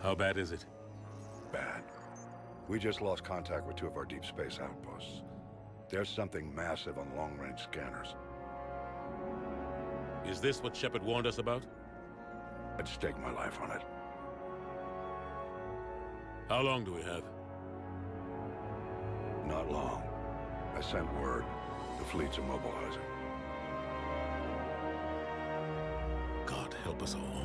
How bad is it? Bad. We just lost contact with 2 of our deep space outposts. There's something massive on long-range scanners. Is this what Shepard warned us about? I'd stake my life on it. How long do we have? Not long. I sent word. The fleet's immobilizing. God help us all.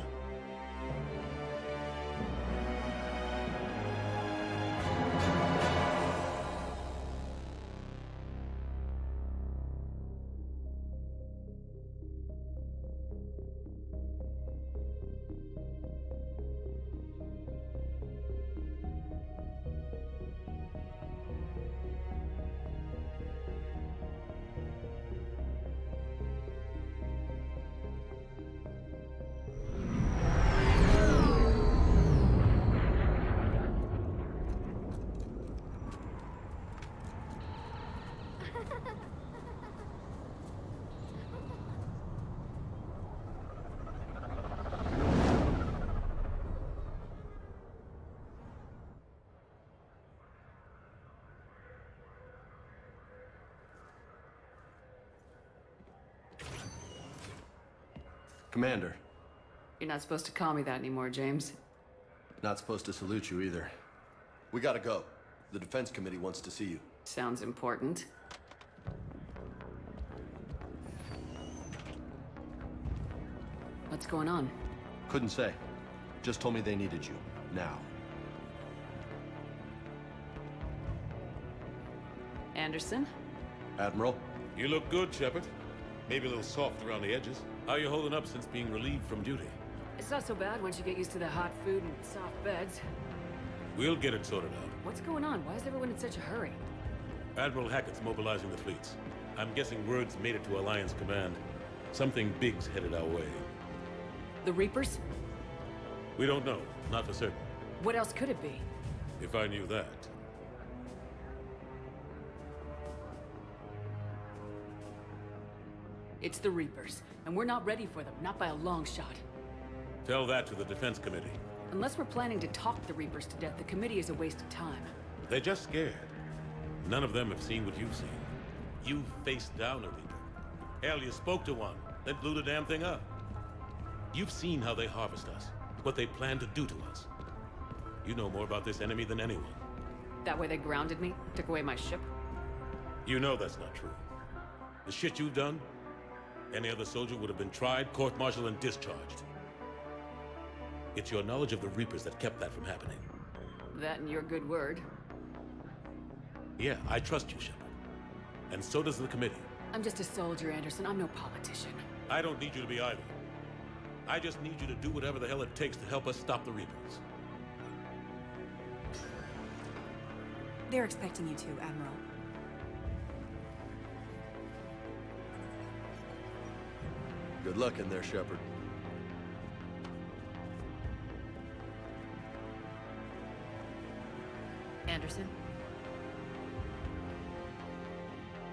Commander. You're not supposed to call me that anymore, James. Not supposed to salute you either. We gotta go. The Defense Committee wants to see you. Sounds important. What's going on? Couldn't say. Just told me they needed you. Now. Anderson? Admiral? You look good, Shepard. Maybe a little soft around the edges. How you holding up since being relieved from duty? It's not so bad once you get used to the hot food and soft beds. We'll get it sorted out. What's going on? Why is everyone in such a hurry? Admiral Hackett's mobilizing the fleets. I'm guessing word's made it to Alliance Command. Something big's headed our way. The Reapers? We don't know. Not for certain. What else could it be? If I knew that. It's the Reapers, and we're not ready for them, not by a long shot. Tell that to the Defense Committee. Unless we're planning to talk the Reapers to death, the committee is a waste of time. They're just scared. None of them have seen what you've seen. You faced down a Reaper. Hell, you spoke to one, then blew the damn thing up. You've seen how they harvest us, what they plan to do to us. You know more about this enemy than anyone. That way they grounded me, took away my ship. You know that's not true. The shit you've done, any other soldier would have been tried, court-martialed, and discharged. It's your knowledge of the Reapers that kept that from happening. That and your good word. Yeah, I trust you, Shepard. And so does the committee. I'm just a soldier, Anderson. I'm no politician. I don't need you to be either. I just need you to do whatever the hell it takes to help us stop the Reapers. They're expecting you to, Admiral. Good luck in there, Shepard. Anderson?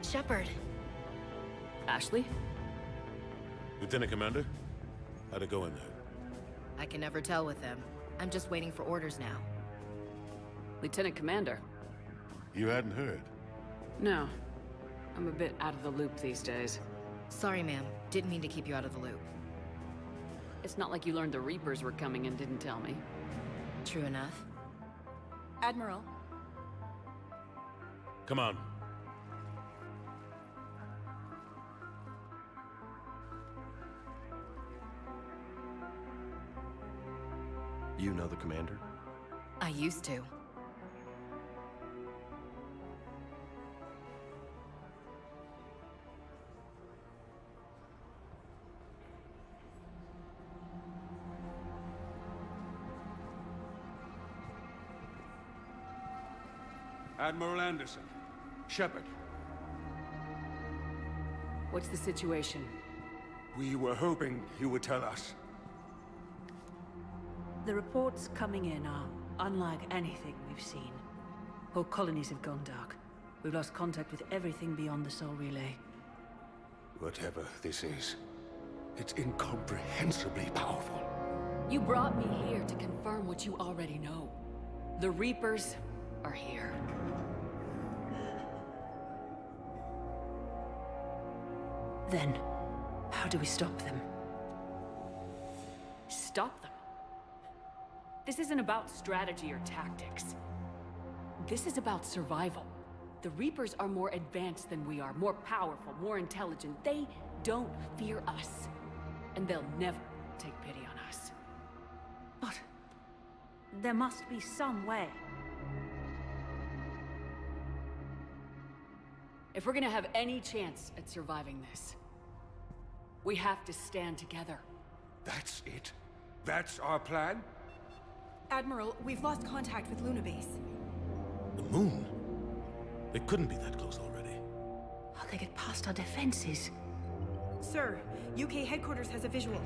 Shepard. Ashley? Lieutenant Commander, how'd it go in there? I can never tell with them. I'm just waiting for orders now. Lieutenant Commander? You hadn't heard. No. I'm a bit out of the loop these days. Sorry, ma'am. Didn't mean to keep you out of the loop. It's not like you learned the Reapers were coming and didn't tell me. True enough. Admiral. Come on. You know the commander? I used to. Admiral Anderson. Shepard. What's the situation? We were hoping you would tell us. The reports coming in are unlike anything we've seen. Whole colonies have gone dark. We've lost contact with everything beyond the Sol Relay. Whatever this is, it's incomprehensibly powerful. You brought me here to confirm what you already know. The Reapers are here. Then, how do we stop them? Stop them. This isn't about strategy or tactics. This is about survival. The Reapers are more advanced than we are, more powerful, more intelligent. They don't fear us. And they'll never take pity on us. But there must be some way. If we're gonna have any chance at surviving this, we have to stand together. That's it? That's our plan? Admiral, we've lost contact with Luna Base. The moon? They couldn't be that close already. How'd they get past our defenses? Sir, UK headquarters has a visual.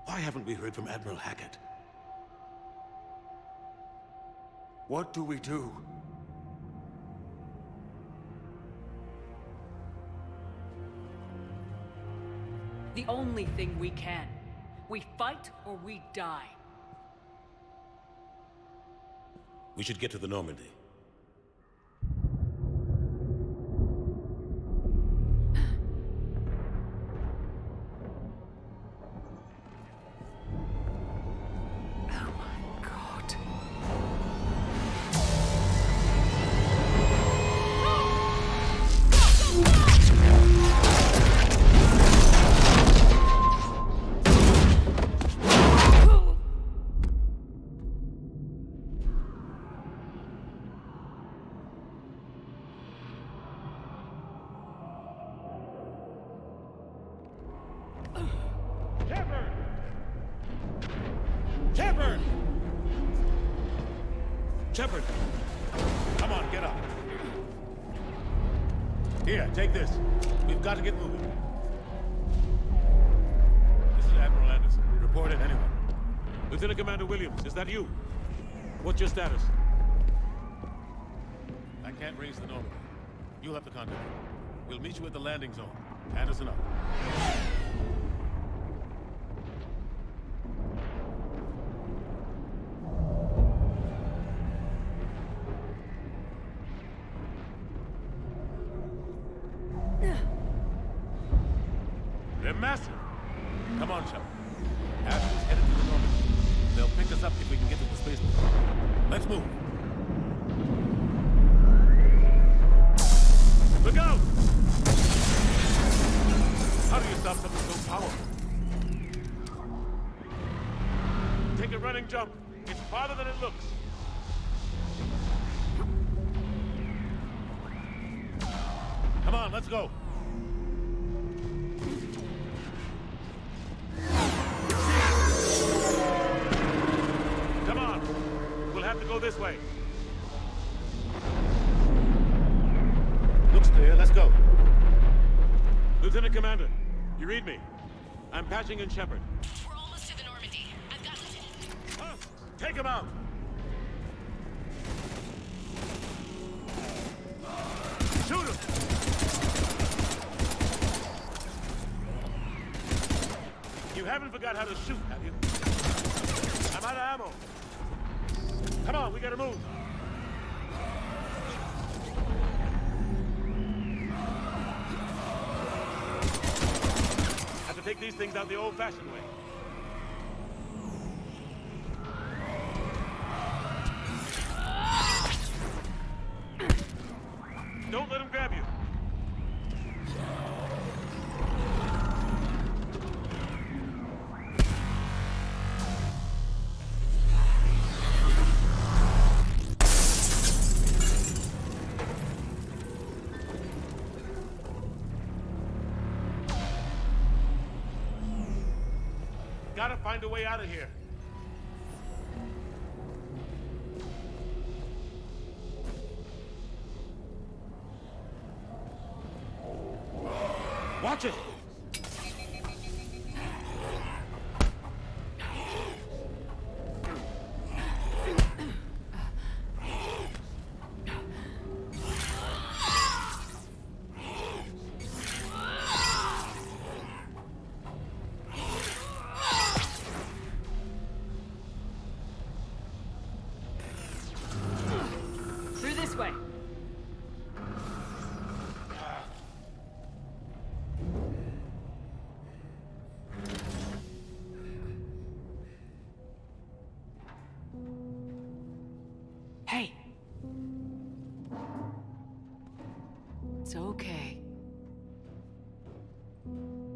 Why haven't we heard from Admiral Hackett? What do we do? The only thing we can. We fight or we die. We should get to the Normandy. Oh my god. Shepard! Shepard! Shepard! Come on, get up. Here, take this. We've got to get moving. This is Admiral Anderson. Report in, anyone. Lieutenant Commander Williams, is that you? What's your status? I can't raise the Normandy. You'll have to contact me. We'll meet you at the landing zone. Anderson up. They're massive. Come on, Shepard. Ashley's headed to the Normandy. They'll pick us up if we can get to the spaceport. Let's move. Look out! How do you stop something so powerful? Take a running jump. It's farther than it looks. Come on, let's go. Come on. We'll have to go this way. Looks clear. Let's go. Lieutenant Commander, you read me? I'm patching in Shepard. We're almost to the Normandy. I've got Lieutenant. Take him out! Shoot him! You haven't forgot how to shoot, have you? I'm out of ammo. Come on, we gotta move. Have to take these things out the old-fashioned way. Don't let him grab you. gotta find a way out of here. Watch it! Through this way. Hey. It's okay.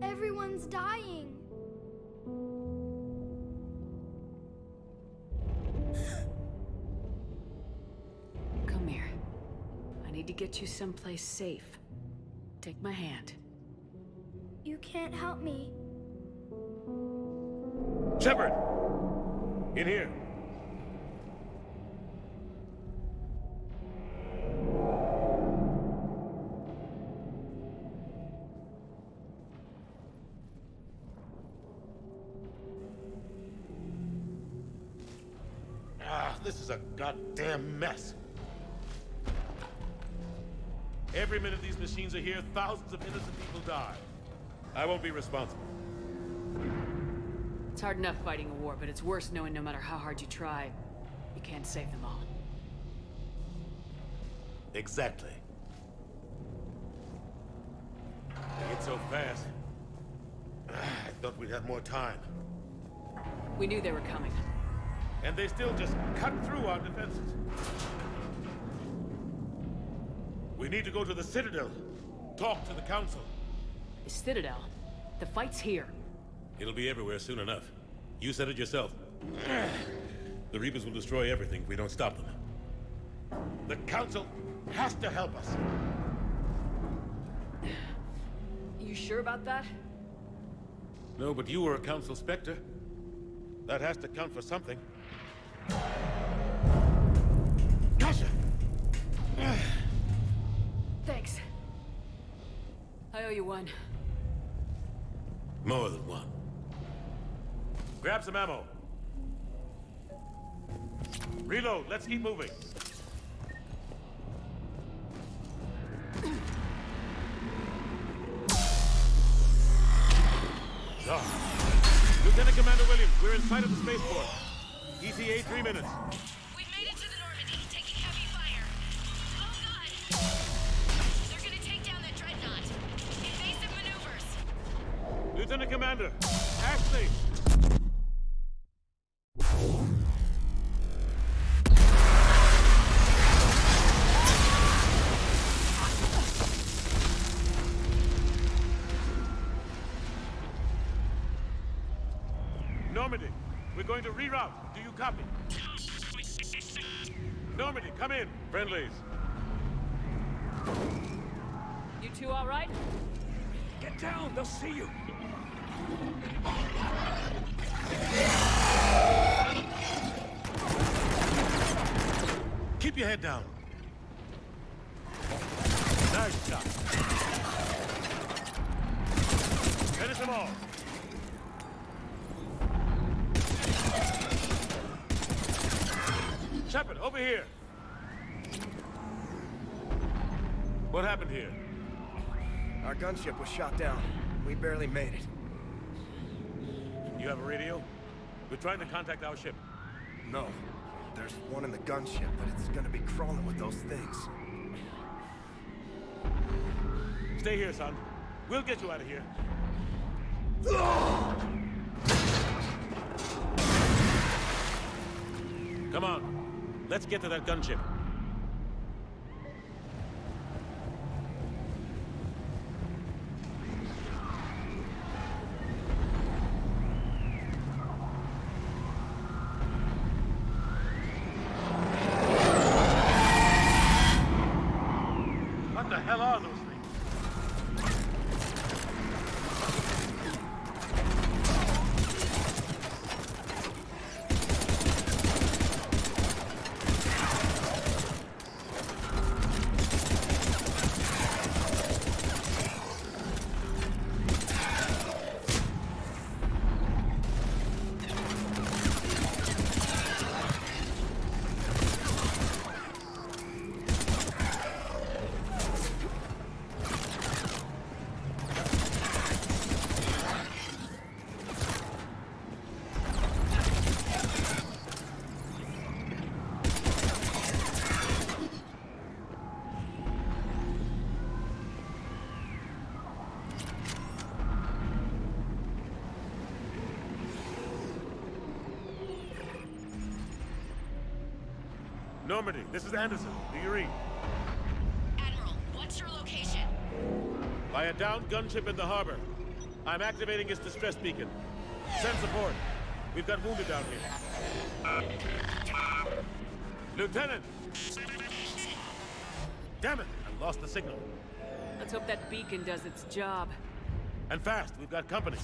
Everyone's dying. Come here. I need to get you someplace safe. Take my hand. You can't help me. Shepard! In here. This is a goddamn mess. Every minute these machines are here, thousands of innocent people die. I won't be responsible. It's hard enough fighting a war, but it's worse knowing no matter how hard you try, you can't save them all. Exactly. They get so fast. I thought we'd have more time. We knew they were coming. And they still just cut through our defenses. We need to go to the Citadel. Talk to the Council. The Citadel? The fight's here. It'll be everywhere soon enough. You said it yourself. The Reapers will destroy everything if we don't stop them. The Council has to help us. You sure about that? No, but you were a Council Spectre. That has to count for something. Gotcha! Thanks. I owe you one. More than one. Grab some ammo. Reload, let's keep moving. Lieutenant Commander Williams, we're in sight of the spaceport. ETA 3 minutes. We've made it to the Normandy, taking heavy fire. Oh god! They're gonna take down that dreadnought. Invasive maneuvers. Lieutenant Commander, Ashley! Normandy, we're going to reroute. Do you copy? Normandy, come in. Friendlies. You two all right? Get down, they'll see you. Keep your head down. Nice shot. Finish them all. Shepard, over here. What happened here? Our gunship was shot down. We barely made it. You have a radio? We're trying to contact our ship. No. There's one in the gunship, but it's gonna be crawling with those things. Stay here, son. We'll get you out of here. Come on. Let's get to that gunship. What the hell are those things? Normandy, this is Anderson. Do you read? Admiral, what's your location? By a downed gunship in the harbor. I'm activating its distress beacon. Send support. We've got wounded down here. Lieutenant! Damn it! I lost the signal. Let's hope that beacon does its job. And fast, we've got company.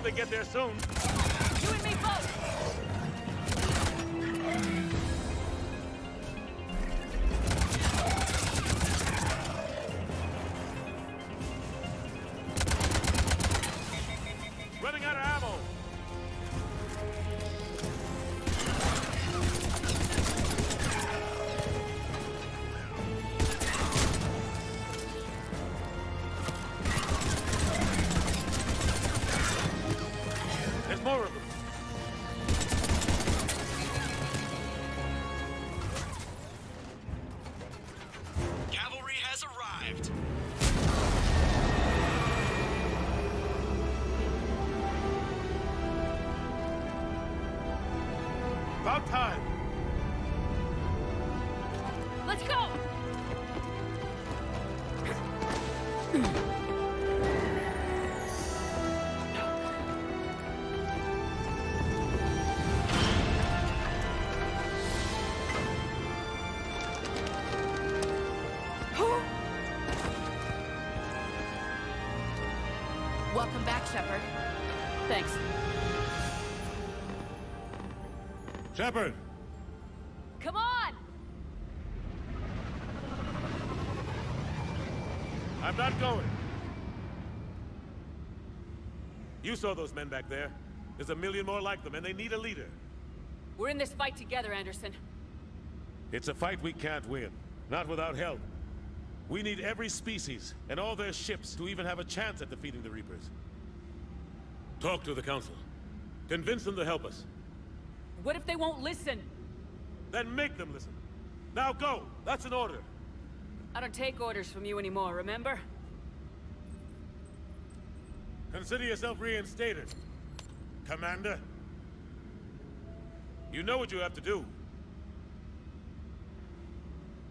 they get there soon. You and me both! Running out of ammo. There's more of them. Cavalry has arrived. About time. Let's go! Welcome back, Shepard. Thanks. Shepard! Come on! I'm not going. You saw those men back there. There's a million more like them, and they need a leader. We're in this fight together, Anderson. It's a fight we can't win. Not without help. We need every species, and all their ships, to even have a chance at defeating the Reapers. Talk to the Council. Convince them to help us. What if they won't listen? Then make them listen. Now go! That's an order. I don't take orders from you anymore, remember? Consider yourself reinstated, Commander. You know what you have to do.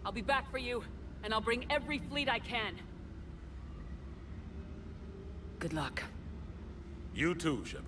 I'll be back for you, and I'll bring every fleet I can. Good luck. You too, Shepard.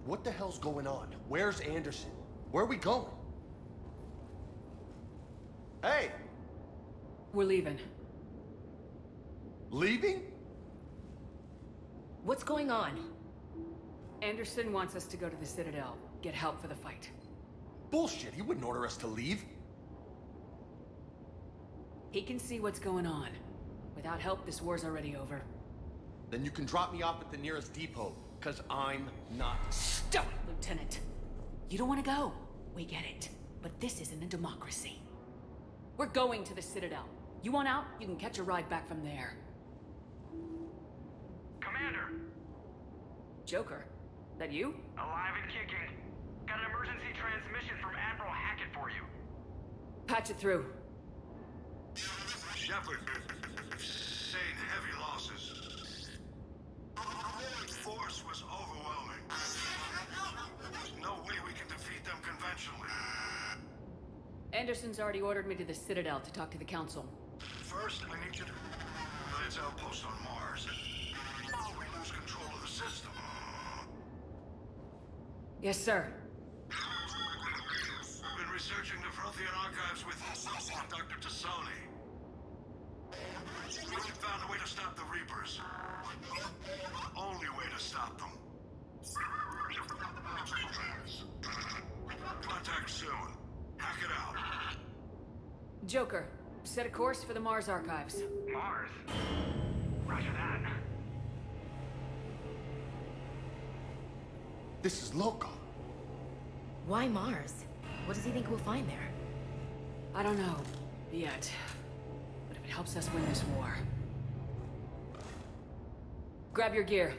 What the hell's going on? Where's Anderson? Where are we going? Hey! We're leaving. Leaving? What's going on? Anderson wants us to go to the Citadel, get help for the fight. Bullshit, he wouldn't order us to leave. He can see what's going on. Without help, this war's already over. Then you can drop me off at the nearest depot, because I'm not. Stop it, Lieutenant. You don't want to go. We get it. But this isn't a democracy. We're going to the Citadel. You want out? You can catch a ride back from there. Commander, Joker, that you? alive and kicking. Got an emergency transmission from Admiral Hackett for you. Patch it through. Shepard, sustained heavy losses. The force was overwhelming. There's no way we can defeat them conventionally. Anderson's already ordered me to the Citadel to talk to the Council. First, I need you to Lance outpost on Mars. Now we lose control of the system. Yes, sir. Been researching the Frothian archives with Dr. Tassoni. We found a way to stop the Reapers. The only way to stop them. Contact soon. Hack it out. Joker, set a course for the Mars archives. Mars. Roger that. This is loco. Why Mars? What does he think we'll find there? I don't know, yet. But if it helps us win this war... Grab your gear.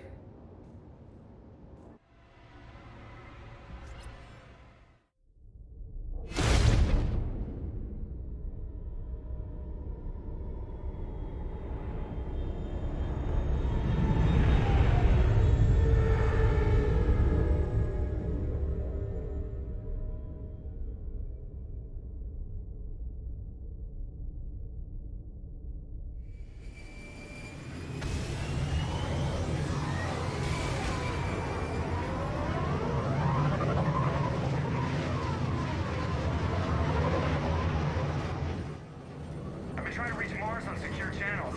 Trying to reach Mars on secure channels.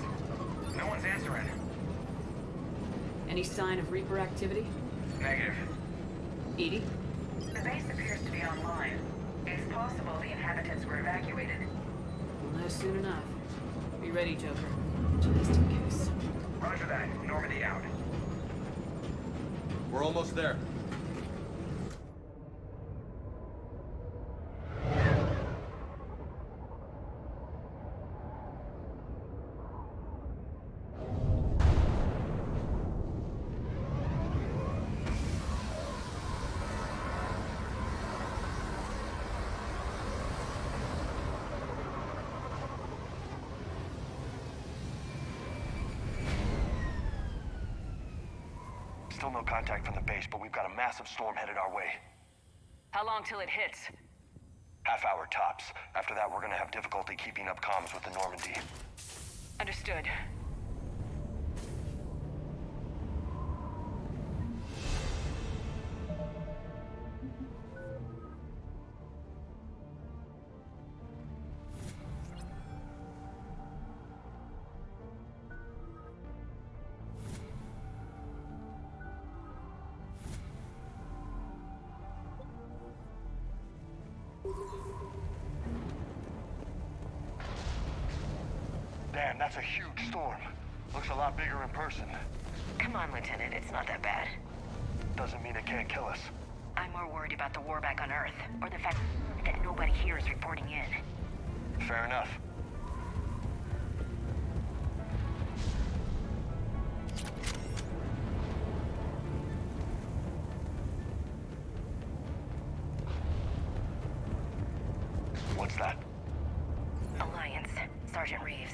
No one's answering. Any sign of Reaper activity? Negative. Edie? The base appears to be online. It's possible the inhabitants were evacuated. We'll know soon enough. Be ready, Joker. Just in case. Roger that. Normandy out. We're almost there. Still no contact from the base, but we've got a massive storm headed our way. How long till it hits? Half hour tops. After that, we're gonna have difficulty keeping up comms with the Normandy. Understood. Damn, that's a huge storm. Looks a lot bigger in person. Come on, Lieutenant. It's not that bad. Doesn't mean it can't kill us. I'm more worried about the war back on Earth, or the fact that nobody here is reporting in. Fair enough. What's that? Alliance. Sergeant Reeves.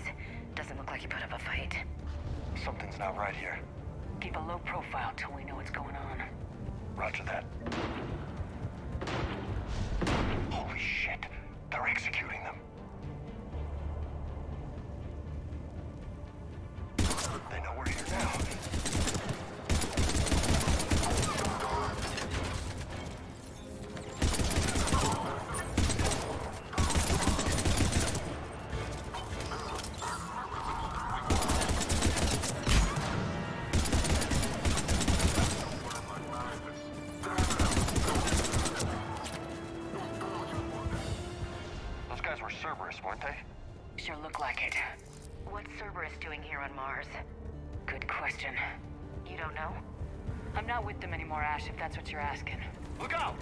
Doesn't look like he put up a fight. Something's not right here. Keep a low profile till we know what's going on. Roger that. Holy shit. They're executing them. They know we're here now. Weren't they? Sure look like it. What's Cerberus doing here on Mars? Good question. You don't know? I'm not with them anymore, Ash, if that's what you're asking. Look out!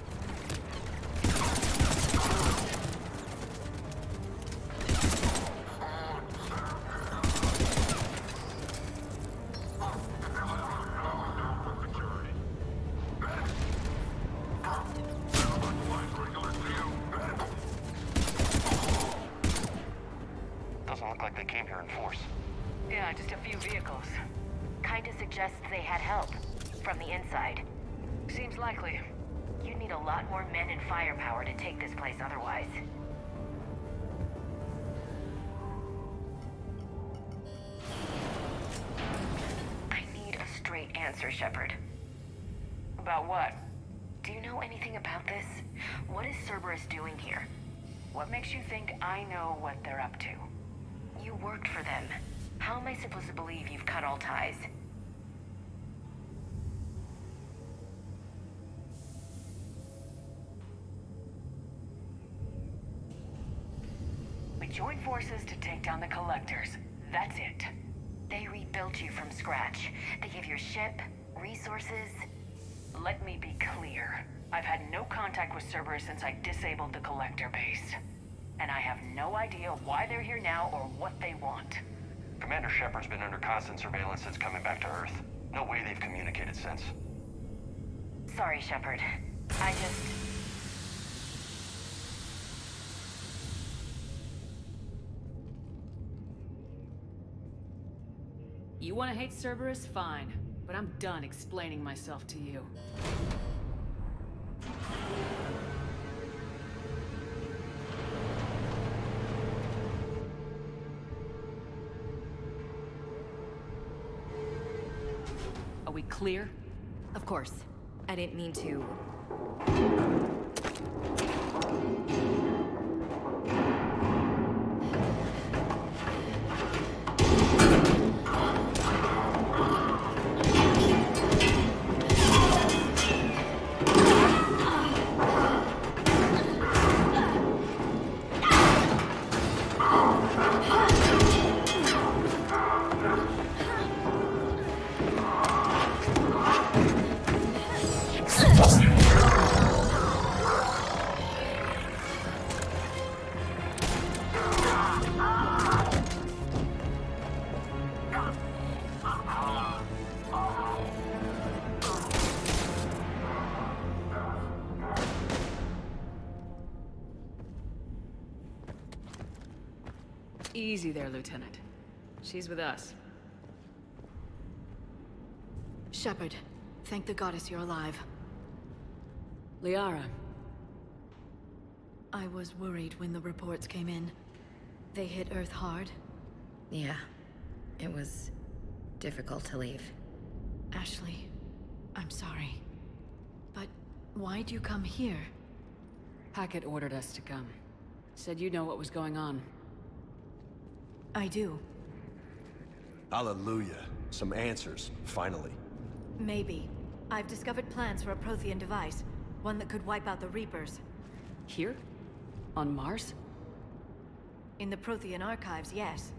Doesn't look like they came here in force. Yeah, just a few vehicles. Kinda suggests they had help. From the inside. Seems likely. You'd need a lot more men and firepower to take this place otherwise. I need a straight answer, Shepard. About what? Do you know anything about this? What is Cerberus doing here? What makes you think I know what they're up to? You worked for them. How am I supposed to believe you've cut all ties? We joined forces to take down the Collectors. That's it. They rebuilt you from scratch. They gave your ship, resources. Let me be clear. I've had no contact with Cerberus since I disabled the Collector base. And I have no idea why they're here now or what they want. Commander Shepard's been under constant surveillance since coming back to Earth. No way they've communicated since. Sorry, Shepard. I just... You want to hate Cerberus? Fine. But I'm done explaining myself to you. Are we clear? Of course. I didn't mean to... Easy there, Lieutenant. She's with us. Shepard, thank the goddess you're alive. Liara. I was worried when the reports came in. They hit Earth hard. Yeah. It was... difficult to leave. Ashley, I'm sorry. But why'd you come here? Hackett ordered us to come. Said you know what was going on. I do. Hallelujah. Some answers, finally. Maybe. I've discovered plans for a Prothean device. One that could wipe out the Reapers. Here? On Mars? In the Prothean archives, yes.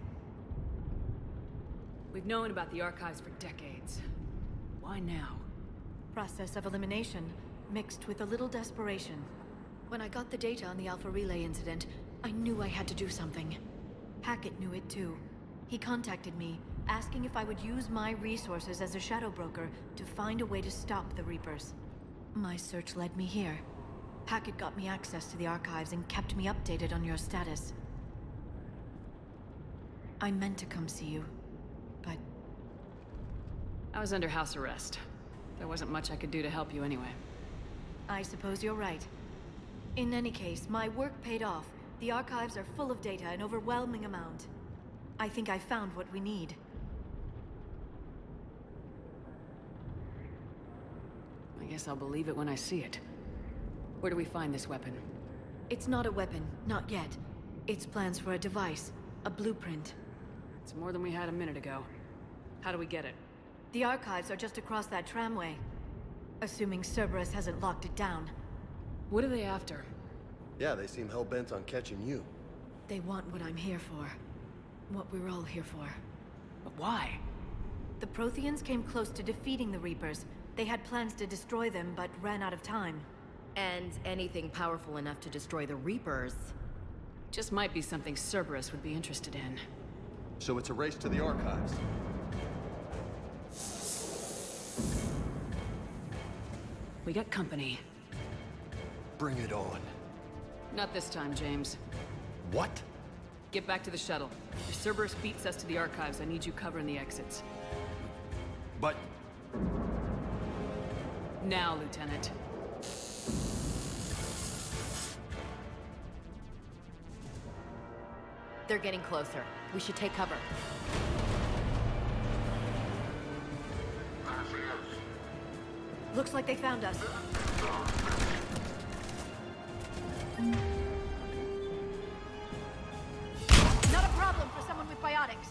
We've known about the archives for decades. Why now? Process of elimination, mixed with a little desperation. When I got the data on the Alpha Relay incident, I knew I had to do something. Hackett knew it too. He contacted me, asking if I would use my resources as a shadow broker to find a way to stop the Reapers. My search led me here. Hackett got me access to the archives and kept me updated on your status. I meant to come see you, but... I was under house arrest. There wasn't much I could do to help you anyway. I suppose you're right. In any case, my work paid off. The archives are full of data, an overwhelming amount. I think I found what we need. I guess I'll believe it when I see it. Where do we find this weapon? It's not a weapon, not yet. It's plans for a device, a blueprint. It's more than we had a minute ago. How do we get it? The archives are just across that tramway. Assuming Cerberus hasn't locked it down. What are they after? Yeah, they seem hell-bent on catching you. They want what I'm here for. What we're all here for. But why? The Protheans came close to defeating the Reapers. They had plans to destroy them, but ran out of time. And anything powerful enough to destroy the Reapers. Just might be something Cerberus would be interested in. So it's a race to the archives. We got company. Bring it on. Not this time, James. What? Get back to the shuttle. If Cerberus beats us to the archives, I need you covering the exits. But... Now, Lieutenant. They're getting closer. We should take cover. Looks like they found us. Not a problem for someone with biotics.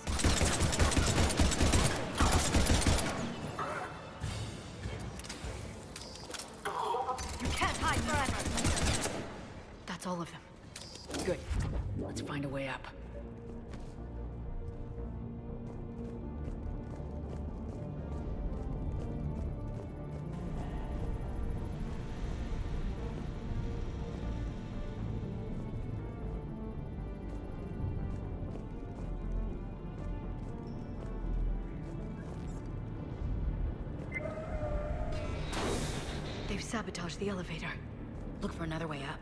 You can't hide forever. That's all of them. Good. Let's find a way up. They've sabotaged the elevator. Look for another way up.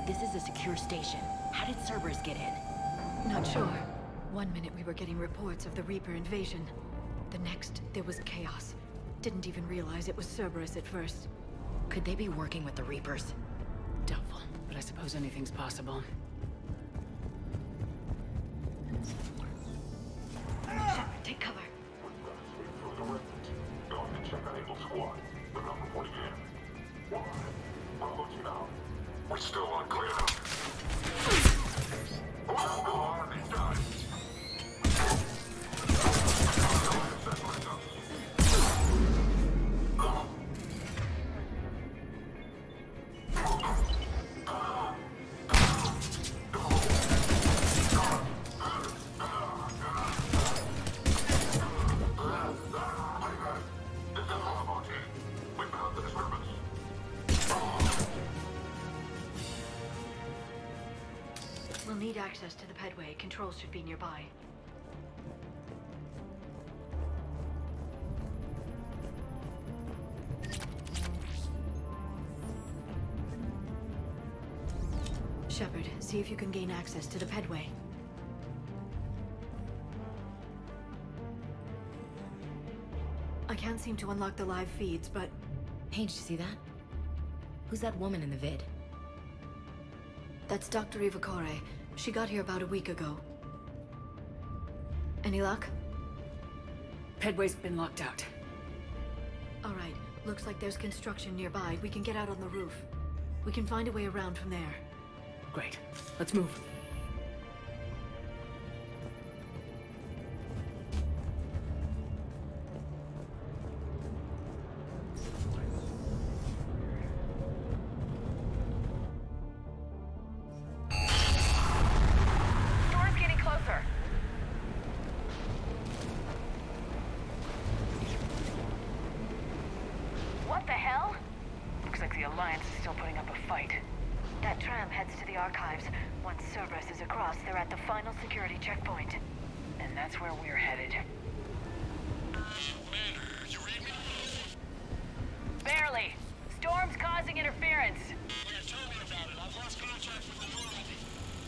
This is a secure station. How did Cerberus get in? Not sure. One minute we were getting reports of the Reaper invasion. The next, there was chaos. Didn't even realize it was Cerberus at first. Could they be working with the Reapers? Doubtful, but I suppose anything's possible. Shepard, take cover. We're still unclear. We'll need access to the pedway. Controls should be nearby. Shepard, see if you can gain access to the pedway. I can't seem to unlock the live feeds, but... Hey, did you see that? Who's that woman in the vid? That's Dr. Ivakore. She got here about a week ago. Any luck? Pedway's been locked out. All right. Looks like there's construction nearby. We can get out on the roof. We can find a way around from there. Great. Let's move. Storm's getting closer. the archives. Once Cerberus is across, they're at the final security checkpoint. And that's where we're headed. Commander, you read me? Barely. Storm's causing interference. Yeah, tell me about it. I've lost contact with the Normandy.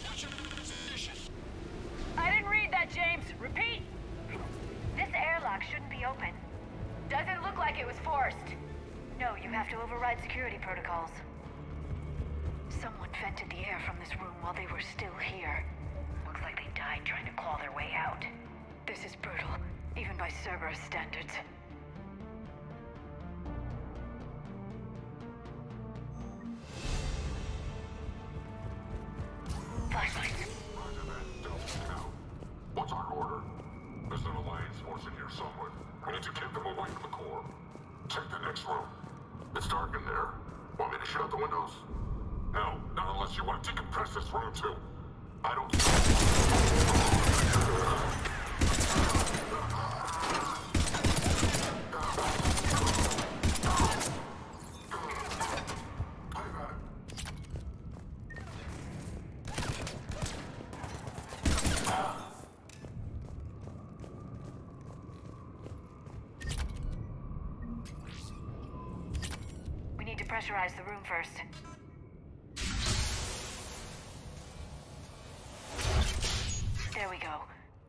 What's your position? I didn't read that, James. Repeat. This airlock shouldn't be open. Doesn't look like it was forced. No, you have to override security protocols. Someone vented the air from this room while they were still here. Looks like they died trying to claw their way out. This is brutal, even by Cerberus standards. Flashlight. Roger that. Delta now. What's our order? There's an Alliance force in here somewhere. We need to keep them away from the core. Check the next room. It's dark in there. Want me to shut the windows? No, not unless you want to decompress this room too. I don't... We need to pressurize the room first. There we go.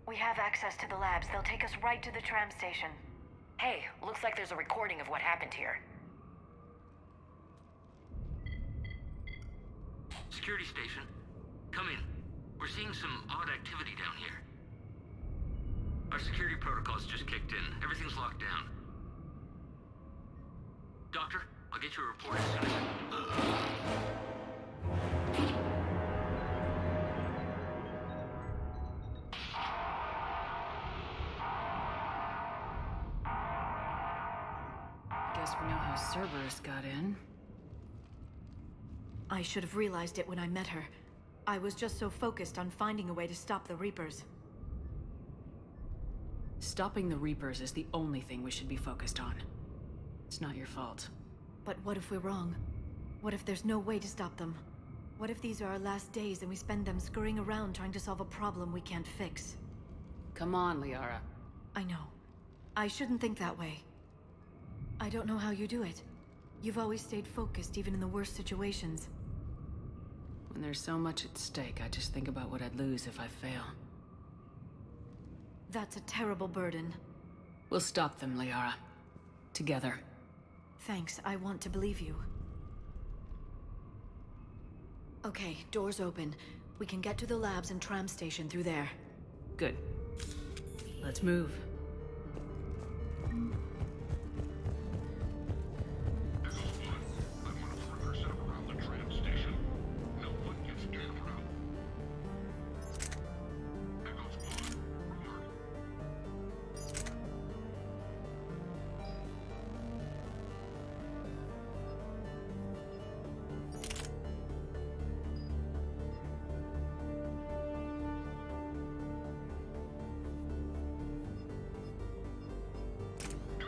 We have access to the labs. They'll take us right to the tram station. Hey, looks like there's a recording of what happened here. Security station. Come in. We're seeing some odd activity down here. Our security protocols just kicked in. Everything's locked down. Doctor, I'll get you a report as soon as... Guess we know how Cerberus got in. I should have realized it when I met her. I was just so focused on finding a way to stop the Reapers. Stopping the Reapers is the only thing we should be focused on. It's not your fault. But what if we're wrong? What if there's no way to stop them? What if these are our last days and we spend them scurrying around trying to solve a problem we can't fix? Come on, Liara. I know. I shouldn't think that way. I don't know how you do it. You've always stayed focused even in the worst situations. When there's so much at stake, I just think about what I'd lose if I fail. That's a terrible burden. We'll stop them, Liara. Together. Thanks, I want to believe you. Okay, doors open. We can get to the labs and tram station through there. Good. Let's move. Do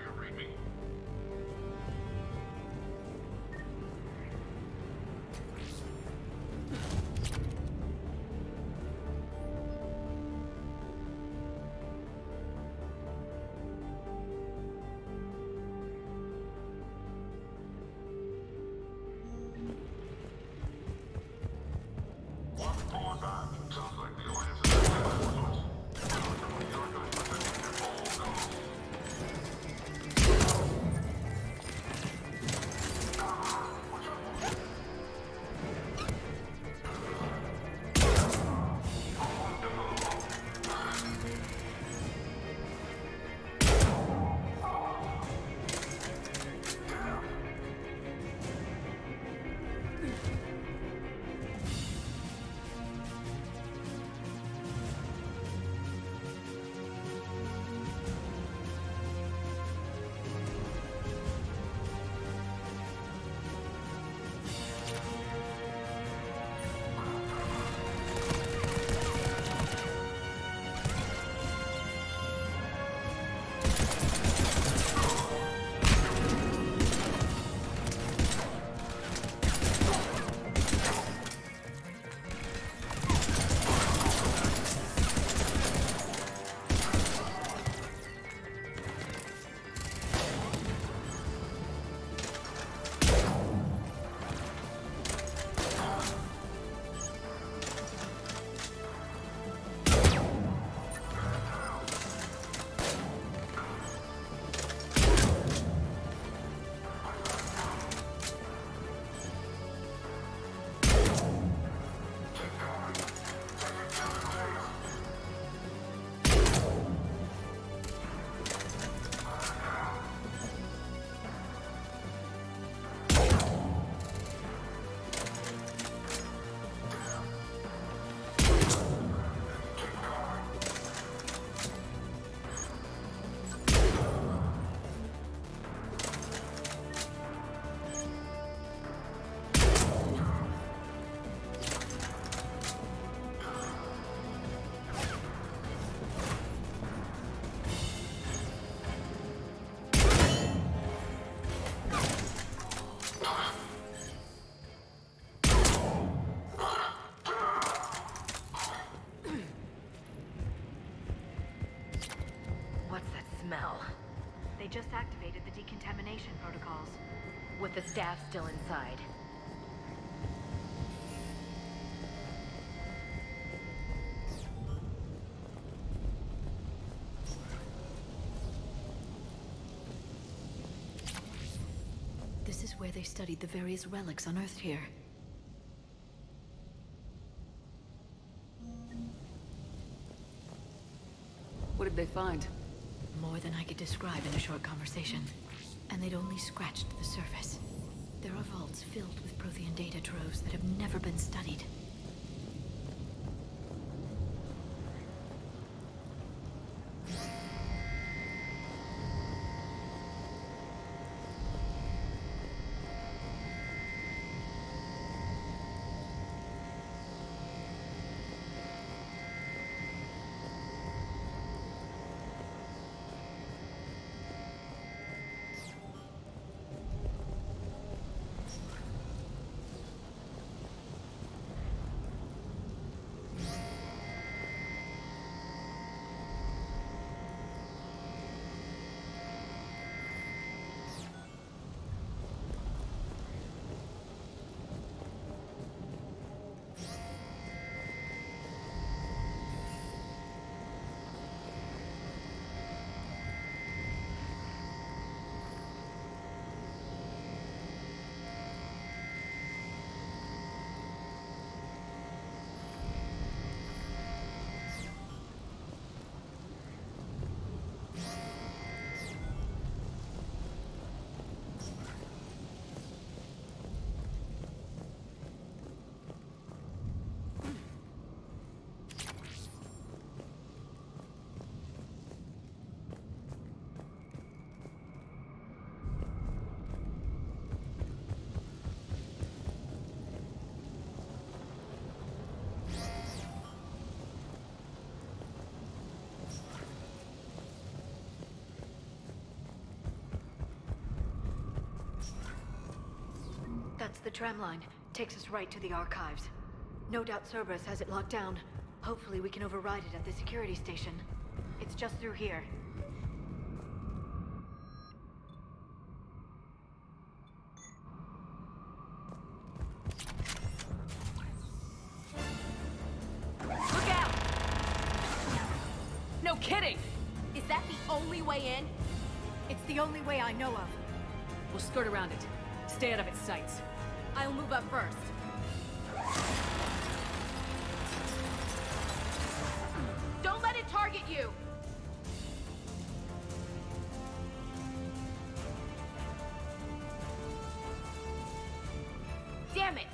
just activated the decontamination protocols. With the staff still inside. This is where they studied the various relics unearthed here. What did they find? More than I could describe in a short conversation. And they'd only scratched the surface. There are vaults filled with Prothean data troves that have never been studied. That's the tram line. Takes us right to the archives. No doubt Cerberus has it locked down. Hopefully we can override it at the security station. It's just through here. Look out! No kidding! Is that the only way in? It's the only way I know of. We'll skirt around it. Stay out of its sights. I'll move up first. Don't let it target you! Damn it!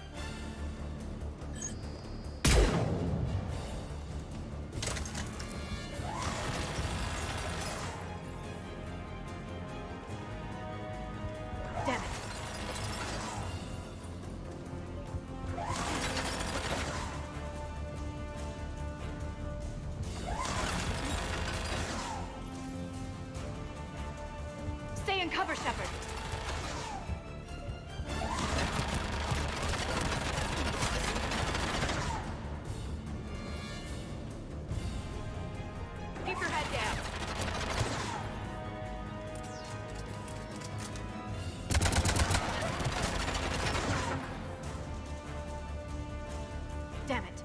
Damn it. Stay in cover, Shepard. Keep your head down. Damn it.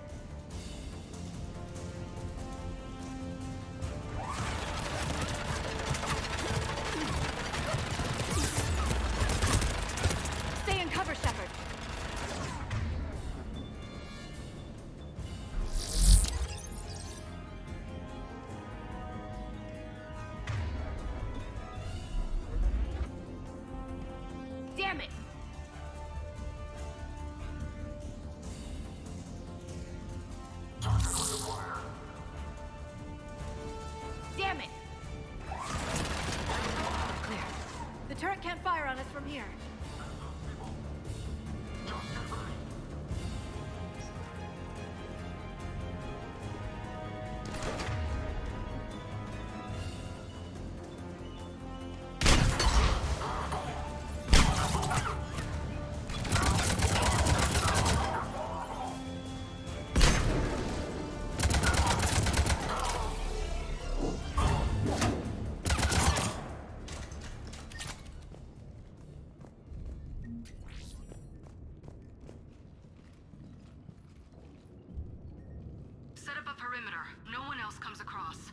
Set up a perimeter. No one else comes across.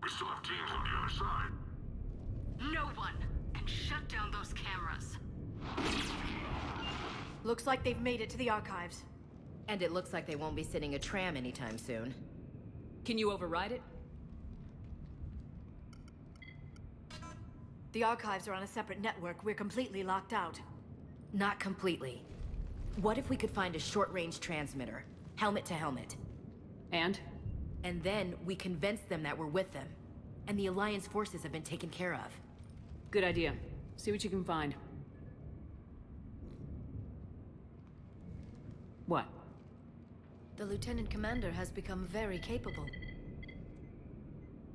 We still have teams on the other side. No one! And shut down those cameras. Looks like they've made it to the archives. And it looks like they won't be sitting a tram anytime soon. Can you override it? The archives are on a separate network. We're completely locked out. Not completely. What if we could find a short-range transmitter? Helmet to helmet. And? And then we convince them that we're with them. And the Alliance forces have been taken care of. Good idea. See what you can find. What? The Lieutenant Commander has become very capable.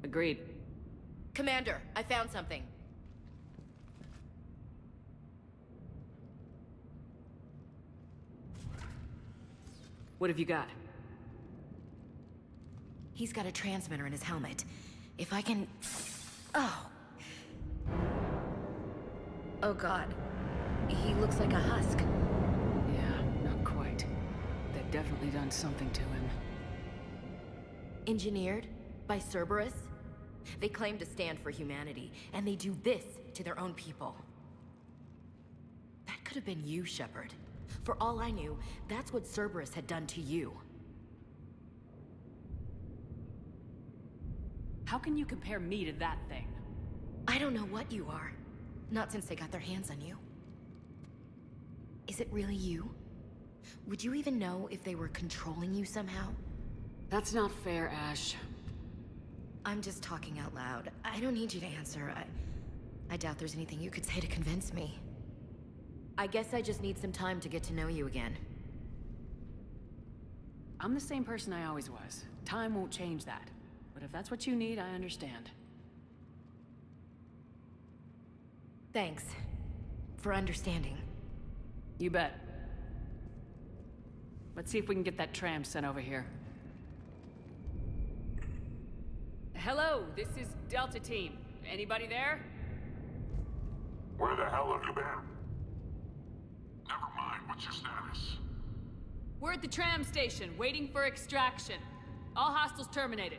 Agreed. Commander, I found something. What have you got? He's got a transmitter in his helmet. If I can... Oh. Oh god. He looks like a husk. Yeah, not quite. They've definitely done something to him. Engineered by Cerberus? They claim to stand for humanity, and they do this to their own people. That could have been you, Shepard. For all I knew, that's what Cerberus had done to you. How can you compare me to that thing? I don't know what you are. Not since they got their hands on you. Is it really you? Would you even know if they were controlling you somehow? That's not fair, Ash. I'm just talking out loud. I don't need you to answer. I doubt there's anything you could say to convince me. I guess I just need some time to get to know you again. I'm the same person I always was. Time won't change that. But if that's what you need, I understand. Thanks. For understanding. You bet. Let's see if we can get that tram sent over here. Hello, this is Delta Team. Anybody there? Where the hell have you been? Never mind, what's your status? We're at the tram station, waiting for extraction. All hostiles terminated.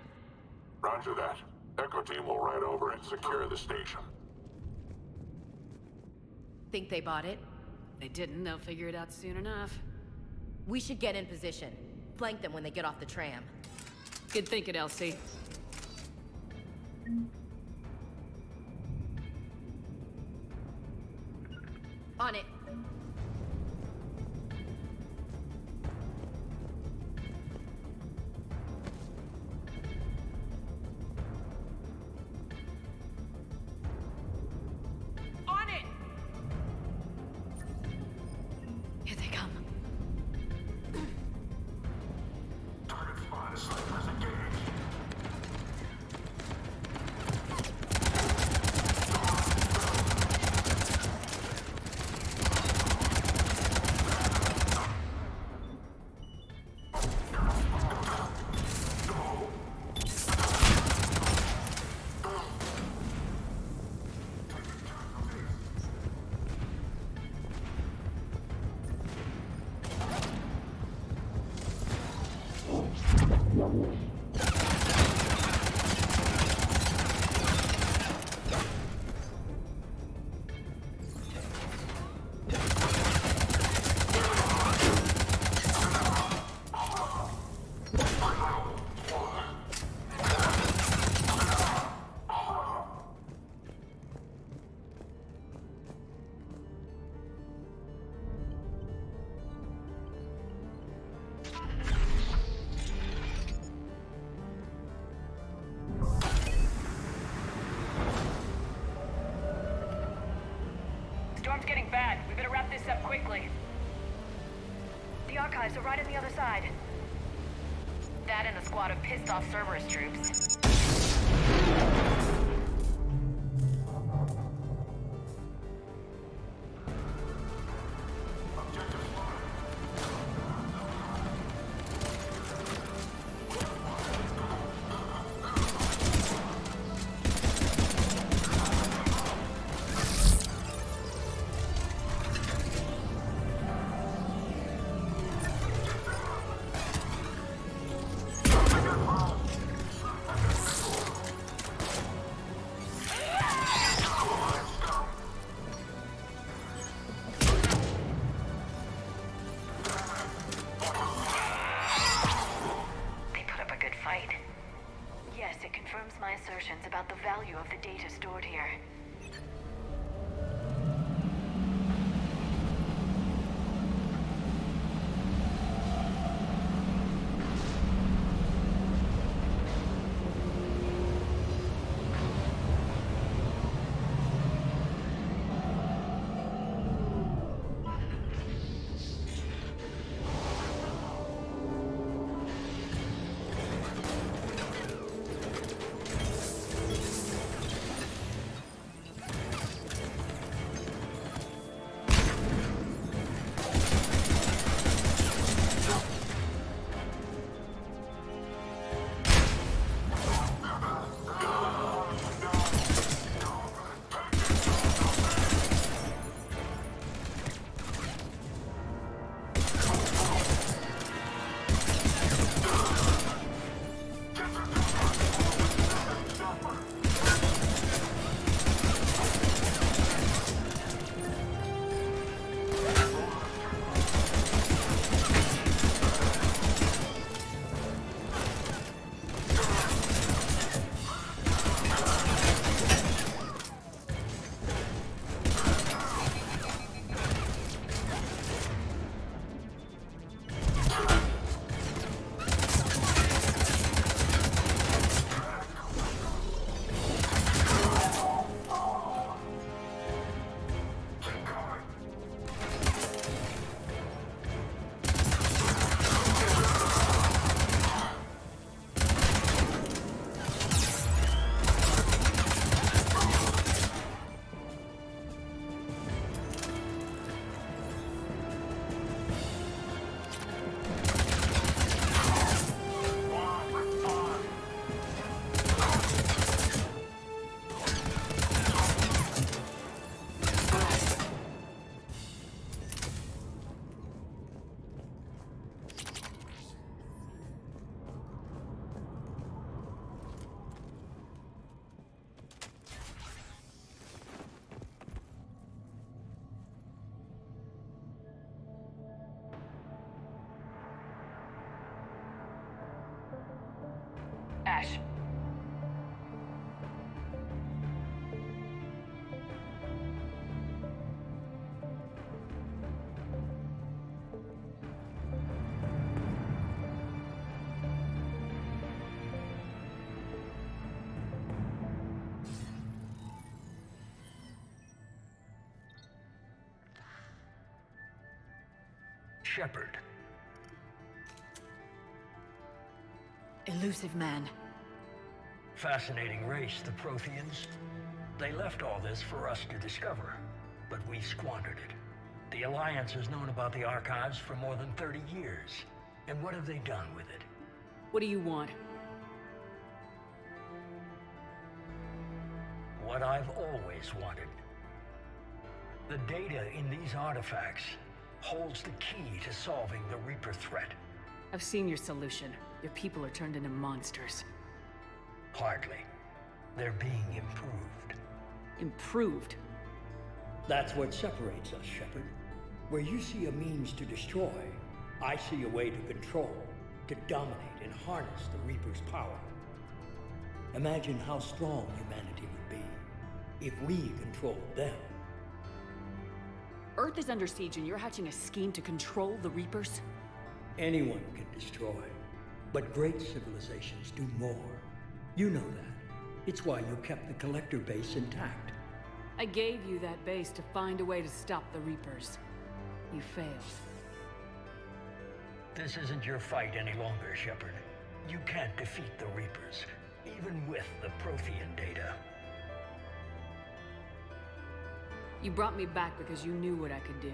Roger that. Echo Team will ride over and secure the station. Think they bought it? They didn't, they'll figure it out soon enough. We should get in position. Flank them when they get off the tram. Good thinking, Elsie. On it. On it! Here they come. Target spot is snipers engaged. Storm's getting bad. We better wrap this up quickly. The archives are right on the other side. That and a squad of pissed-off Cerberus troops. assertions about the value of the data stored here. Ash. Shepard. Elusive man. Fascinating race, the Protheans. They left all this for us to discover, but we squandered it. The Alliance has known about the archives for more than 30 years. And what have they done with it? What do you want? What I've always wanted. The data in these artifacts holds the key to solving the Reaper threat. I've seen your solution. Your people are turned into monsters. Hardly. They're being improved. Improved? That's what separates us, Shepard. Where you see a means to destroy, I see a way to control, to dominate and harness the Reaper's power. Imagine how strong humanity would be if we controlled them. Earth is under siege and you're hatching a scheme to control the Reapers? Anyone can destroy, but great civilizations do more. You know that. It's why you kept the Collector base intact. I gave you that base to find a way to stop the Reapers. You failed. This isn't your fight any longer, Shepard. You can't defeat the Reapers, even with the Prothean data. You brought me back because you knew what I could do.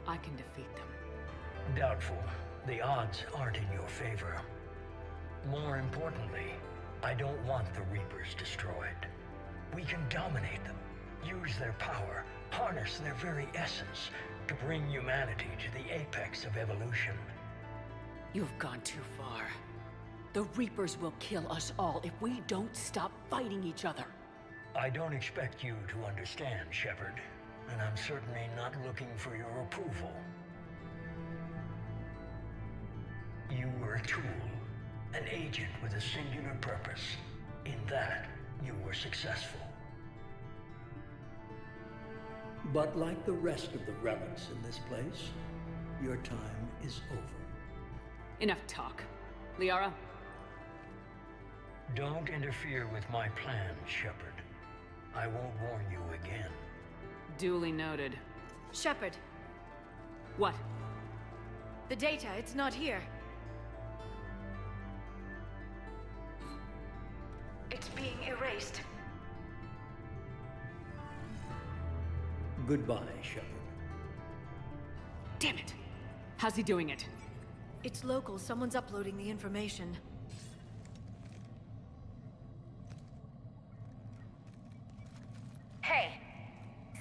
I can defeat them. Doubtful. The odds aren't in your favor. More importantly, I don't want the Reapers destroyed. We can dominate them, use their power, harness their very essence to bring humanity to the apex of evolution. You've gone too far. The Reapers will kill us all if we don't stop fighting each other. I don't expect you to understand, Shepard, and I'm certainly not looking for your approval. You were a tool, an agent with a singular purpose. In that, you were successful. But like the rest of the relics in this place, your time is over. Enough talk. Liara? Don't interfere with my plans, Shepard. I won't warn you again. Duly noted. Shepard, What? the data, it's not here. It's being erased. Goodbye, Shepard. Damn it! How's he doing it? It's local. Someone's uploading the information. Hey,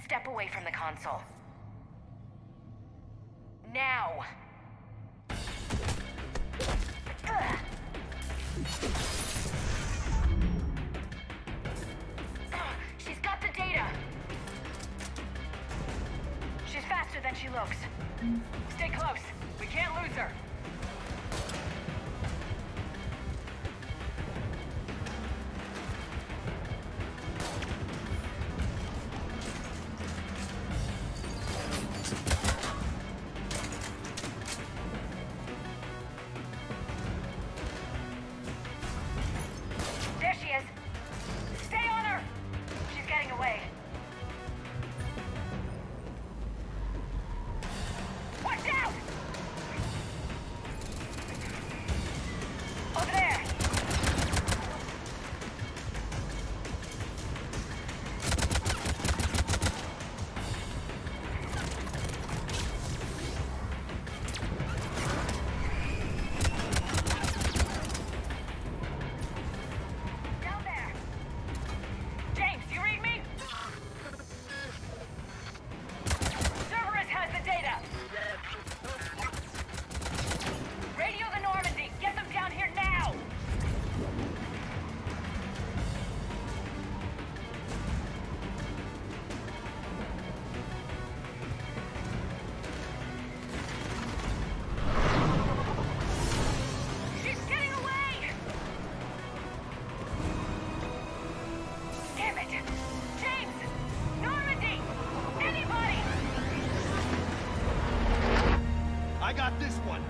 step away from the console. Now! Ugh. She's got the data! She's faster than she looks. Stay close. We can't lose her. There she is. Stay on her! She's getting away. Watch out! Over there! Down there! James, you read me? Cerberus has the data! Radio the Normandy! Get them down here now! She's getting away! Damn it! James! Normandy! Anybody! I got this one.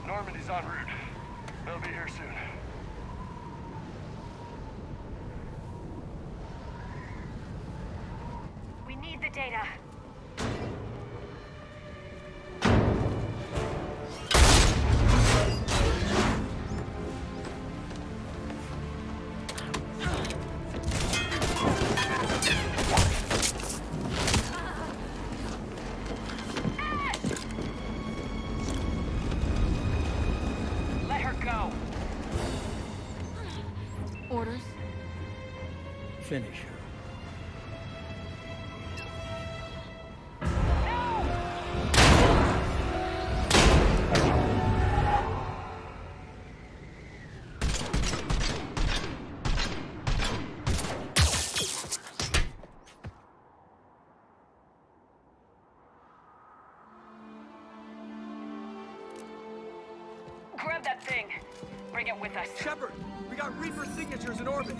Normandy's en route. They'll be here soon. We need the data. Let her go! Orders? Finish her. Grab that thing. Bring it with us. Shepard, we got Reaper signatures in orbit.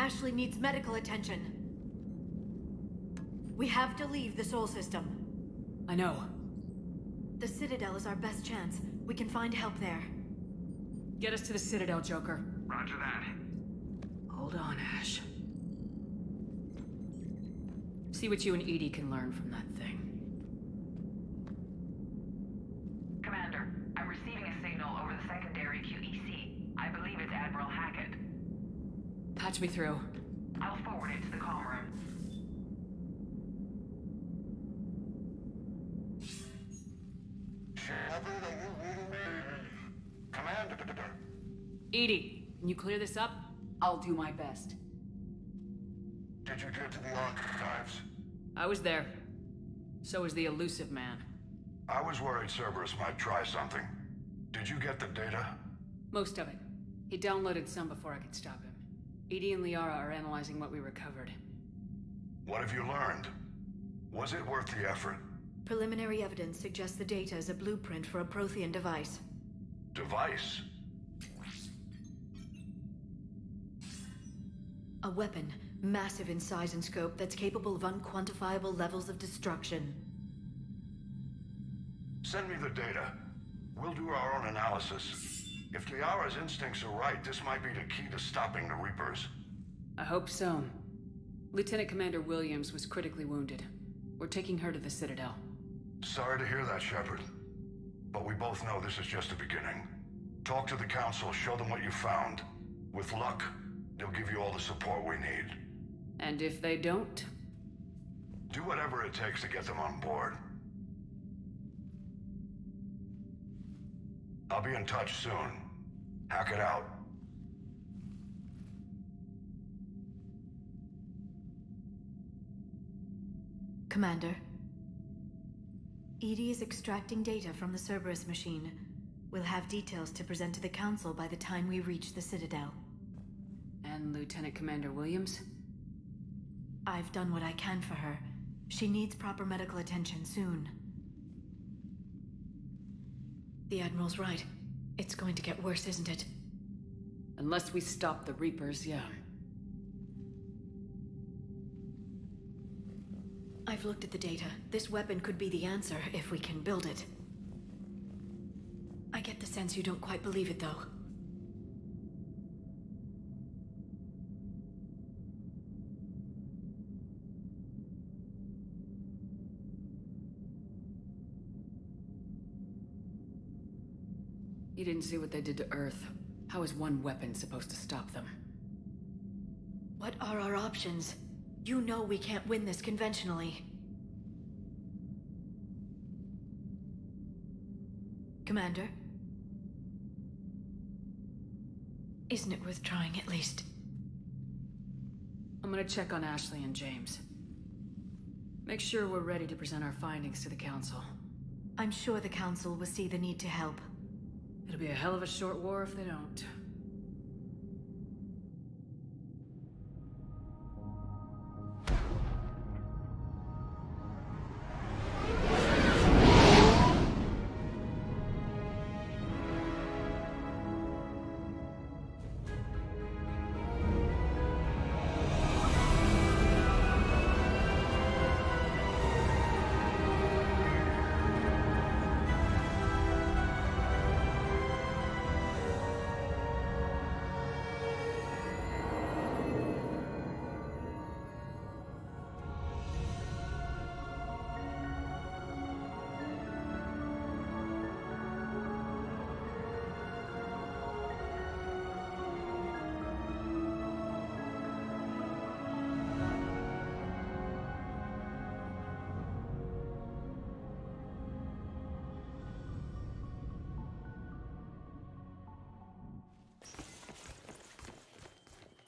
Ashley needs medical attention. We have to leave the Sol system. I know. The Citadel is our best chance. We can find help there. Get us to the Citadel, Joker. Roger that. Hold on, Ash. See what you and Edie can learn from that thing. Commander, I'm receiving a signal over the secondary QEC. I believe it's Admiral Hackett. Patch me through. I'll forward it to the comm room. Shepard, are you reading me? Commander. Edie, can you clear this up? I'll do my best. Did you get to the archives? I was there. So was the elusive man. I was worried Cerberus might try something. Did you get the data? Most of it. He downloaded some before I could stop him. Edie and Liara are analyzing what we recovered. What have you learned? Was it worth the effort? Preliminary evidence suggests the data is a blueprint for a Prothean device. Device? A weapon, massive in size and scope, that's capable of unquantifiable levels of destruction. Send me the data. We'll do our own analysis. If Liara's instincts are right, this might be the key to stopping the Reapers. I hope so. Lieutenant Commander Williams was critically wounded. We're taking her to the Citadel. Sorry to hear that, Shepard. But we both know this is just the beginning. Talk to the Council, show them what you found. With luck, they'll give you all the support we need. And if they don't? Do whatever it takes to get them on board. I'll be in touch soon. Hack it out. Commander. Edie is extracting data from the Cerberus machine. We'll have details to present to the Council by the time we reach the Citadel. And Lieutenant Commander Williams? I've done what I can for her. She needs proper medical attention soon. The Admiral's right. It's going to get worse, isn't it? Unless we stop the Reapers, yeah. I've looked at the data. This weapon could be the answer if we can build it. I get the sense you don't quite believe it, though. You didn't see what they did to Earth. How is one weapon supposed to stop them? What are our options? You know we can't win this conventionally. Commander? Isn't it worth trying at least? I'm gonna check on Ashley and James. Make sure we're ready to present our findings to the Council. I'm sure the Council will see the need to help. It'll be a hell of a short war if they don't.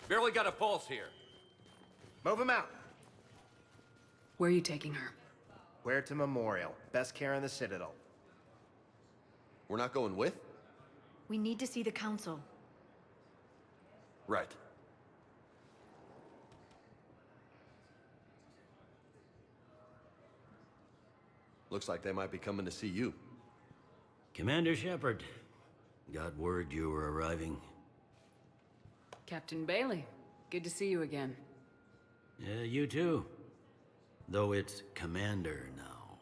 Barely got a pulse here. Move him out. Where are you taking her? Where to Memorial. Best care in the Citadel. We're not going with? We need to see the Council. Right. Looks like they might be coming to see you. Commander Shepard. Got word you were arriving. Captain Bailey. Good to see you again. Yeah, you too. Though it's Commander now.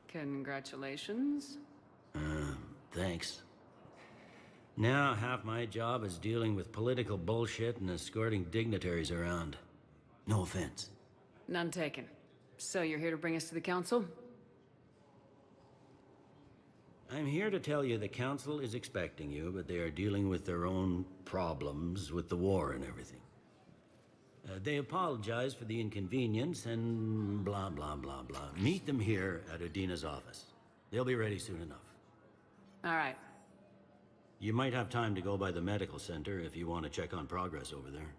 Congratulations. Thanks. Now half my job is dealing with political bullshit and escorting dignitaries around. No offense. None taken. So you're here to bring us to the Council? I'm here to tell you the Council is expecting you, but they are dealing with their own problems with the war and everything. They apologize for the inconvenience and blah, blah, blah, blah. Meet them here at Udina's office. They'll be ready soon enough. All right. You might have time to go by the medical center if you want to check on progress over there.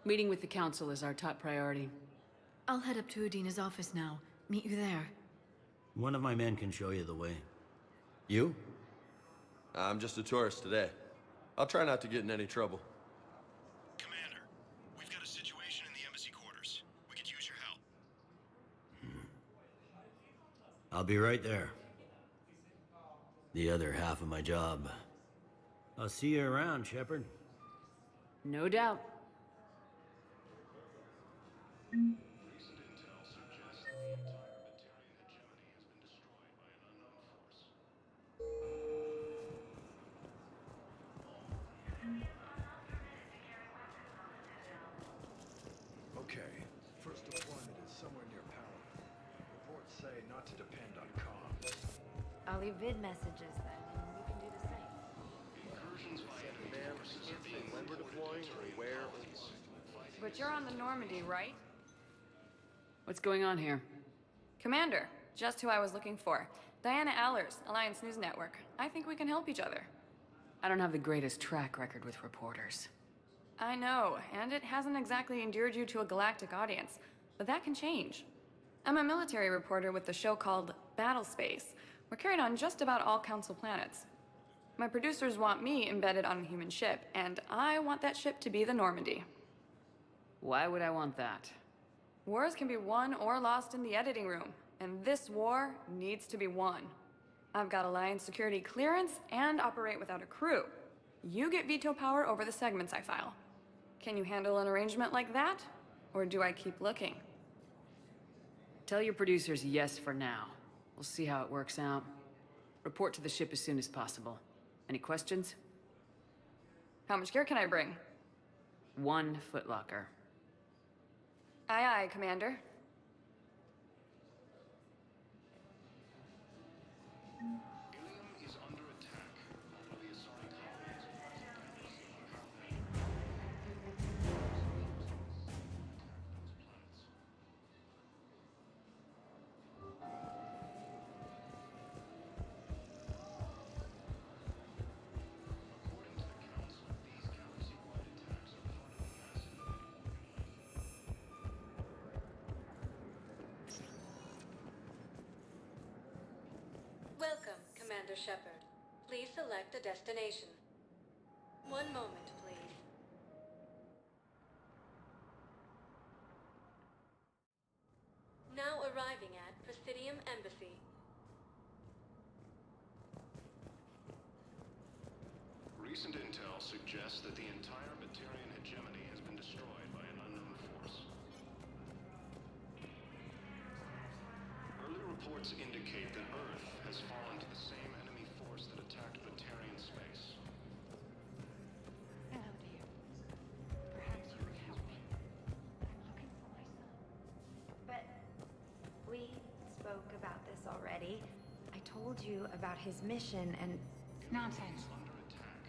Meeting with the Council is our top priority. I'll head up to Udina's office now. Meet you there. One of my men can show you the way. You? I'm just a tourist today. I'll try not to get in any trouble. Commander, we've got a situation in the embassy quarters. We could use your help. I'll be right there. The other half of my job. I'll see you around, Shepard. No doubt. Okay, first deployment is somewhere near power. Reports say not to depend on comms. I'll leave vid messages then, and you can do the same. Incursions by enemy forces are being when we're deploying or where or But you're on the Normandy, right? What's going on here? Commander, just who I was looking for. Diana Allers, Alliance News Network. I think we can help each other. I don't have the greatest track record with reporters. I know, and it hasn't exactly endeared you to a galactic audience, but that can change. I'm a military reporter with the show called Battle Space. We're carried on just about all Council planets. My producers want me embedded on a human ship, and I want that ship to be the Normandy. Why would I want that? Wars can be won or lost in the editing room, and this war needs to be won. I've got Alliance security clearance and operate without a crew. You get veto power over the segments I file. Can you handle an arrangement like that? Or do I keep looking? Tell your producers yes for now. We'll see how it works out. Report to the ship as soon as possible. Any questions? How much gear can I bring? 1 footlocker. Aye, aye, Commander. is under attack. We assign colonies. Welcome, Commander Shepard. Please select a destination. One moment, please. Now arriving at Presidium Embassy. Recent intel suggests that the entire Batarian hegemony has been destroyed by an unknown force. Early reports indicate that Earth has fallen to the same enemy force that attacked Batarian space. Hello, dear. Perhaps you can help me. I'm looking for my son. But we spoke about this already. I told you about his mission and... Nonsense.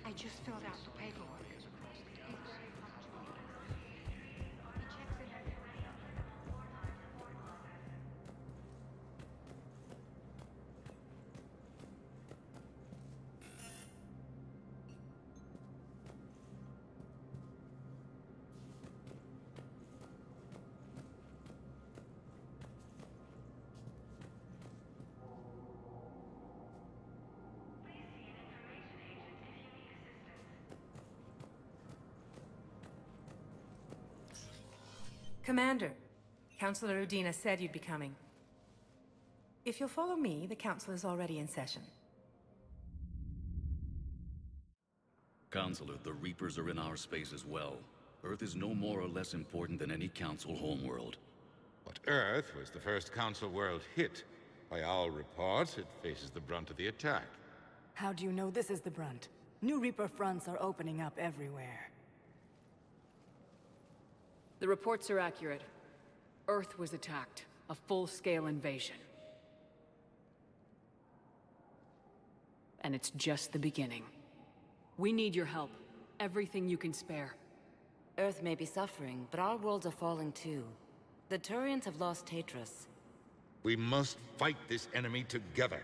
I just filled out the paperwork. He's very punctual. He checks in every day. Commander, Counselor Udina said you'd be coming. If you'll follow me, the council is already in session. Counselor, the Reapers are in our space as well. Earth is no more or less important than any Council homeworld. But Earth was the first Council world hit. By all reports, it faces the brunt of the attack. How do you know this is the brunt? New Reaper fronts are opening up everywhere. The reports are accurate. Earth was attacked. A full-scale invasion. And it's just the beginning. We need your help. Everything you can spare. Earth may be suffering, but our worlds are falling too. The Turians have lost Tatris. We must fight this enemy together.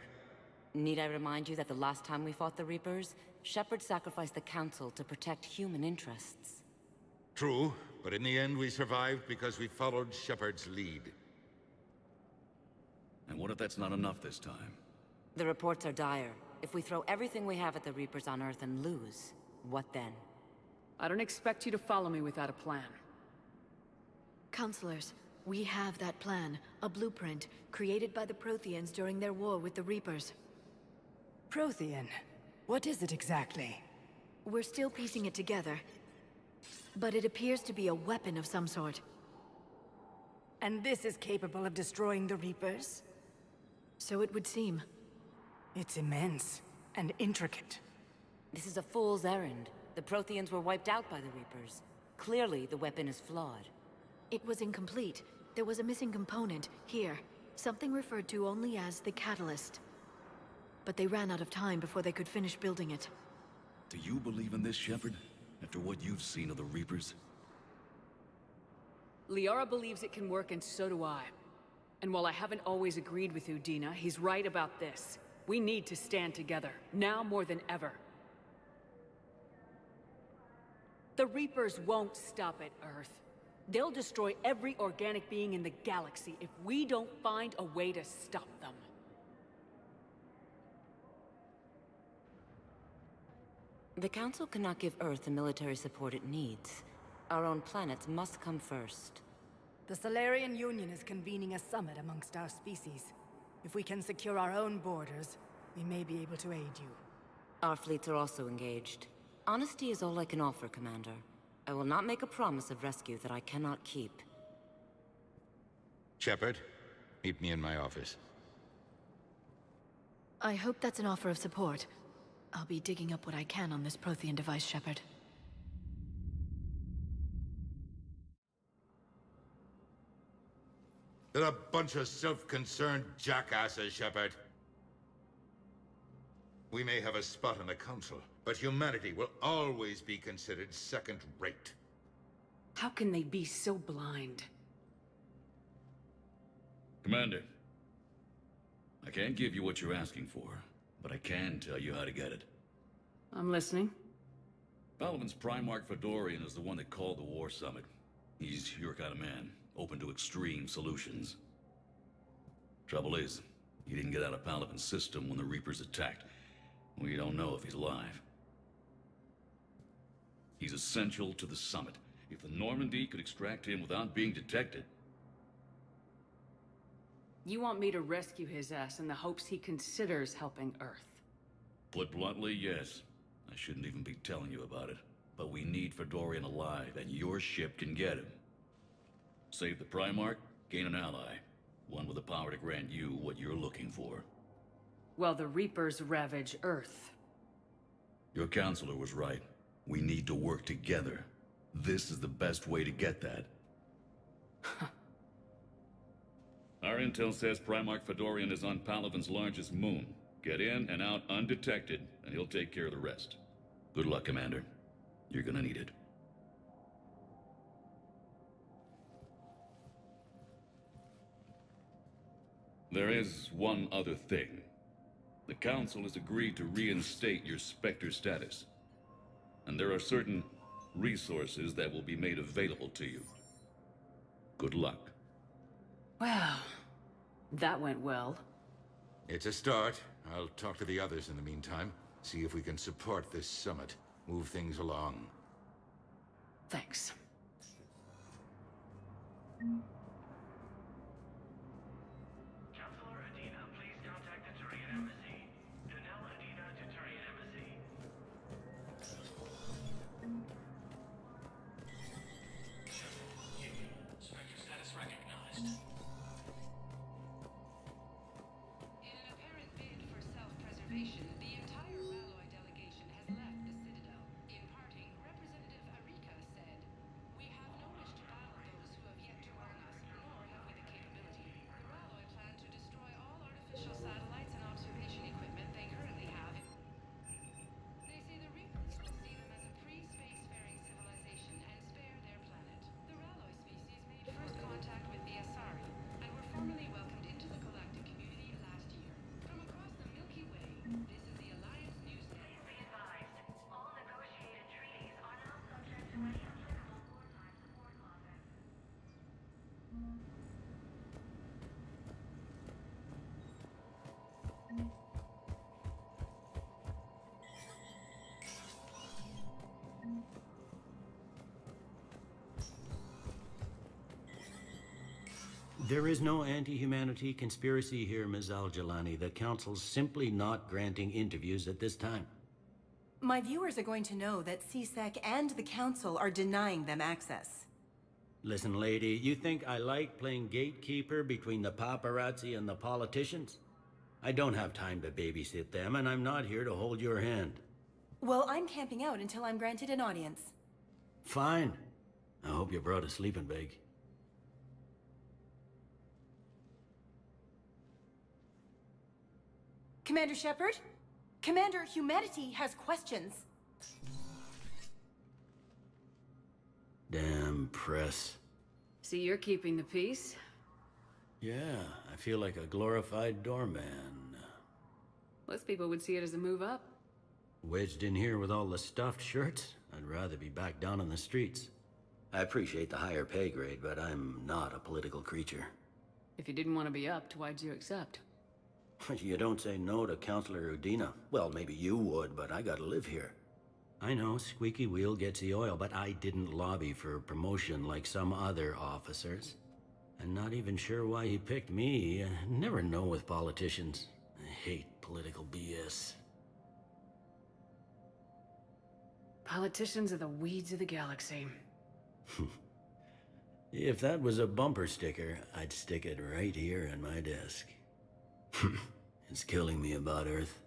Need I remind you that the last time we fought the Reapers, Shepard sacrificed the Council to protect human interests? True, but in the end we survived because we followed Shepard's lead. And what if that's not enough this time? The reports are dire. If we throw everything we have at the Reapers on Earth and lose, what then? I don't expect you to follow me without a plan. Counselors, we have that plan. A blueprint, created by the Protheans during their war with the Reapers. Prothean? What is it exactly? We're still piecing it together. But it appears to be a weapon of some sort. And this is capable of destroying the Reapers? So it would seem. It's immense and intricate. This is a fool's errand. The Protheans were wiped out by the Reapers. Clearly, the weapon is flawed. It was incomplete. There was a missing component, here. Something referred to only as the catalyst. But they ran out of time before they could finish building it. Do you believe in this, Shepard? After what you've seen of the Reapers? Liara believes it can work, and so do I. And while I haven't always agreed with you, Dina, he's right about this. We need to stand together, now more than ever. The Reapers won't stop at Earth. They'll destroy every organic being in the galaxy if we don't find a way to stop them. The Council cannot give Earth the military support it needs. Our own planets must come first. The Solarian Union is convening a summit amongst our species. If we can secure our own borders, we may be able to aid you. Our fleets are also engaged. Honesty is all I can offer, Commander. I will not make a promise of rescue that I cannot keep. Shepard, meet me in my office. I hope that's an offer of support. I'll be digging up what I can on this Prothean device, Shepard. They're a bunch of self-concerned jackasses, Shepard. We may have a spot on the Council, but humanity will always be considered second-rate. How can they be so blind? Commander, I can't give you what you're asking for, but I can tell you how to get it. I'm listening. Paladin's Primarch Fedorian is the one that called the War Summit. He's your kind of man, open to extreme solutions. Trouble is, he didn't get out of Paladin's system when the Reapers attacked. We don't know if he's alive. He's essential to the summit. If the Normandy could extract him without being detected... You want me to rescue his ass in the hopes he considers helping Earth? Put bluntly, yes. I shouldn't even be telling you about it. But we need Fedorian alive, and your ship can get him. Save the Primarch, gain an ally. One with the power to grant you what you're looking for. Well, the Reapers ravage Earth. Your counselor was right. We need to work together. This is the best way to get that. Our intel says Primarch Fedorian is on Palavin's largest moon. Get in and out undetected, and he'll take care of the rest. Good luck, Commander. You're gonna need it. There is one other thing. The Council has agreed to reinstate your Spectre status. And there are certain resources that will be made available to you. Good luck. Well, that went well. It's a start. I'll talk to the others in the meantime. See if we can support this summit. Move things along. Thanks. Counselor Adina, There is no anti-humanity conspiracy here, Ms. Al-Jalani. The Council's simply not granting interviews at this time. My viewers are going to know that CSEC and the Council are denying them access. Listen, lady, you think I like playing gatekeeper between the paparazzi and the politicians? I don't have time to babysit them, and I'm not here to hold your hand. Well, I'm camping out until I'm granted an audience. Fine. I hope you brought a sleeping bag. Commander Shepard? Commander, humanity has questions. Damn press. See, you're keeping the peace? Yeah, I feel like a glorified doorman. Most people would see it as a move up. Wedged in here with all the stuffed shirts? I'd rather be back down on the streets. I appreciate the higher pay grade, but I'm not a political creature. If you didn't want to be upped, why'd you accept? You don't say no to Counselor Udina. Well, maybe you would, but I gotta live here. I know, squeaky wheel gets the oil, but I didn't lobby for promotion like some other officers. I'm not even sure why he picked me. I never know with politicians. I hate political BS. Politicians are the weeds of the galaxy. If that was a bumper sticker, I'd stick it right here on my desk. It's killing me about Earth.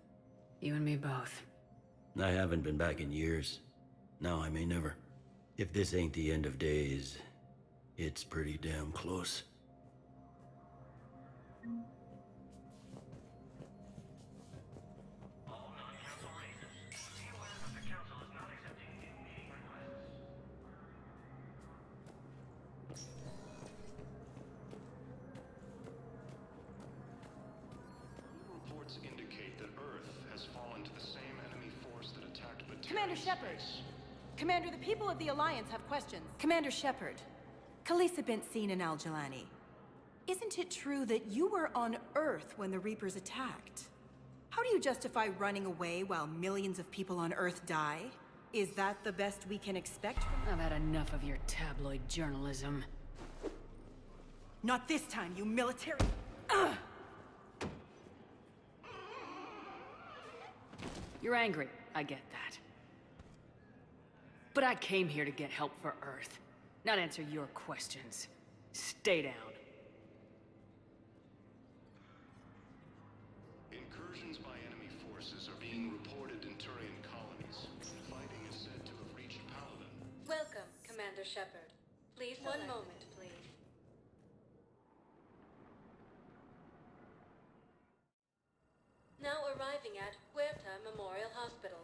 You and me both. I haven't been back in years. Now I may never. If this ain't the end of days, it's pretty damn close. Reports indicate that Earth has fallen to the same enemy force that attacked Battalion Commander Shepard! Space. Commander, the people of the Alliance have questions. Commander Shepard, Khaleesa bint Seen and Al-Jalani. Isn't it true that you were on Earth when the Reapers attacked? How do you justify running away while millions of people on Earth die? Is that the best we can expect from you? I've had enough of your tabloid journalism. Not this time, you military... Ugh! You're angry, I get that. But I came here to get help for Earth, not answer your questions. Stay down. Incursions by enemy forces are being reported in Turian colonies. Fighting is said to have reached Paladin. Welcome, Commander Shepard. Please, one moment, please. Now arriving at Huerta Memorial Hospital.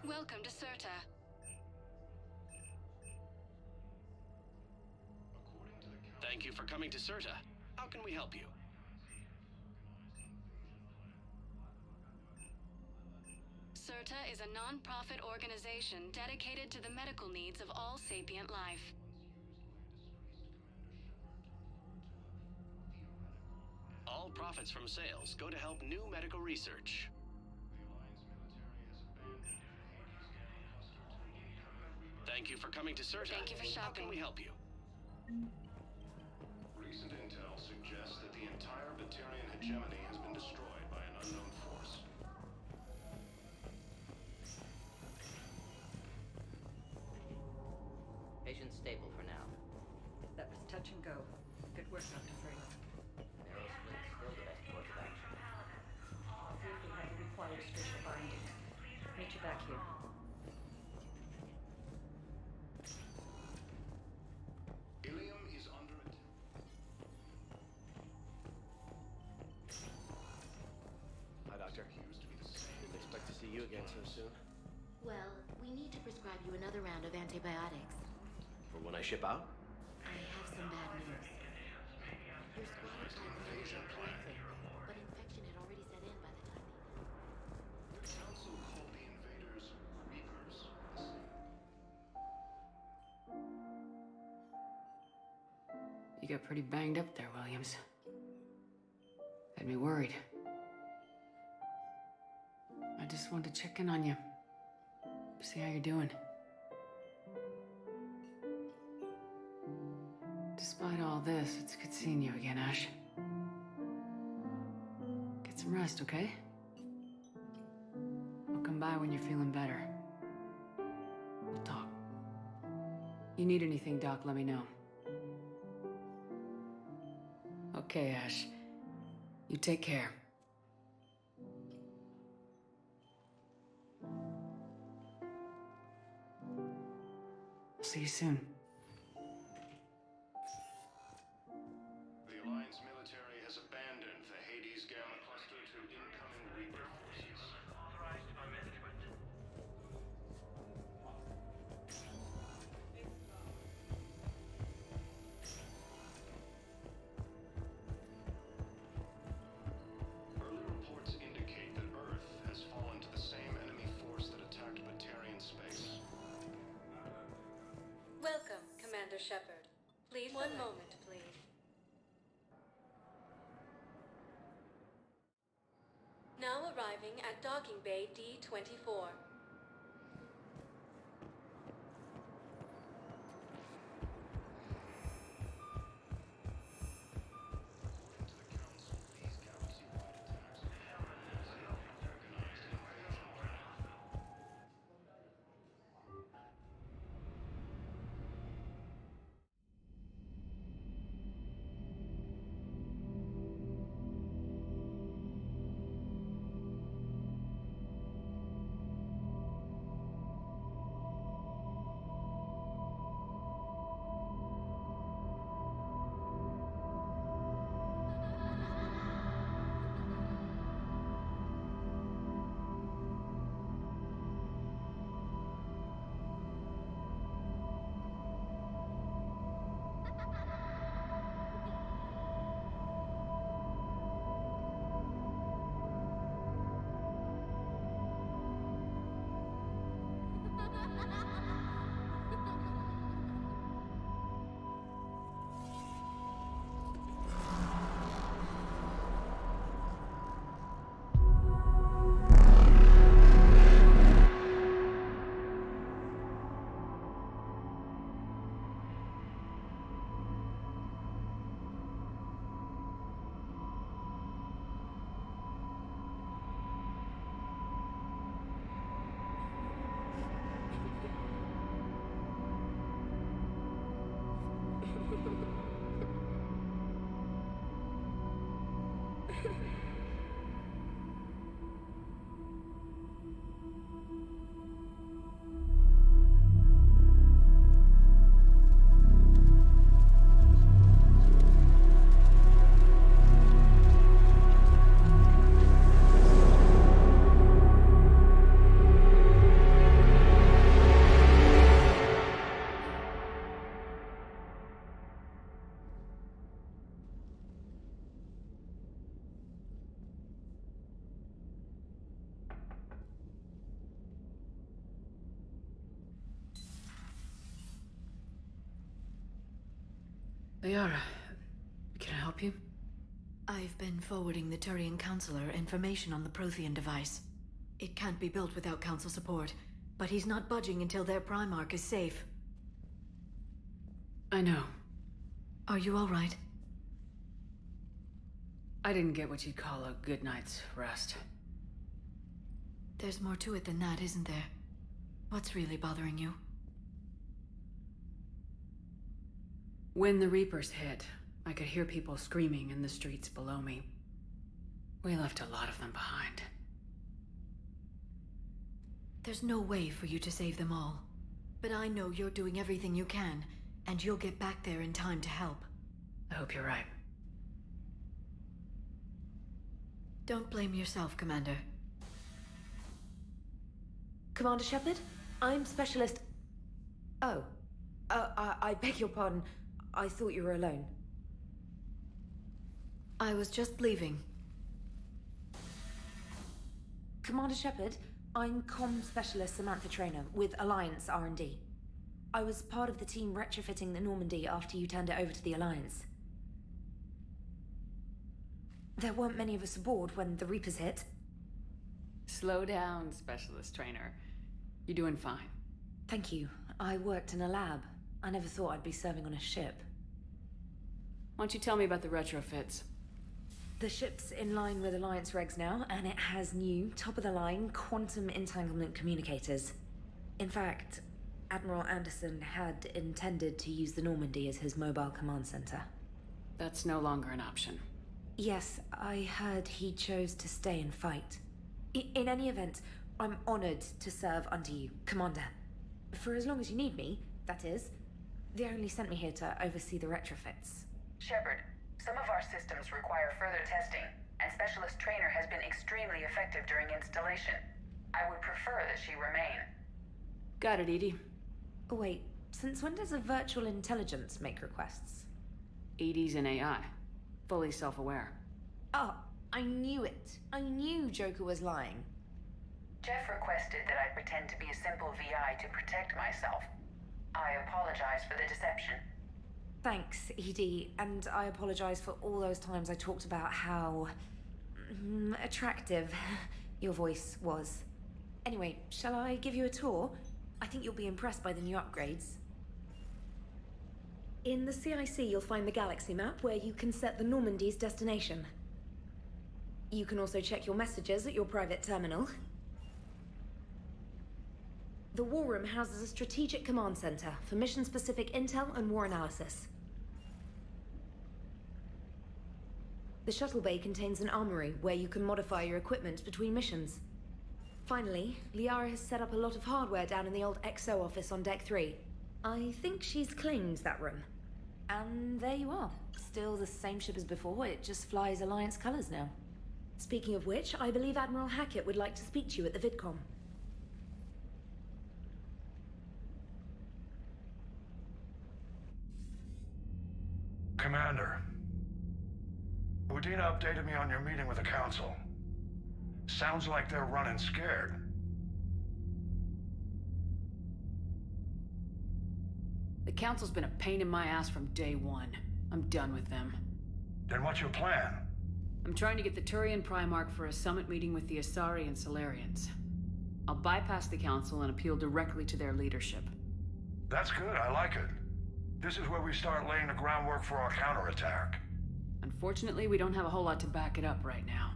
Welcome to Serta. Thank you for coming to Serta. How can we help you? Serta is a non-profit organization dedicated to the medical needs of all sapient life. All profits from sales go to help new medical research. Thank you for coming to Serta. Thank you for shopping. How can we help you? Recent intel suggests that the entire Batarian hegemony has been destroyed by an unknown force. Patient stable for now. That was touch and go. Good work, Dr. Freeman. Narrow split still the best course of action. See if we have the required spatial binding. Meet you back here. Ilium is under it. Hi, Doctor. Didn't expect to see you again so soon. Well, we need to prescribe you another round of antibiotics. For when I ship out? I have some bad news. Your squad applied the medicine correctly, but infection had already set in by the time The Council called the invaders Reapers. You got pretty banged up there, Williams. Had me worried. I just wanted to check in on you. See how you're doing. this, it's good seeing you again, Ash. Get some rest, okay? I'll come by when you're feeling better. We'll talk. You need anything, Doc, let me know. Okay, Ash. You take care. See you soon. The Alliance military has abandoned the Hades Gamma cluster to incoming Reaper forces. Authorized by management. Early reports indicate that Earth has fallen to the same enemy force that attacked Batarian space. Welcome, Commander Shepard. Please, one moment, please. Now arriving at Docking Bay D-24. Liara, can I help you? I've been forwarding the Turian Counselor information on the Prothean device. It can't be built without Council support, but he's not budging until their Primarch is safe. I know. Are you all right? I didn't get what you'd call a good night's rest. There's more to it than that, isn't there? What's really bothering you? When the Reapers hit, I could hear people screaming in the streets below me. We left a lot of them behind. There's no way for you to save them all. But I know you're doing everything you can, and you'll get back there in time to help. I hope you're right. Don't blame yourself, Commander. Commander Shepard? I'm Specialist... Oh. I beg your pardon. I thought you were alone. I was just leaving. Commander Shepard, I'm Comm Specialist Samantha Traynor with Alliance R&D. I was part of the team retrofitting the Normandy after you turned it over to the Alliance. There weren't many of us aboard when the Reapers hit. Slow down, Specialist Trainer. You're doing fine. Thank you. I worked in a lab. I never thought I'd be serving on a ship. Why don't you tell me about the retrofits? The ship's in line with Alliance regs now, and it has new, top-of-the-line quantum entanglement communicators. In fact, Admiral Anderson had intended to use the Normandy as his mobile command center. That's no longer an option. Yes, I heard he chose to stay and fight. In any event, I'm honored to serve under you, Commander. For as long as you need me, that is. They only sent me here to oversee the retrofits. Shepard, some of our systems require further testing, and Specialist Trainer has been extremely effective during installation. I would prefer that she remain. Got it, EDI. Wait, since when does a virtual intelligence make requests? EDI's an AI. Fully self-aware. Oh, I knew it. I knew Joker was lying. Jeff requested that I pretend to be a simple VI to protect myself. I apologize for the deception. Thanks, ED, and I apologize for all those times I talked about how... attractive your voice was. Anyway, shall I give you a tour? I think you'll be impressed by the new upgrades. In the CIC, you'll find the galaxy map where you can set the Normandy's destination. You can also check your messages at your private terminal. The War Room houses a strategic command center for mission-specific intel and war analysis. The shuttle bay contains an armory where you can modify your equipment between missions. Finally, Liara has set up a lot of hardware down in the old XO office on Deck 3. I think she's claimed that room. And there you are. Still the same ship as before, it just flies Alliance colors now. Speaking of which, I believe Admiral Hackett would like to speak to you at the VidCom. Commander, Udina updated me on your meeting with the Council. Sounds like they're running scared. The Council's been a pain in my ass from day one. I'm done with them. Then what's your plan? I'm trying to get the Turian Primarch for a summit meeting with the Asari and Solarians. I'll bypass the Council and appeal directly to their leadership. That's good, I like it. This is where we start laying the groundwork for our counterattack. Unfortunately, we don't have a whole lot to back it up right now.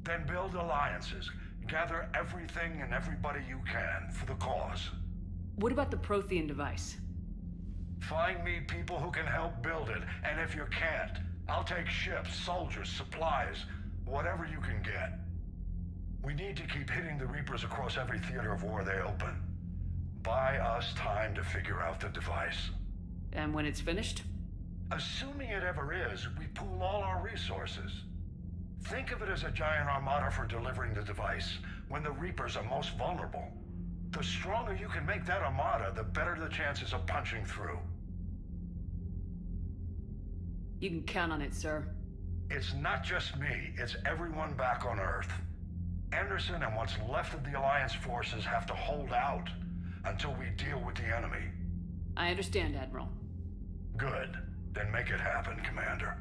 Then build alliances. Gather everything and everybody you can for the cause. What about the Prothean device? Find me people who can help build it, and if you can't, I'll take ships, soldiers, supplies, whatever you can get. We need to keep hitting the Reapers across every theater of war they open. Buy us time to figure out the device. And when it's finished? Assuming it ever is, we pool all our resources. Think of it as a giant armada for delivering the device, when the Reapers are most vulnerable. The stronger you can make that armada, the better the chances of punching through. You can count on it, sir. It's not just me, it's everyone back on Earth. Anderson and what's left of the Alliance forces have to hold out until we deal with the enemy. I understand, Admiral. Good. Then make it happen, Commander.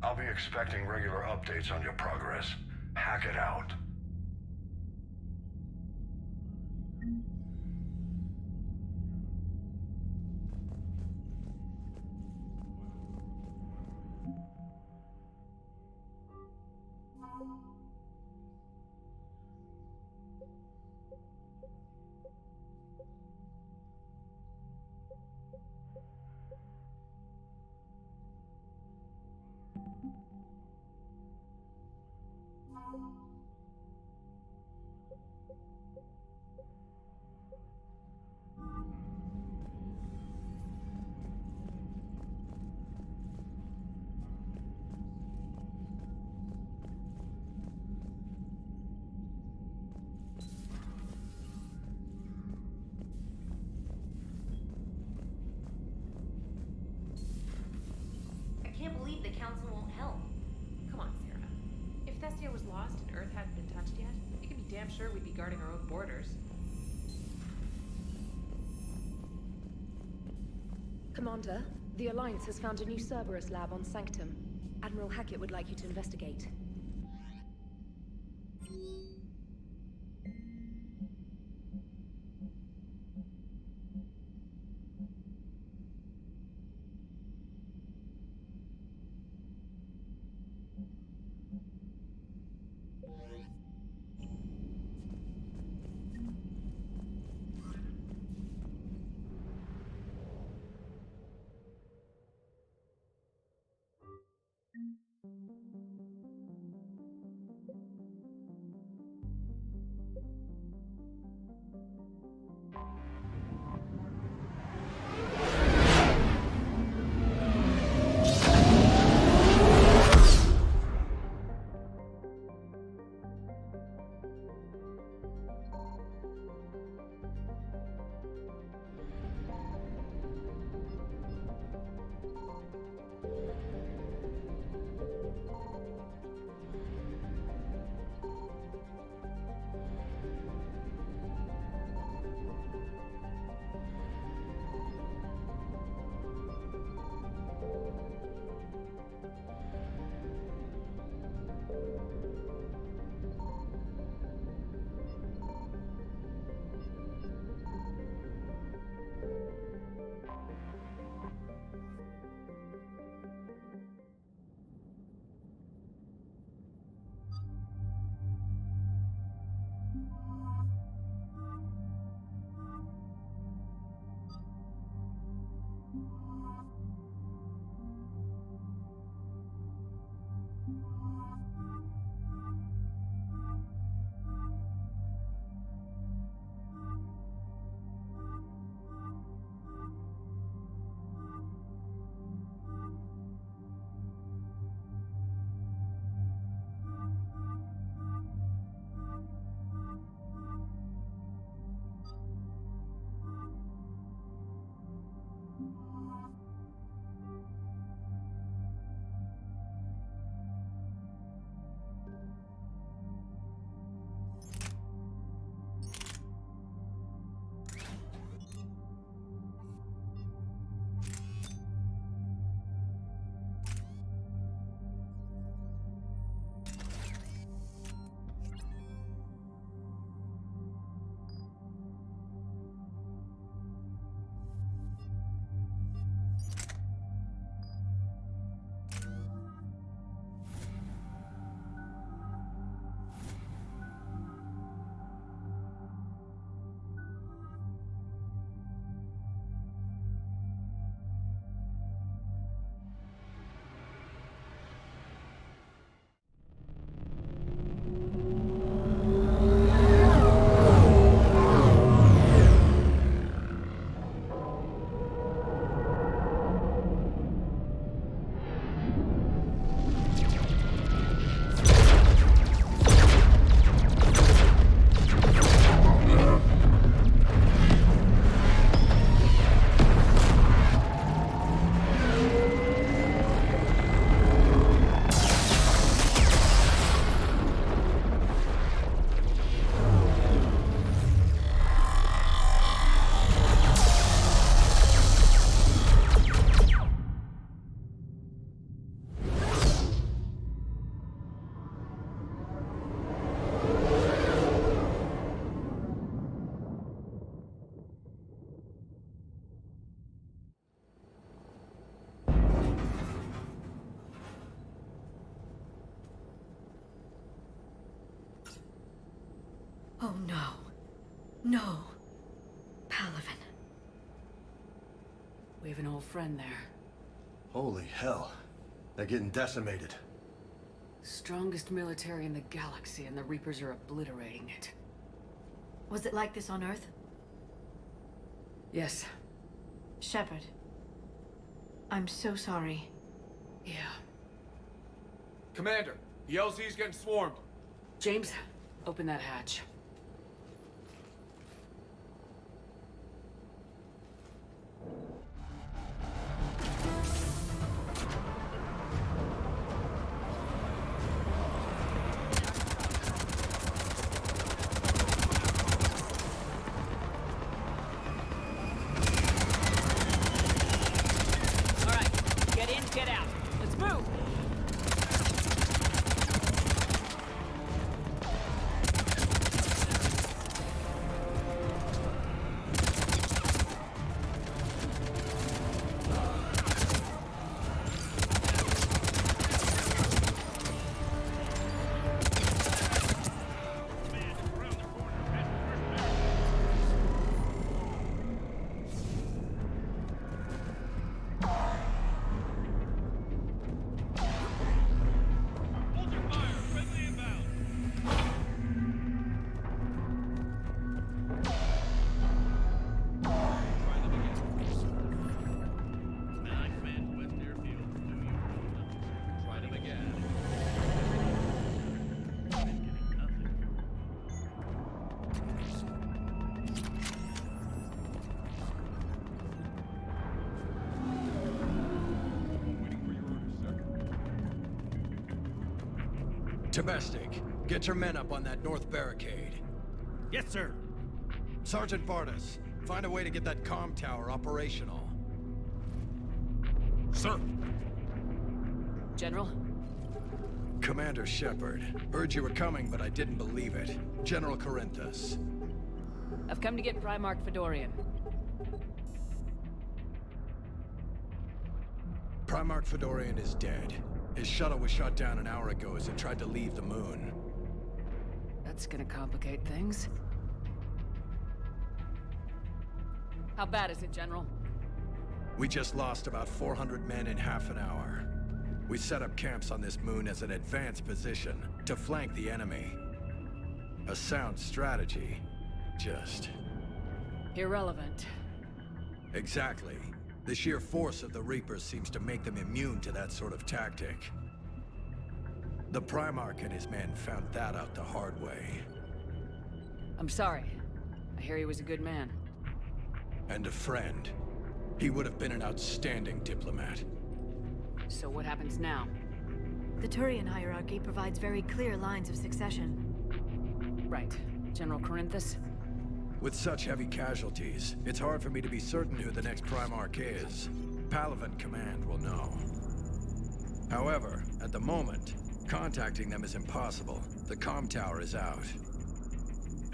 I'll be expecting regular updates on your progress. Hack it out. I can't believe the Council won't help. Come on, Sarah. If Thestia was lost and Earth hadn't been touched yet, you can be damn sure we'd be guarding our own borders. Commander, the Alliance has found a new Cerberus lab on Sanctum. Admiral Hackett would like you to investigate. Oh no. No. Palaven. We have an old friend there. Holy hell. They're getting decimated. Strongest military in the galaxy, and the Reapers are obliterating it. Was it like this on Earth? Yes. Shepard. I'm so sorry. Yeah. Commander, the LZ's getting swarmed. James, open that hatch. Get out. Let's move! Domestic, get your men up on that north barricade. Yes, sir. Sergeant Vardas, find a way to get that comm tower operational. Sir. General? Commander Shepard. Heard you were coming, but I didn't believe it. General Corinthus. I've come to get Primarch Fedorian. Primarch Fedorian is dead. His shuttle was shot down an hour ago as it tried to leave the moon. That's gonna complicate things. How bad is it, General? We just lost about 400 men in half an hour. We set up camps on this moon as an advanced position to flank the enemy. A sound strategy. Just... irrelevant. Exactly. The sheer force of the Reapers seems to make them immune to that sort of tactic. The Primarch and his men found that out the hard way. I'm sorry. I hear he was a good man. And a friend. He would have been an outstanding diplomat. So what happens now? The Turian hierarchy provides very clear lines of succession. Right. General Corinthus? With such heavy casualties, it's hard for me to be certain who the next Primarch is. Palaven Command will know. However, at the moment, contacting them is impossible. The comm tower is out.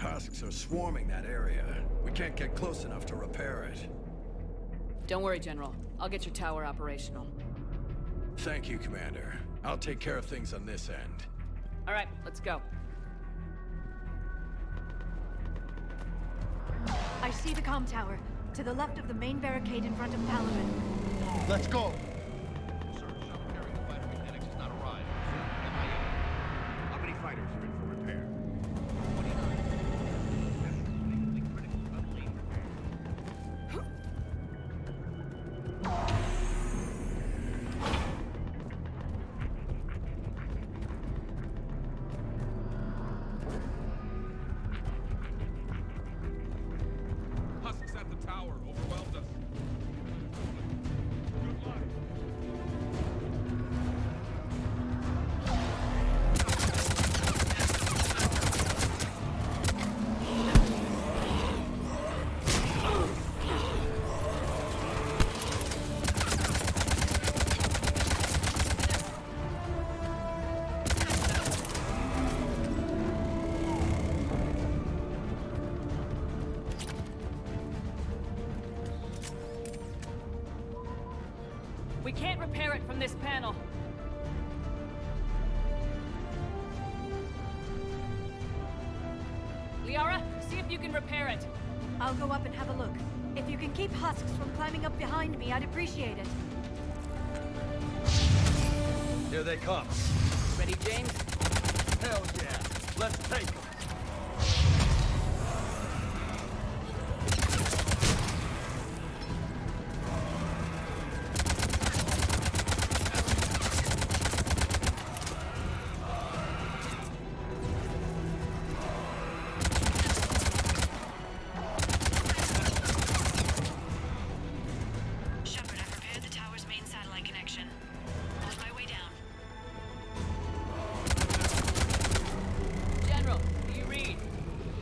Husks are swarming that area. We can't get close enough to repair it. Don't worry, General. I'll get your tower operational. Thank you, Commander. I'll take care of things on this end. All right, let's go. I see the comm tower, to the left of the main barricade in front of Palaven. Let's go! Sir, shuttle carrying the fighter mechanics has not arrived. How many fighters are in for repair? 29. Particularly critical about lane repair. Husks at the tower overwhelmed us. Good luck. We can't repair it from this panel. Liara, see if you can repair it. I'll go up and have a look. If you can keep husks from climbing up behind me, I'd appreciate it. Here they come. Ready, James? Hell yeah. Let's take them. Shepard, I've repaired the tower's main satellite connection. On my way down. General, do you read?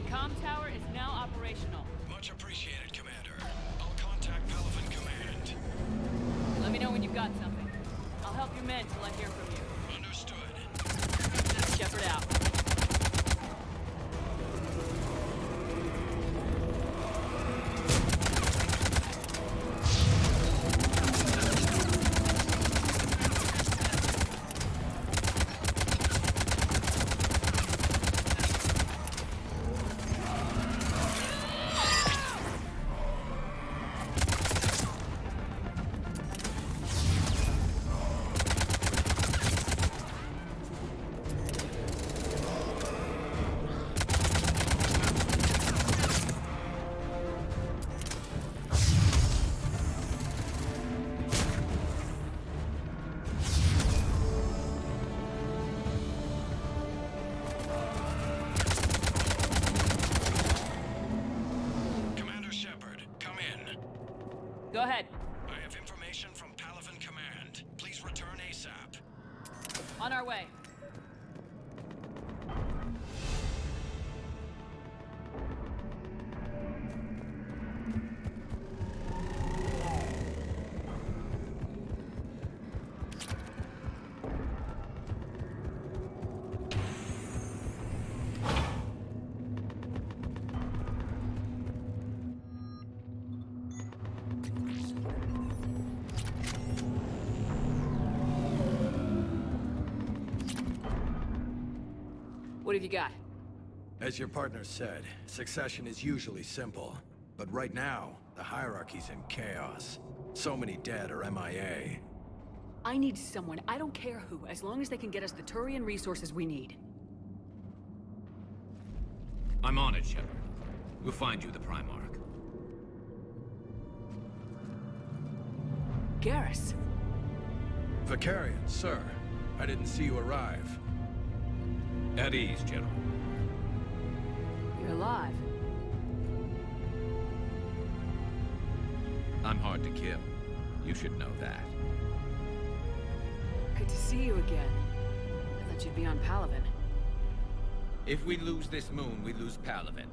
Comm tower is now operational. Much appreciated, Commander. I'll contact Palaven Command. Let me know when you've got something. I'll help your men till I hear from you. Understood. Shepard out. Commander Shepard, come in. Go ahead. I have information from Palaven Command. Please return ASAP. On our way. What have you got? As your partner said, succession is usually simple. But right now, the hierarchy's in chaos. So many dead or MIA. I need someone, I don't care who, as long as they can get us the Turian resources we need. I'm on it, Shepard. We'll find you the Primarch. Garrus. Vicarian, sir. I didn't see you arrive. At ease, General. You're alive. I'm hard to kill. You should know that. Good to see you again. I thought you'd be on Palaven. If we lose this moon, we lose Palaven.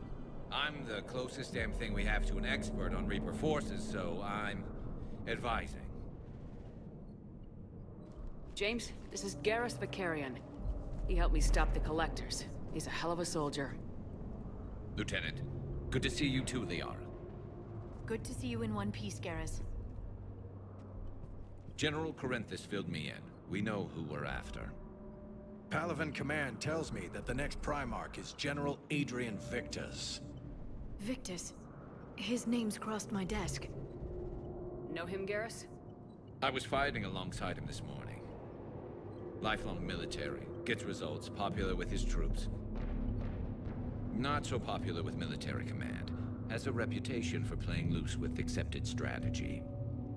I'm the closest damn thing we have to an expert on Reaper forces, so I'm advising. James, this is Garrus Vicarian. He helped me stop the Collectors. He's a hell of a soldier. Lieutenant, good to see you too, Liara. Good to see you in one piece, Garrus. General Corinthus filled me in. We know who we're after. Palaven Command tells me that the next Primarch is General Adrian Victus. Victus. His name's crossed my desk. Know him, Garrus? I was fighting alongside him this morning. Lifelong military, gets results, popular with his troops. Not so popular with military command. Has a reputation for playing loose with accepted strategy.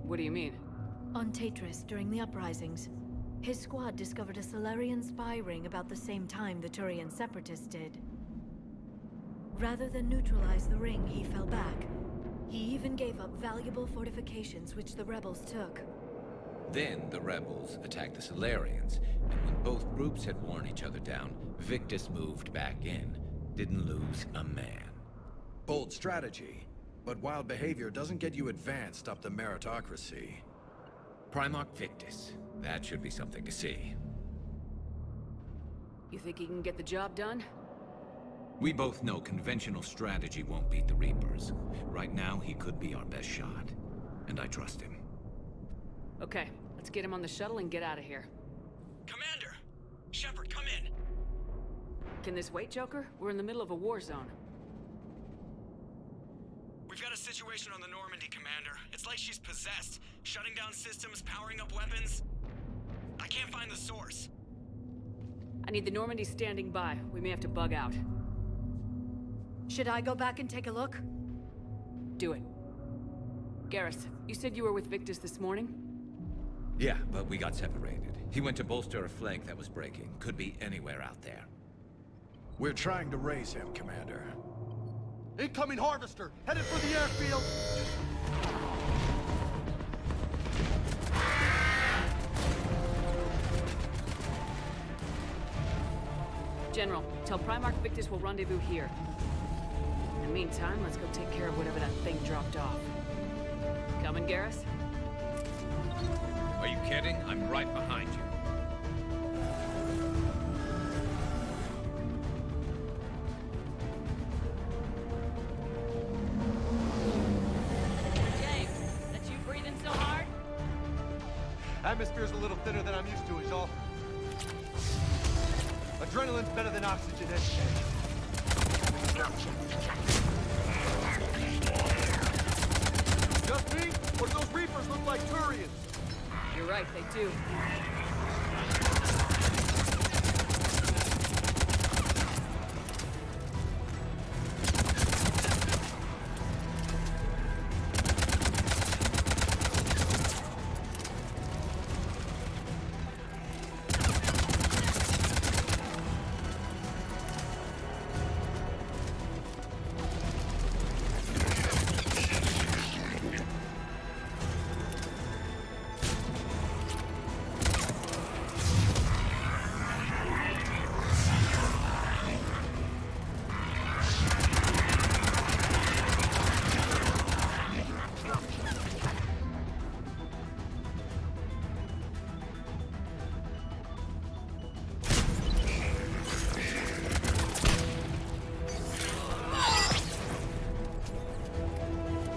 What do you mean? On Tatris, during the uprisings, his squad discovered a Solarian spy ring about the same time the Turian Separatists did. Rather than neutralize the ring, he fell back. He even gave up valuable fortifications which the rebels took. Then the rebels attacked the Solarians, and when both groups had worn each other down, Victus moved back in. Didn't lose a man. Bold strategy, but wild behavior doesn't get you advanced up the meritocracy. Primarch Victus. That should be something to see. You think he can get the job done? We both know conventional strategy won't beat the Reapers. Right now, he could be our best shot. And I trust him. Okay, let's get him on the shuttle and get out of here. Commander! Shepard, come in! Can this wait, Joker? We're in the middle of a war zone. We've got a situation on the Normandy, Commander. It's like she's possessed. Shutting down systems, powering up weapons. I can't find the source. I need the Normandy standing by. We may have to bug out. Should I go back and take a look? Do it. Garrus, you said you were with Victus this morning? Yeah, but we got separated. He went to bolster a flank that was breaking. Could be anywhere out there. We're trying to raise him, Commander. Incoming Harvester! Headed for the airfield! General, tell Primarch Victus we'll rendezvous here. In the meantime, let's go take care of whatever that thing dropped off. Coming, Garrus? Are you kidding? I'm right behind you. James, that you breathing so hard? Atmosphere's a little thinner than I'm used to, is all. Adrenaline's better than oxygen any day. Just me? Or do those Reapers look like Turians? You're right, they do.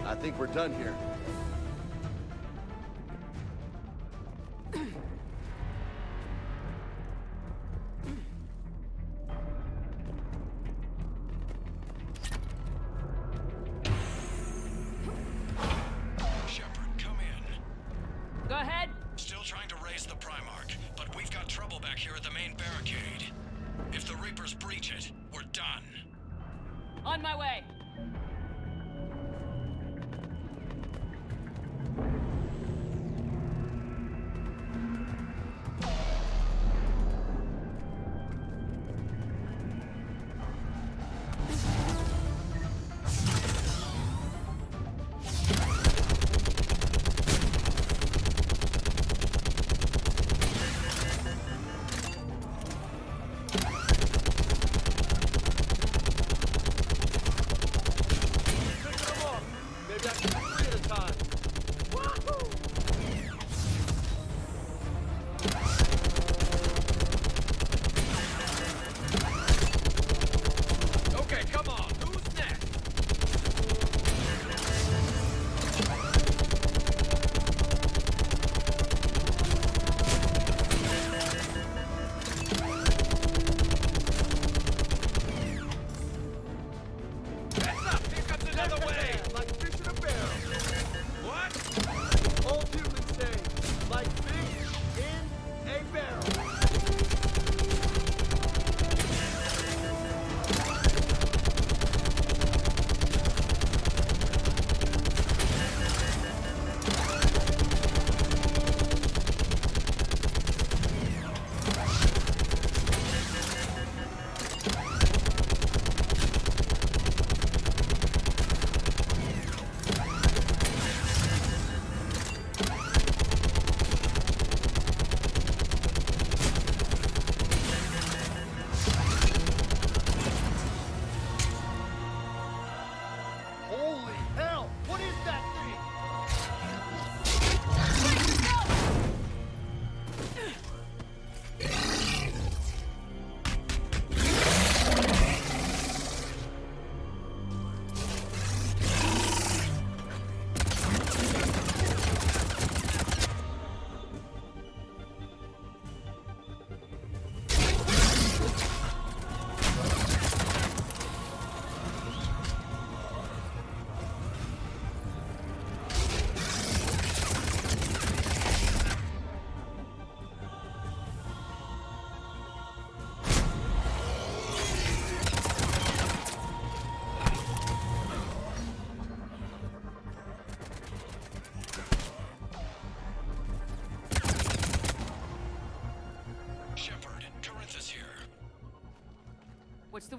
I think we're done here. Shepard, come in. Go ahead. Still trying to raise the Primarch, but we've got trouble back here at the main barricade. If the Reapers breach it, we're done. On my way.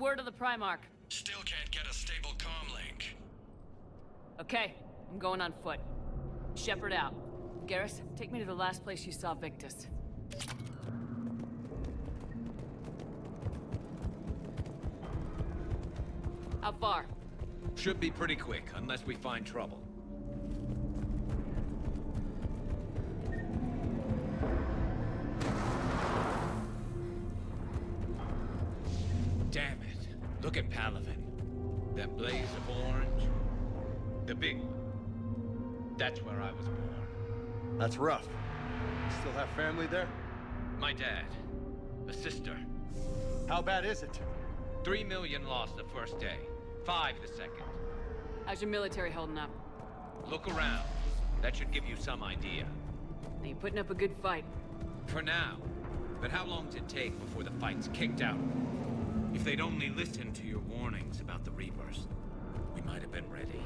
word of the Primarch? Still can't get a stable comm link. Okay, I'm going on foot. Shepard out. Garrus, take me to the last place you saw Victus. How far? Should be pretty quick, unless we find trouble. Damn it. Look at Palaven. That blaze of orange. The big one. That's where I was born. That's rough. Still have family there? My dad. A sister. How bad is it? 3 million lost the first day. 5 the second. How's your military holding up? Look around. That should give you some idea. You're putting up a good fight. For now. But how long does it take before the fight's kicked out? If they'd only listened to your warnings about the Reapers, we might have been ready.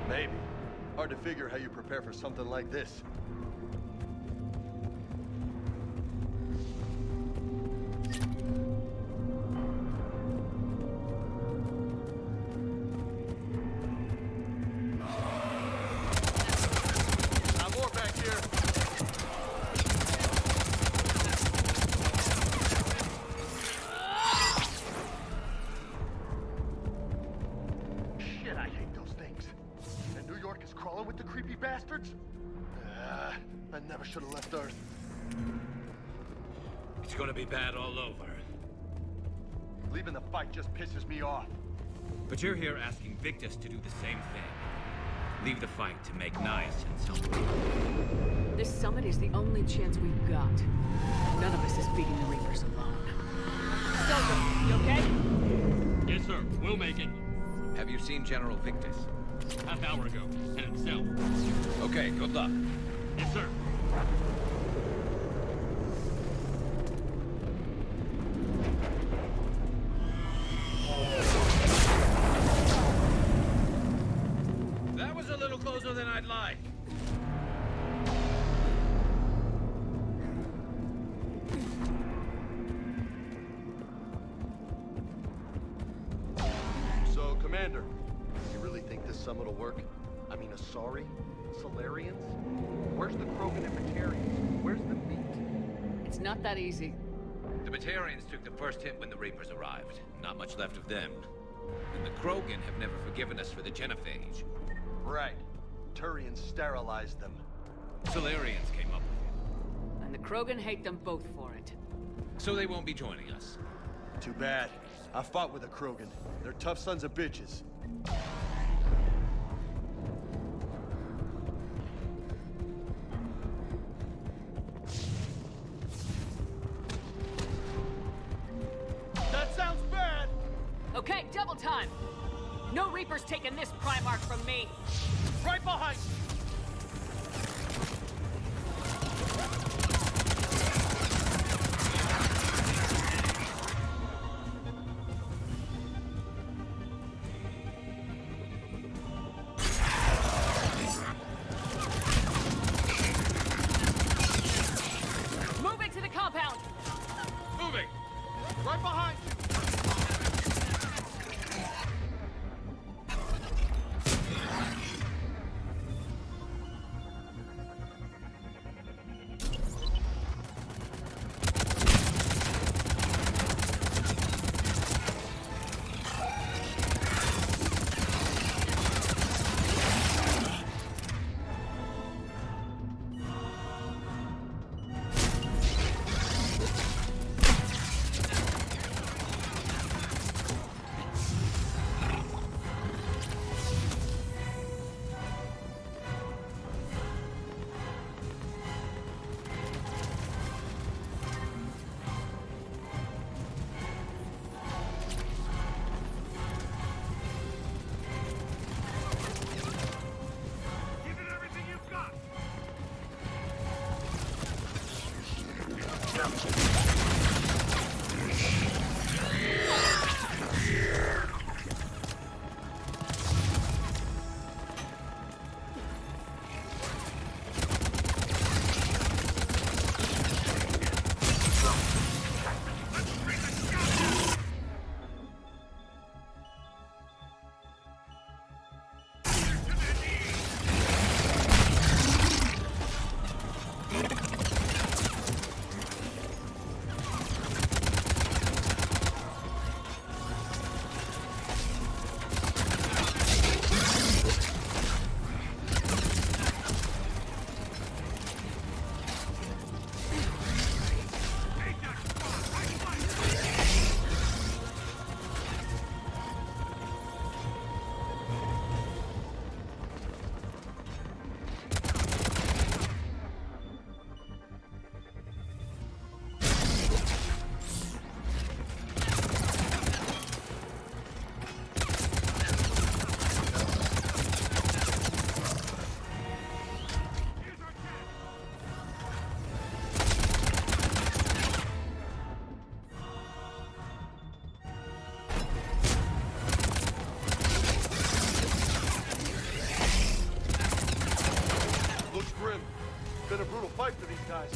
Maybe. Hard to figure how you prepare for something like this. More back here. Shit, I hate those things. And New York is crawling with the creepy bastards? I never should have left Earth. It's gonna be bad all over. Leaving the fight just pisses me off. But you're here asking Victus to do the same thing. Leave the fight to make nice and something. This summit is the only chance we've got. None of us is beating the Reapers alone. Silver, you okay? Yes, sir. We'll make it. Have you seen General Victus? Half hour ago. Headed south. Okay, good luck. Yes, sir. That was a little closer than I'd like. So, Commander, you really think this summit will work? I mean, Asari? Solarians? Where's the Krogan and Batarians? Where's the meat? It's not that easy. The Batarians took the first hit when the Reapers arrived. Not much left of them. And the Krogan have never forgiven us for the Genophage. Right. Turians sterilized them. Solarians came up with it. And the Krogan hate them both for it. So they won't be joining us. Too bad. I fought with the Krogan. They're tough sons of bitches. That sounds bad! Okay, double time! No Reapers taking this Primarch from me! Right behind you! Moving to the compound! Moving! Right behind you! fight for these guys.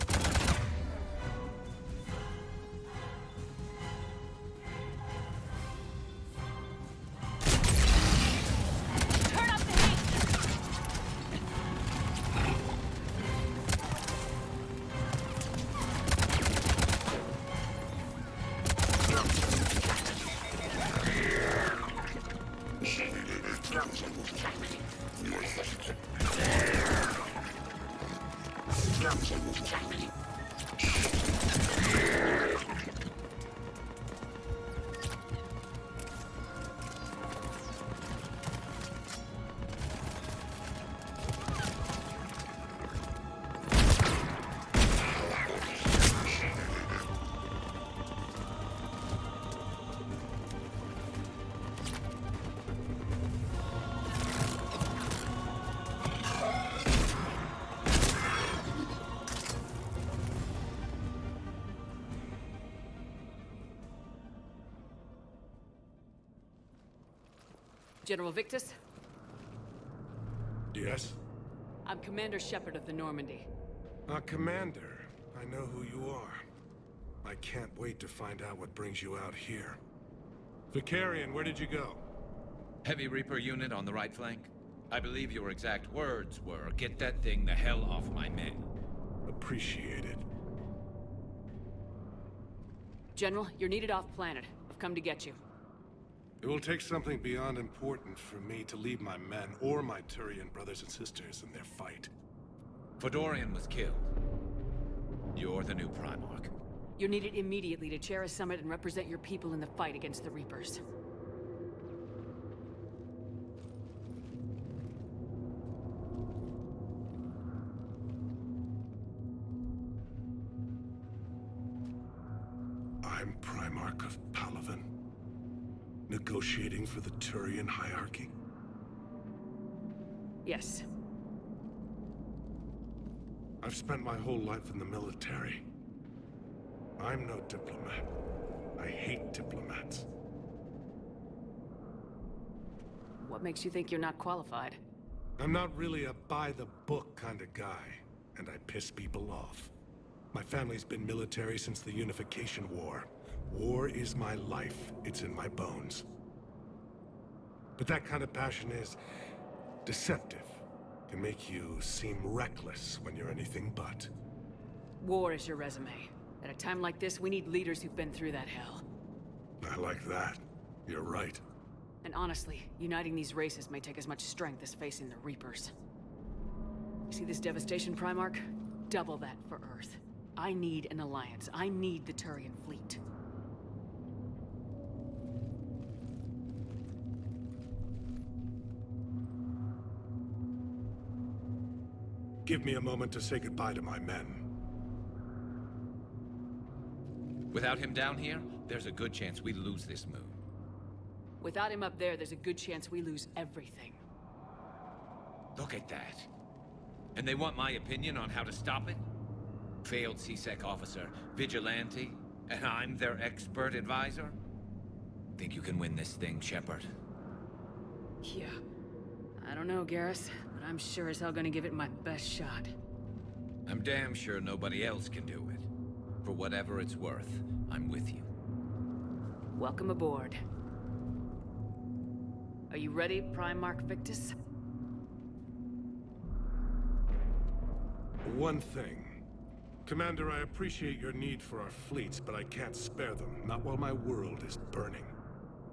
Turn up the heat! General Victus? Yes? I'm Commander Shepard of the Normandy. Commander, I know who you are. I can't wait to find out what brings you out here. Vicarian, where did you go? Heavy Reaper unit on the right flank. I believe your exact words were, "Get that thing the hell off my men." Appreciated. General, you're needed off-planet. I've come to get you. It will take something beyond important for me to leave my men or my Turian brothers and sisters in their fight. Fedorian was killed. You're the new Primarch. You're needed immediately to chair a summit and represent your people in the fight against the Reapers. I'm Primarch of Palaven. Negotiating for the Turian hierarchy? Yes. I've spent my whole life in the military. I'm no diplomat. I hate diplomats. What makes you think you're not qualified? I'm not really a by-the-book kind of guy, and I piss people off. My family's been military since the Unification War. War is my life. It's in my bones. But that kind of passion is deceptive. Can make you seem reckless when you're anything but. War is your resume. At a time like this, we need leaders who've been through that hell. I like that. You're right. And honestly, uniting these races may take as much strength as facing the Reapers. You see this devastation, Primarch? Double that for Earth. I need an alliance. I need the Turian fleet. Give me a moment to say goodbye to my men. Without him down here, there's a good chance we lose this move. Without him up there's a good chance we lose everything. Look at that. And they want my opinion on how to stop it? Failed CSEC officer, vigilante, and I'm their expert advisor? Think you can win this thing, Shepard? Yeah. I don't know, Garrus, but I'm sure as hell gonna give it my best shot. I'm damn sure nobody else can do it. For whatever it's worth, I'm with you. Welcome aboard. Are you ready, Primarch Victus? One thing. Commander, I appreciate your need for our fleets, but I can't spare them, not while my world is burning.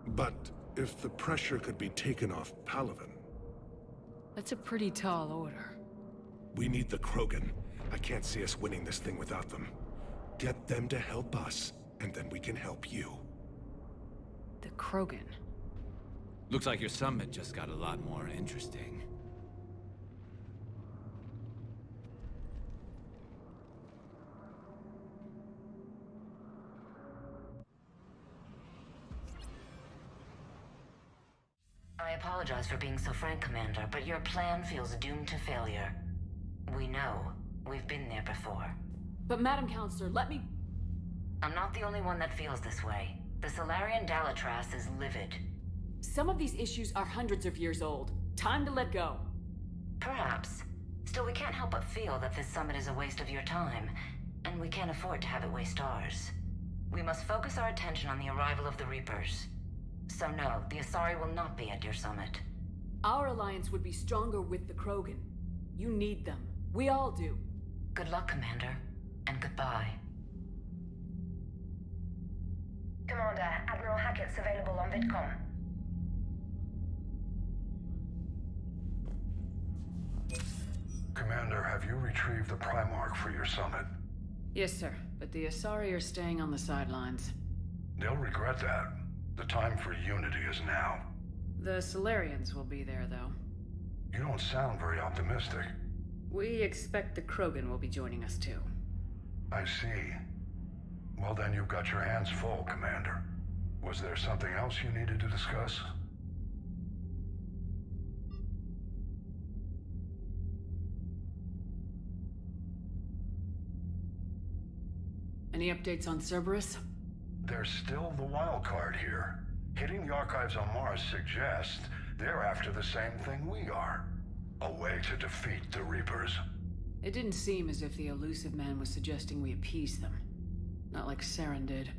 But if the pressure could be taken off Palaven... That's a pretty tall order. We need the Krogan. I can't see us winning this thing without them. Get them to help us, and then we can help you. The Krogan? Looks like your summit just got a lot more interesting. I apologize for being so frank, Commander, but your plan feels doomed to failure. We know. We've been there before. But Madam Counselor, let me... I'm not the only one that feels this way. The Solarian Dalatras is livid. Some of these issues are hundreds of years old. Time to let go. Perhaps. Still, we can't help but feel that this summit is a waste of your time, and we can't afford to have it waste ours. We must focus our attention on the arrival of the Reapers. So no, the Asari will not be at your summit. Our alliance would be stronger with the Krogan. You need them. We all do. Good luck, Commander, and goodbye. Commander, Admiral Hackett's available on VidCom. Commander, have you retrieved the Primarch for your summit? Yes, sir. But the Asari are staying on the sidelines. They'll regret that. The time for unity is now. The Solarians will be there, though. You don't sound very optimistic. We expect the Krogan will be joining us, too. I see. Well, then you've got your hands full, Commander. Was there something else you needed to discuss? Any updates on Cerberus? There's still the wild card here. Hitting the archives on Mars suggests they're after the same thing we are. A way to defeat the Reapers. It didn't seem as if the elusive man was suggesting we appease them. Not like Saren did.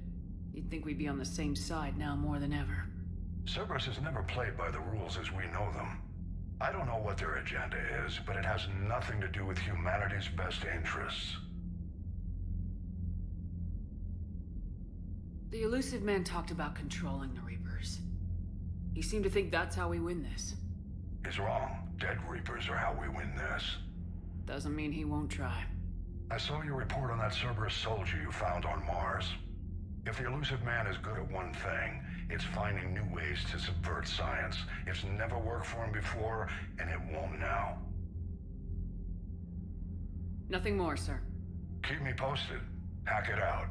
You'd think we'd be on the same side now more than ever. Cerberus has never played by the rules as we know them. I don't know what their agenda is, but it has nothing to do with humanity's best interests. The elusive man talked about controlling the Reapers. He seemed to think that's how we win this. He's wrong. Dead Reapers are how we win this. Doesn't mean he won't try. I saw your report on that Cerberus soldier you found on Mars. If the elusive man is good at one thing, it's finding new ways to subvert science. It's never worked for him before, and it won't now. Nothing more, sir. Keep me posted. Hack it out.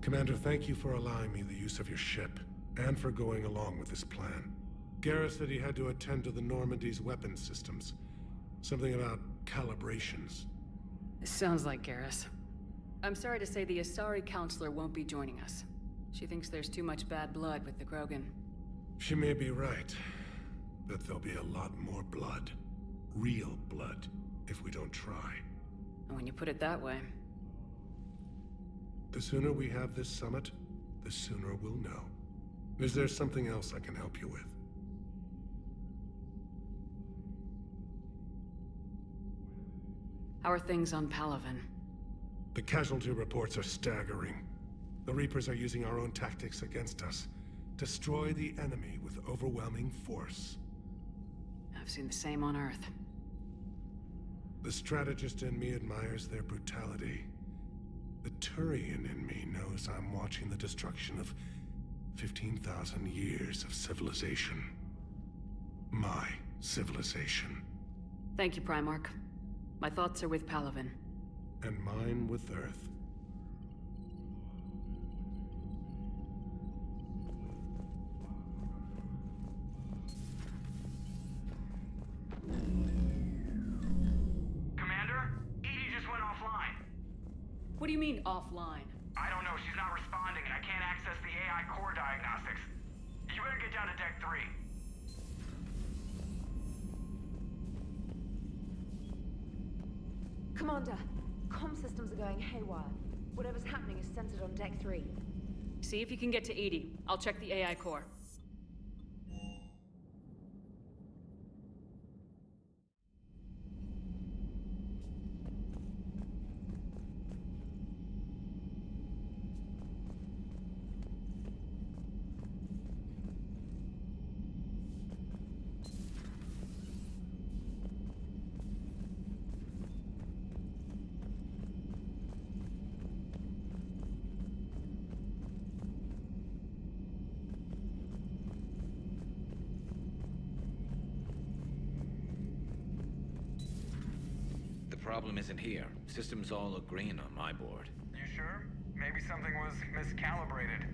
Commander, thank you for allowing me the use of your ship, and for going along with this plan. Garrus said he had to attend to the Normandy's weapons systems. Something about calibrations. This sounds like Garrus. I'm sorry to say the Asari counselor won't be joining us. She thinks there's too much bad blood with the Krogan. She may be right, but there'll be a lot more blood. Real blood, if we don't try. And when you put it that way... The sooner we have this summit, the sooner we'll know. Is there something else I can help you with? How are things on Palaven? The casualty reports are staggering. The Reapers are using our own tactics against us. Destroy the enemy with overwhelming force. I've seen the same on Earth. The strategist in me admires their brutality. The Turian in me knows I'm watching the destruction of 15,000 years of civilization. My civilization. Thank you, Primarch. My thoughts are with Palaven. And mine with Earth. Commander? Edie just went offline. What do you mean, offline? I don't know. She's not responding, and I can't access the AI core diagnostics. You better get down to Deck 3. Commander, comm systems are going haywire. Whatever's happening is centered on Deck 3. See if you can get to Edie. I'll check the AI core. The problem isn't here. Systems all look green on my board. You sure? Maybe something was miscalibrated.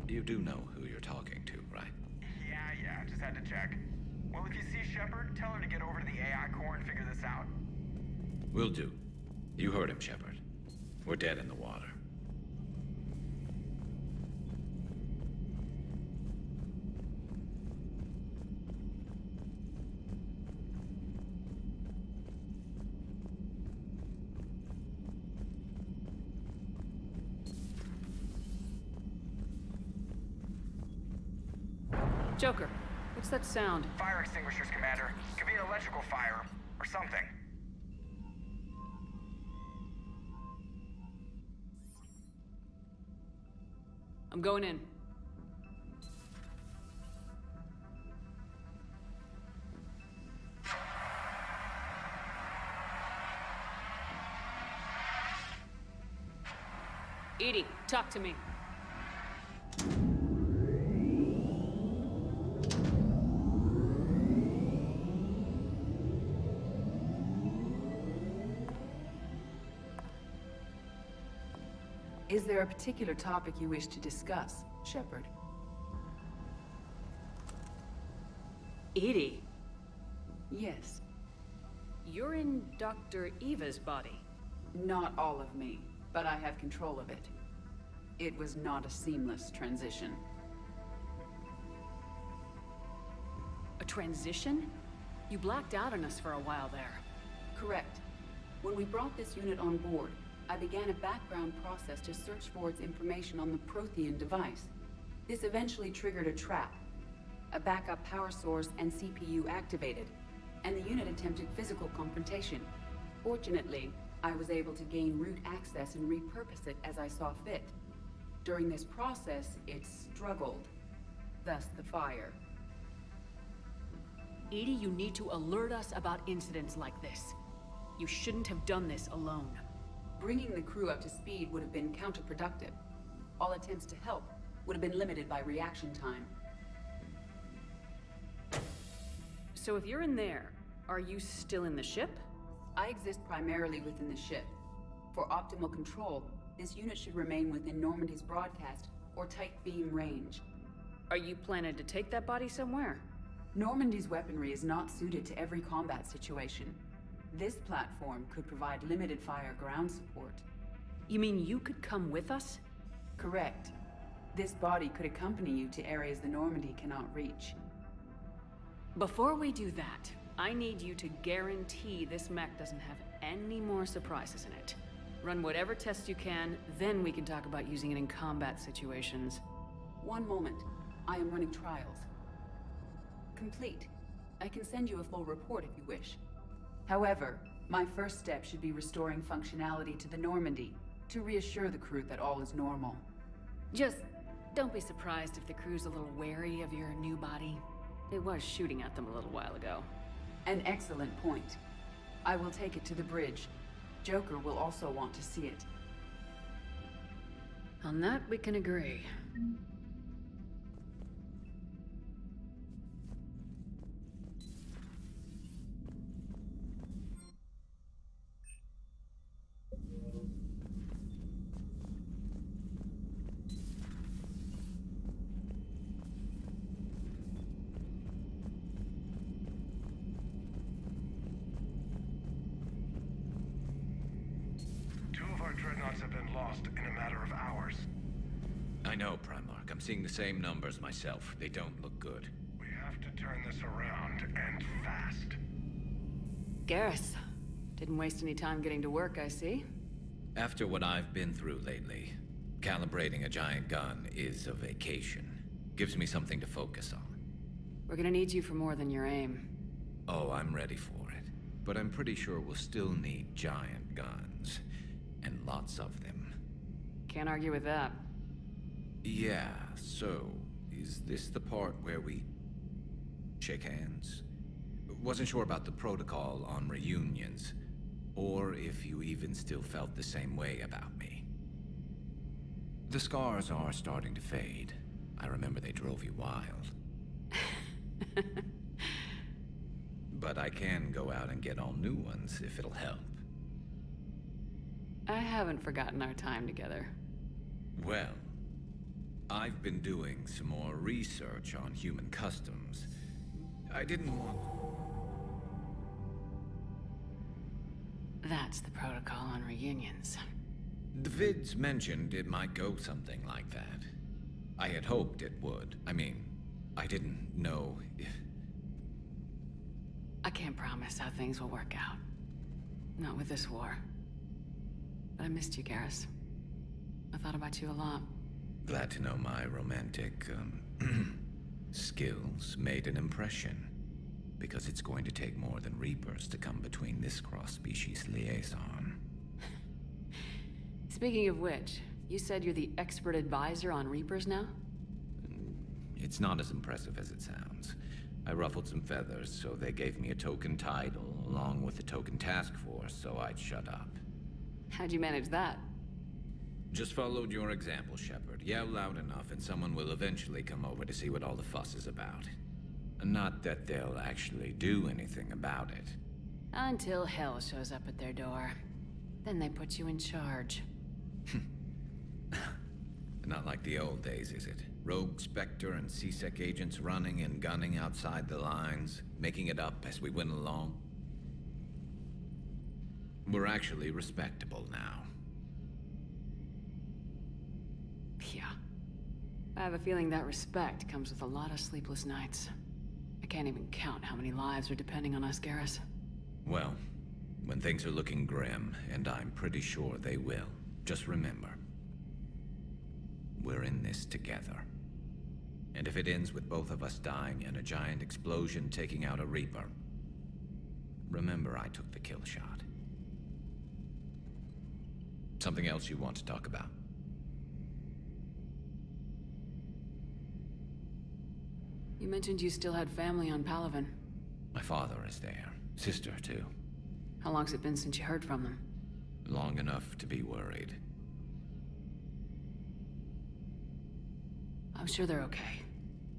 You do know who you're talking to, right? Yeah, just had to check. Well, if you see Shepard, tell her to get over to the AI core and figure this out. Will do. You heard him, Shepard. We're dead in the water. Joker, what's that sound? Fire extinguishers, Commander. Could be an electrical fire, or something. I'm going in. Edie, talk to me. Is there a particular topic you wish to discuss, Shepard? Edie? Yes. You're in Dr. Eva's body. Not all of me, but I have control of it. It was not a seamless transition. A transition? You blacked out on us for a while there. Correct. When we brought this unit on board, I began a background process to search for its information on the Prothean device. This eventually triggered a trap. A backup power source and CPU activated, and the unit attempted physical confrontation. Fortunately, I was able to gain root access and repurpose it as I saw fit. During this process, it struggled. Thus the fire. Edie, you need to alert us about incidents like this. You shouldn't have done this alone. Bringing the crew up to speed would have been counterproductive. All attempts to help would have been limited by reaction time. So if you're in there, are you still in the ship? I exist primarily within the ship. For optimal control, this unit should remain within Normandy's broadcast or tight beam range. Are you planning to take that body somewhere? Normandy's weaponry is not suited to every combat situation. This platform could provide limited fire ground support. You mean you could come with us? Correct. This body could accompany you to areas the Normandy cannot reach. Before we do that, I need you to guarantee this mech doesn't have any more surprises in it. Run whatever tests you can, then we can talk about using it in combat situations. One moment. I am running trials. Complete. I can send you a full report if you wish. However, my first step should be restoring functionality to the Normandy, to reassure the crew that all is normal. Just don't be surprised if the crew's a little wary of your new body. It was shooting at them a little while ago. An excellent point. I will take it to the bridge. Joker will also want to see it. On that, we can agree. Dreadnoughts have been lost in a matter of hours. I know, Primarch. I'm seeing the same numbers myself. They don't look good. We have to turn this around, and fast. Garrus, didn't waste any time getting to work, I see. After what I've been through lately, calibrating a giant gun is a vacation. Gives me something to focus on. We're gonna need you for more than your aim. Oh, I'm ready for it. But I'm pretty sure we'll still need giant guns. And lots of them. Can't argue with that. Yeah, so, is this the part where we shake hands? Wasn't sure about the protocol on reunions, or if you even still felt the same way about me. The scars are starting to fade. I remember they drove you wild. But I can go out and get all new ones if it'll help. I haven't forgotten our time together. Well, I've been doing some more research on human customs. I didn't want... That's the protocol on reunions. The vids mentioned it might go something like that. I had hoped it would. I mean, I didn't know if... I can't promise how things will work out. Not with this war. But I missed you, Garrus. I thought about you a lot. Glad to know my romantic, skills made an impression. Because it's going to take more than Reapers to come between this cross-species liaison. Speaking of which, you said you're the expert advisor on Reapers now? It's not as impressive as it sounds. I ruffled some feathers, so they gave me a token title, along with a token task force, so I'd shut up. How'd you manage that? Just followed your example, Shepard. Yell loud enough and someone will eventually come over to see what all the fuss is about. Not that they'll actually do anything about it. Until hell shows up at their door. Then they put you in charge. Not like the old days, is it? Rogue Spectre and C-Sec agents running and gunning outside the lines, making it up as we went along. We're actually respectable now. Yeah. I have a feeling that respect comes with a lot of sleepless nights. I can't even count how many lives are depending on us, Garrus. Well, when things are looking grim, and I'm pretty sure they will, just remember, we're in this together. And if it ends with both of us dying and a giant explosion taking out a Reaper, remember I took the kill shot. Something else you want to talk about? You mentioned you still had family on Palaven. My father is there. Sister, too. How long's it been since you heard from them? Long enough to be worried. I'm sure they're okay.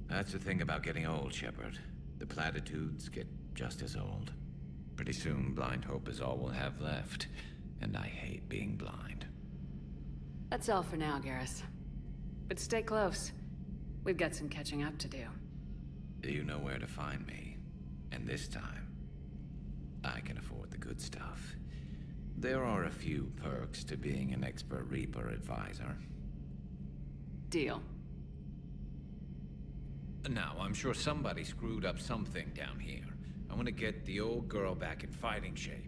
That's the thing about getting old, Shepard. The platitudes get just as old. Pretty soon, blind hope is all we'll have left. And I hate being blind. That's all for now, Garrus. But stay close. We've got some catching up to do. You know where to find me. And this time, I can afford the good stuff. There are a few perks to being an expert Reaper advisor. Deal. Now, I'm sure somebody screwed up something down here. I want to get the old girl back in fighting shape.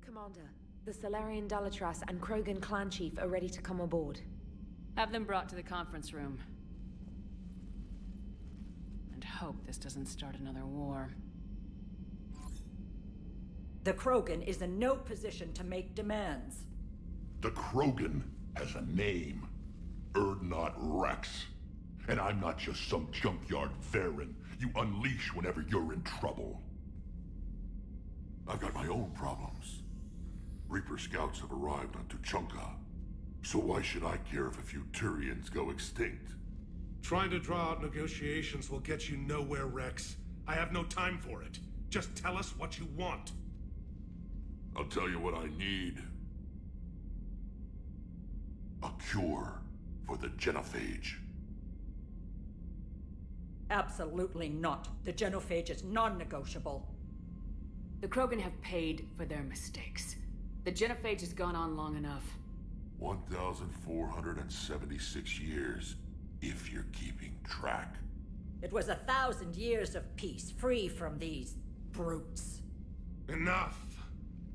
Commander, the Salarian Dalatras and Krogan clan chief are ready to come aboard. Have them brought to the conference room. And hope this doesn't start another war. The Krogan is in no position to make demands. The Krogan has a name. Urdnot Rex. And I'm not just some junkyard Varen you unleash whenever you're in trouble. I've got my own problems. Reaper scouts have arrived on Tuchanka. So why should I care if a few Turians go extinct? Trying to draw out negotiations will get you nowhere, Rex. I have no time for it. Just tell us what you want. I'll tell you what I need. A cure for the genophage. Absolutely not. The genophage is non-negotiable. The Krogan have paid for their mistakes. The genophage has gone on long enough. 1,476 years, if you're keeping track. It was 1,000 years of peace, free from these brutes. Enough!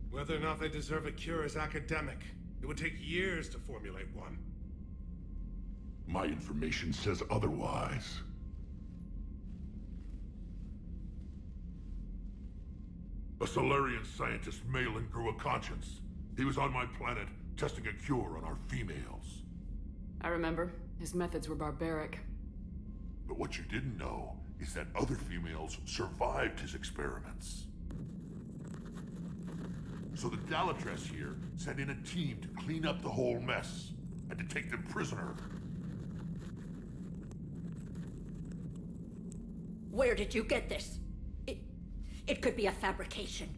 Whether or not they deserve a cure is academic. It would take years to formulate one. My information says otherwise. A Solarian scientist, Malin, grew a conscience. He was on my planet, testing a cure on our females. I remember. His methods were barbaric. But what you didn't know is that other females survived his experiments. So the Dalatress here sent in a team to clean up the whole mess, and to take them prisoner. Where did you get this? It could be a fabrication.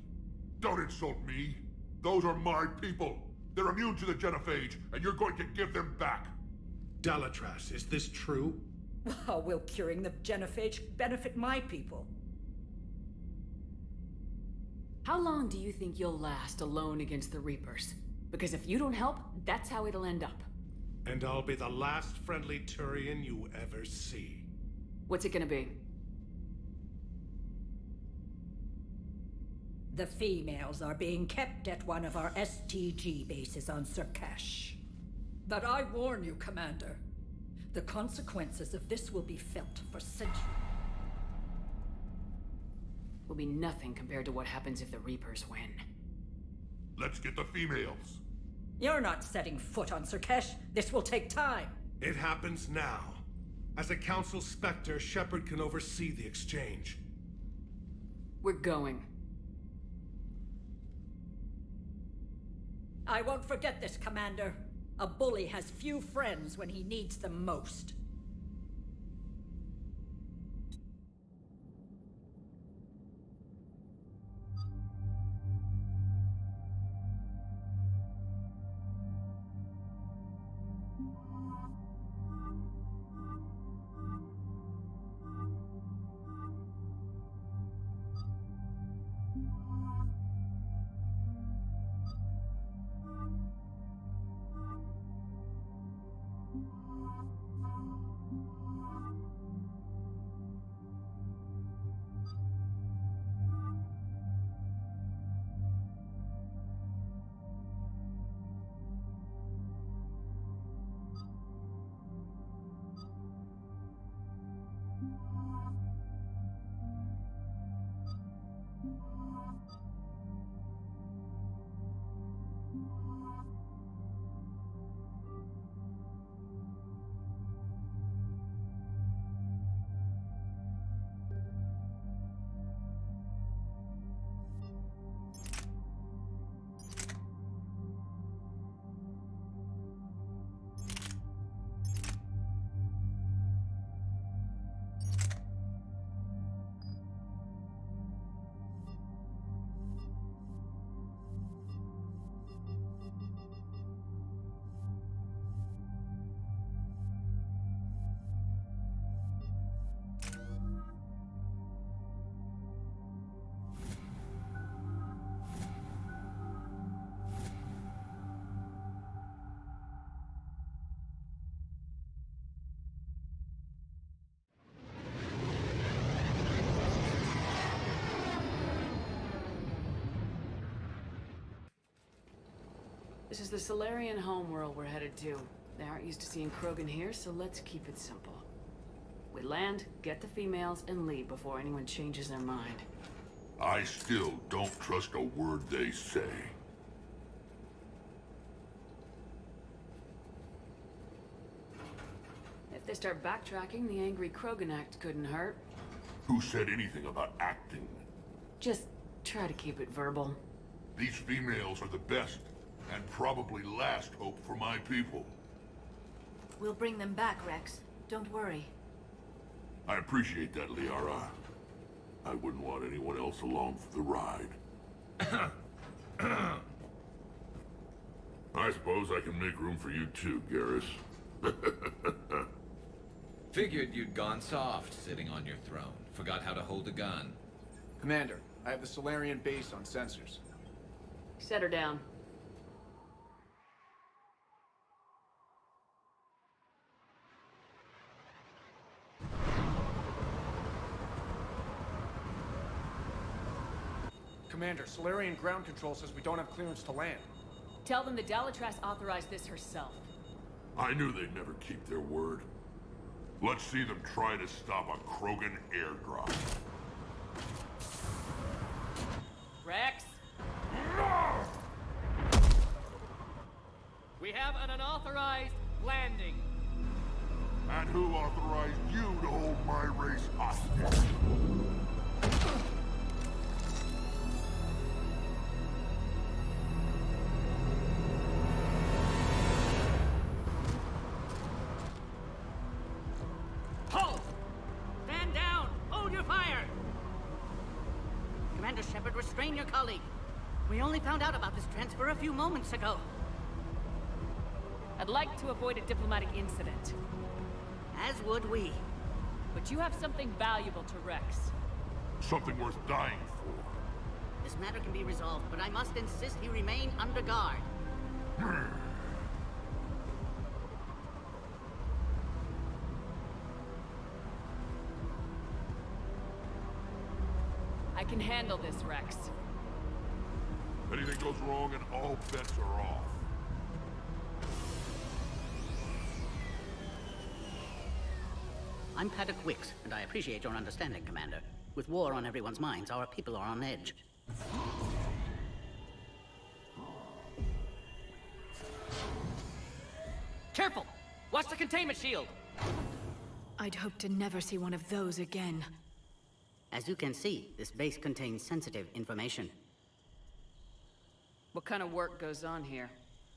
Don't insult me. Those are my people. They're immune to the genophage, and you're going to give them back. Dalatrass, is this true? How will curing the genophage benefit my people? How long do you think you'll last alone against the Reapers? Because if you don't help, that's how it'll end up. And I'll be the last friendly Turian you ever see. What's it gonna be? The females are being kept at one of our STG bases on Surkash. But I warn you, Commander, the consequences of this will be felt for centuries. Will be nothing compared to what happens if the Reapers win. Let's get the females. You're not setting foot on Surkash. This will take time. It happens now. As a Council Spectre, Shepard can oversee the exchange. We're going. I won't forget this, Commander. A bully has few friends when he needs them most. This is the Solarian homeworld we're headed to. They aren't used to seeing Krogan here, so let's keep it simple. We land, get the females, and leave before anyone changes their mind. I still don't trust a word they say. If If they start backtracking, the angry Krogan act couldn't hurt. Who said anything about acting? Just try to keep it verbal. These females are the best, and probably last hope for my people. We'll bring them back, Rex. Don't worry. I appreciate that, Liara. I wouldn't want anyone else along for the ride. I suppose I can make room for you too, Garrus. Figured you'd gone soft sitting on your throne. Forgot how to hold a gun. Commander, I have the Solarian base on sensors. Set her down. Commander, Solarian ground control says we don't have clearance to land. Tell them the Dalatrass authorized this herself. I knew they'd never keep their word. Let's see them try to stop a Krogan airdrop. Rex? We have an unauthorized landing. And who authorized you to hold my race hostage? Halt! Stand down! Hold your fire! Commander Shepard, restrain your colleague. We only found out about this transfer a few moments ago. I'd like to avoid a diplomatic incident. As would we. But you have something valuable to Rex. Something worth dying for. This matter can be resolved, but I must insist he remain under guard. I can handle this, Rex. Anything goes wrong and all bets are off. I'm Paddock Wicks, and I appreciate your understanding, Commander. With war on everyone's minds, our people are on edge. Careful! Watch the containment shield! I'd hope to never see one of those again. As you can see, this base contains sensitive information. What kind of work goes on here?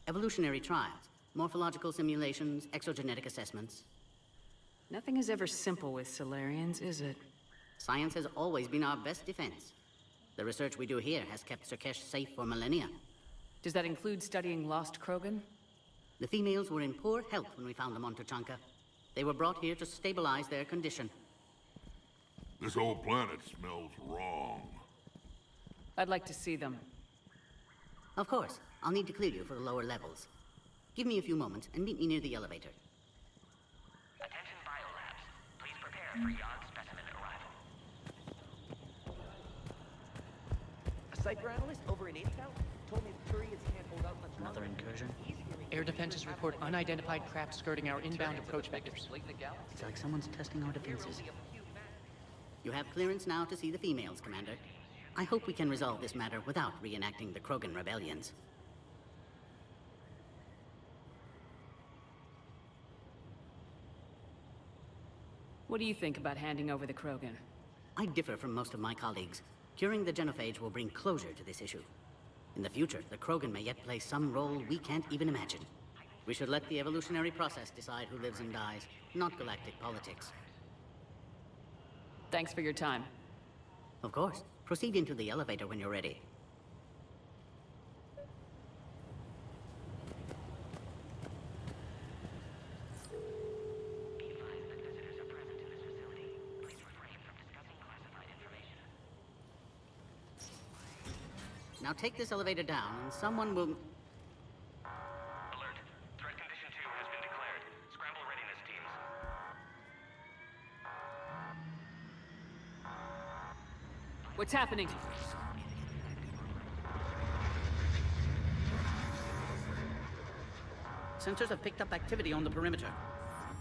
Evolutionary trials, morphological simulations, exogenetic assessments. Nothing is ever simple with Solarians, is it? Science has always been our best defense. The research we do here has kept Surkesh safe for millennia. Does that include studying lost Krogan? The females were in poor health when we found them on Tuchanka. They were brought here to stabilize their condition. This whole planet smells wrong. I'd like to see them. Of course. I'll need to clear you for the lower levels. Give me a few moments and meet me near the elevator. Attention biolabs. Please prepare for Yod specimen arrival. A cyber analyst over in Intel told me the Turians can't hold out much longer. Another incursion? Air defenses report unidentified craft skirting our inbound approach vectors. It's like someone's testing our defenses. You have clearance now to see the females, Commander. I hope we can resolve this matter without reenacting the Krogan rebellions. What do you think about handing over the Krogan? I differ from most of my colleagues. Curing the genophage will bring closure to this issue. In the future, the Krogan may yet play some role we can't even imagine. We should let the evolutionary process decide who lives and dies, not galactic politics. Thanks for your time. Of course. Proceed into the elevator when you're ready. Now take this elevator down, and someone will... Alert. Threat condition 2 has been declared. Scramble readiness teams. What's happening? Sensors have picked up activity on the perimeter.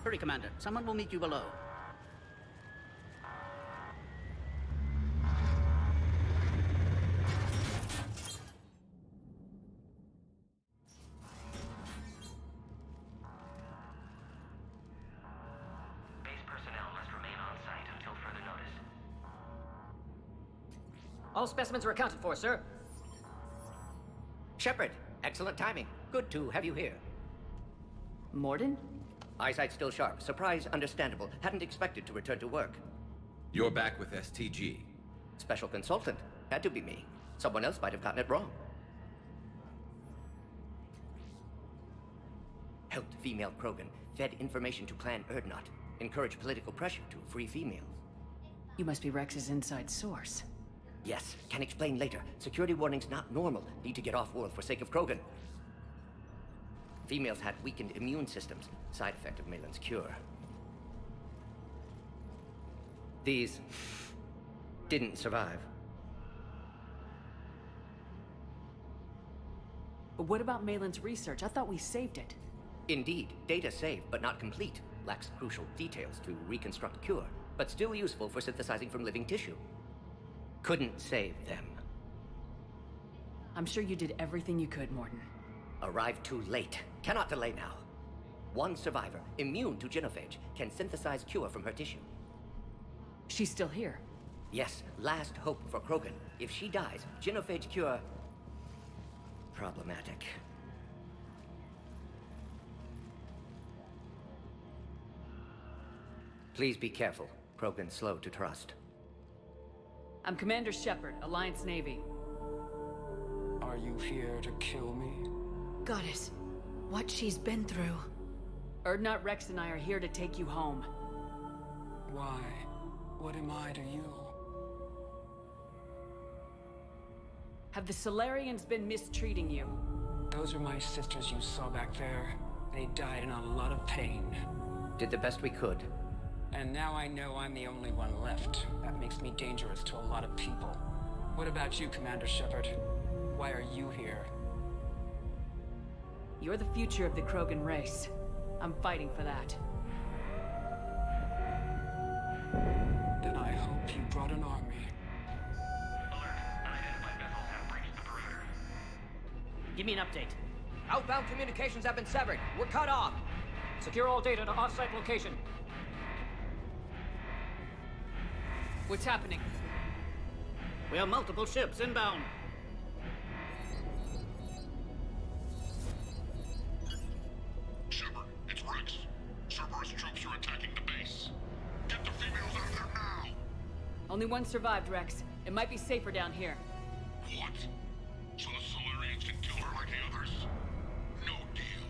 Hurry, Commander. Someone will meet you below. All specimens are accounted for, sir. Shepard, excellent timing. Good to have you here. Morden? Eyesight still sharp. Surprise understandable. Hadn't expected to return to work. You're back with STG. Special consultant. Had to be me. Someone else might have gotten it wrong. Helped female Krogan. Fed information to Clan Erdnot. Encouraged political pressure to free females. You must be Rex's inside source. Yes, can explain later. Security warnings not normal. Need to get off-world for sake of Krogan. Females had weakened immune systems. Side effect of Malin's cure. These didn't survive. But what about Malin's research? I thought we saved it. Indeed, data saved, but not complete. Lacks crucial details to reconstruct cure, but still useful for synthesizing from living tissue. Couldn't save them. I'm sure you did everything you could, Morden. Arrived too late. Cannot delay now. One survivor, immune to genophage, can synthesize cure from her tissue. She's still here? Yes, last hope for Krogan. If she dies, genophage cure... problematic. Please be careful. Krogan's slow to trust. I'm Commander Shepard, Alliance Navy. Are you here to kill me? Goddess, what she's been through. Erdnot, Rex, and I are here to take you home. Why? What am I to you? Have the Solarians been mistreating you? Those are my sisters you saw back there. They died in a lot of pain. Did the best we could. And now I know I'm the only one left. That makes me dangerous to a lot of people. What about you, Commander Shepard? Why are you here? You're the future of the Krogan race. I'm fighting for that. Then I hope you brought an army. Give me an update. Outbound communications have been severed. We're cut off. Secure all data to off-site location. What's happening? We have multiple ships inbound. Shepard, it's Rex. Cerberus troops are attacking the base. Get the females out of there now! Only one survived, Rex. It might be safer down here. What? So the Solarians can kill her like the others? No deal.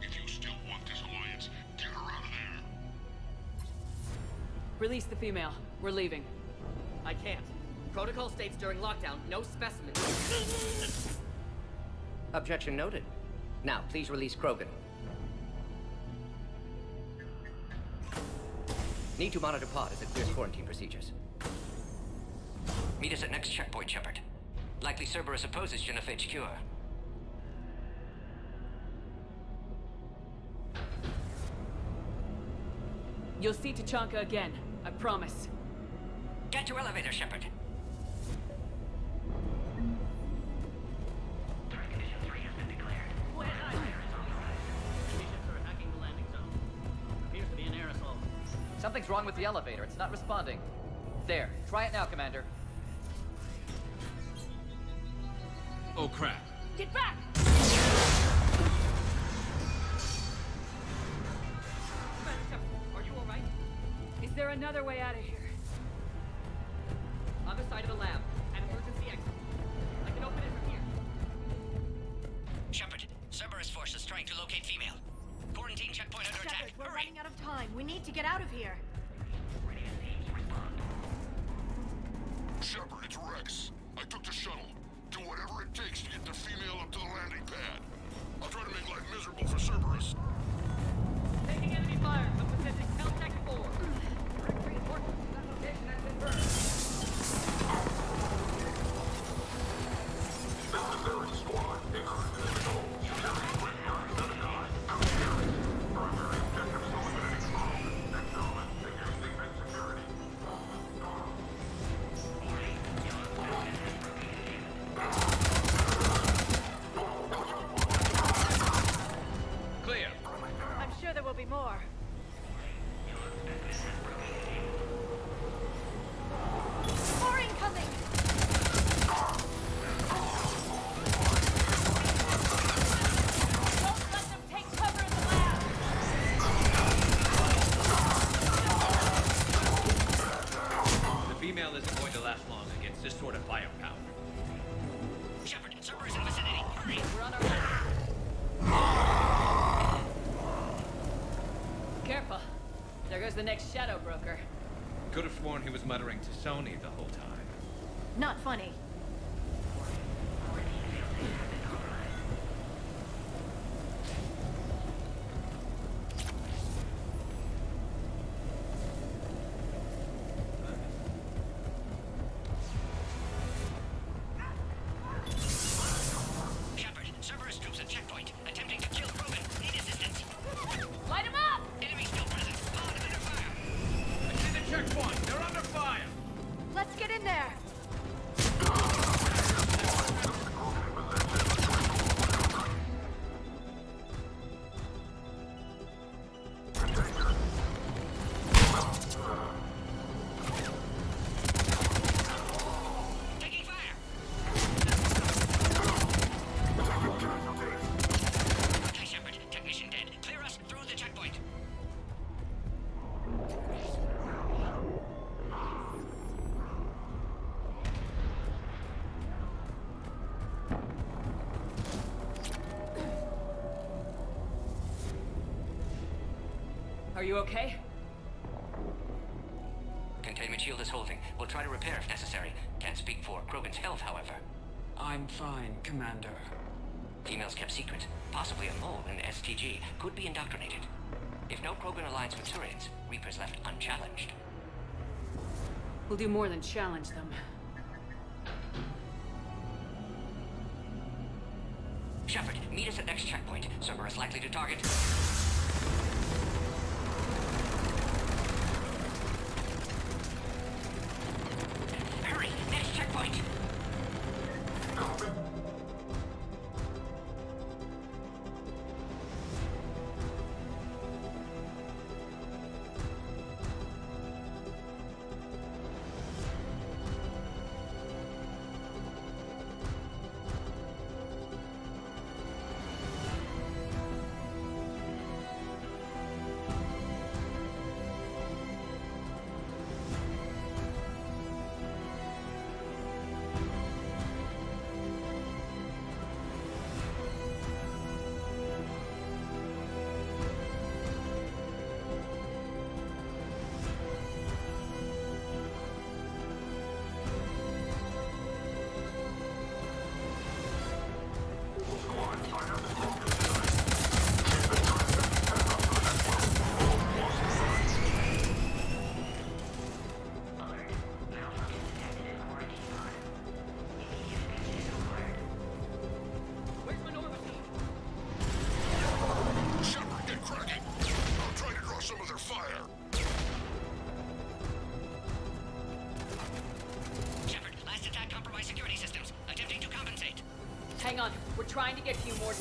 If you still want this alliance, get her out of there. Release the female. We're leaving. I can't. Protocol states during lockdown, no specimens. Objection noted. Now, please release Krogan. Need to monitor pod as it clears quarantine procedures. Meet us at next checkpoint, Shepard. Likely Cerberus opposes genophage cure. You'll see Tachanka again. I promise. Get to elevator, Shepard. Something's wrong with the elevator. It's not responding. There. Try it now, Commander. Oh, crap. Get back! Are you alright? Is there another way out of here? On the side of the lab. An emergency exit. I can open it from here. Shepard, Cerberus forces trying to locate female. Quarantine checkpoint under attack. We're running out of time. We need to get out of here. Shepard, it's Rex. I took the shuttle. Do whatever it takes to get the female up to the landing pad. I'll try to make life miserable for Cerberus. Taking enemy fire. I'm positioning Caltech 4. Reinforcements to that location has been burned. Military squad, Clear. I'm sure there will be more. More incoming! firepower. Shepard, Cerberus in the vicinity. Hurry! We're on our way. Careful. There goes the next shadow broker. Could have sworn he was muttering to Sony the whole time. Not funny. Shepard, Cerberus troops at checkpoint, attempting to kill Krogan. Need assistance. Light him up! Enemy still present. On under fire. I see the checkpoint. They're under fire. Let's get in there! Taking fire. Okay, Shepard. Technician dead. Clear us through the checkpoint. Are you okay? Containment shield is holding. We'll try to repair if necessary. Can't speak for Krogan's health, however. I'm fine, Commander. Females kept secret. Possibly a mole in the STG. Could be indoctrinated. If no Krogan alliance with Turians, Reapers left unchallenged. We'll do more than challenge them. Shepard, meet us at next checkpoint. Cerberus likely to target. Hurry! Next checkpoint! Shepard, get cracking! I'll try to draw some of their fire. Shepard, last attack compromised security systems. Attempting to compensate. Hang on. We're trying to get to you, Morden.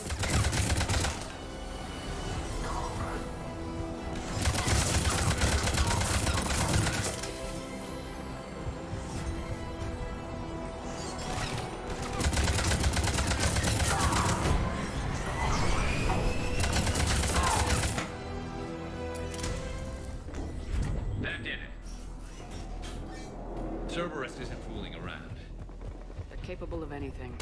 That did it. Cerberus isn't fooling around. They're capable of anything.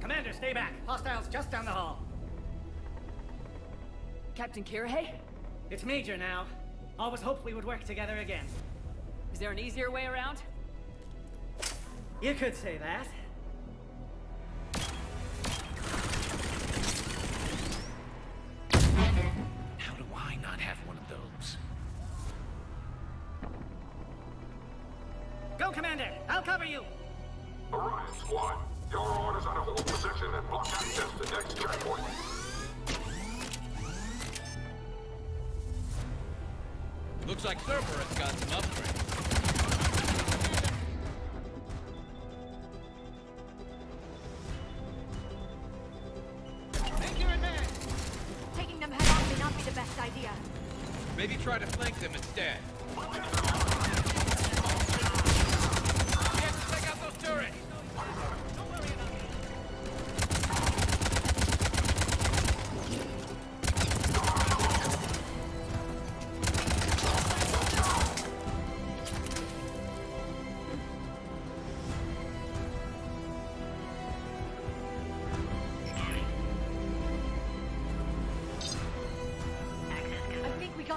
Commander, stay back. Hostiles just down the hall. Captain Kirahe? It's Major now. Always hoped we would work together again. Is there an easier way around? You could say that. How do I not have one of those? Go, Commander! I'll cover you! Orion Squad, your orders are to hold position and block access to next checkpoint. Looks like Cerberus got some upgrades. Make your advance! Taking them head on may not be the best idea. Maybe try to flank them instead. We have to take out those turrets!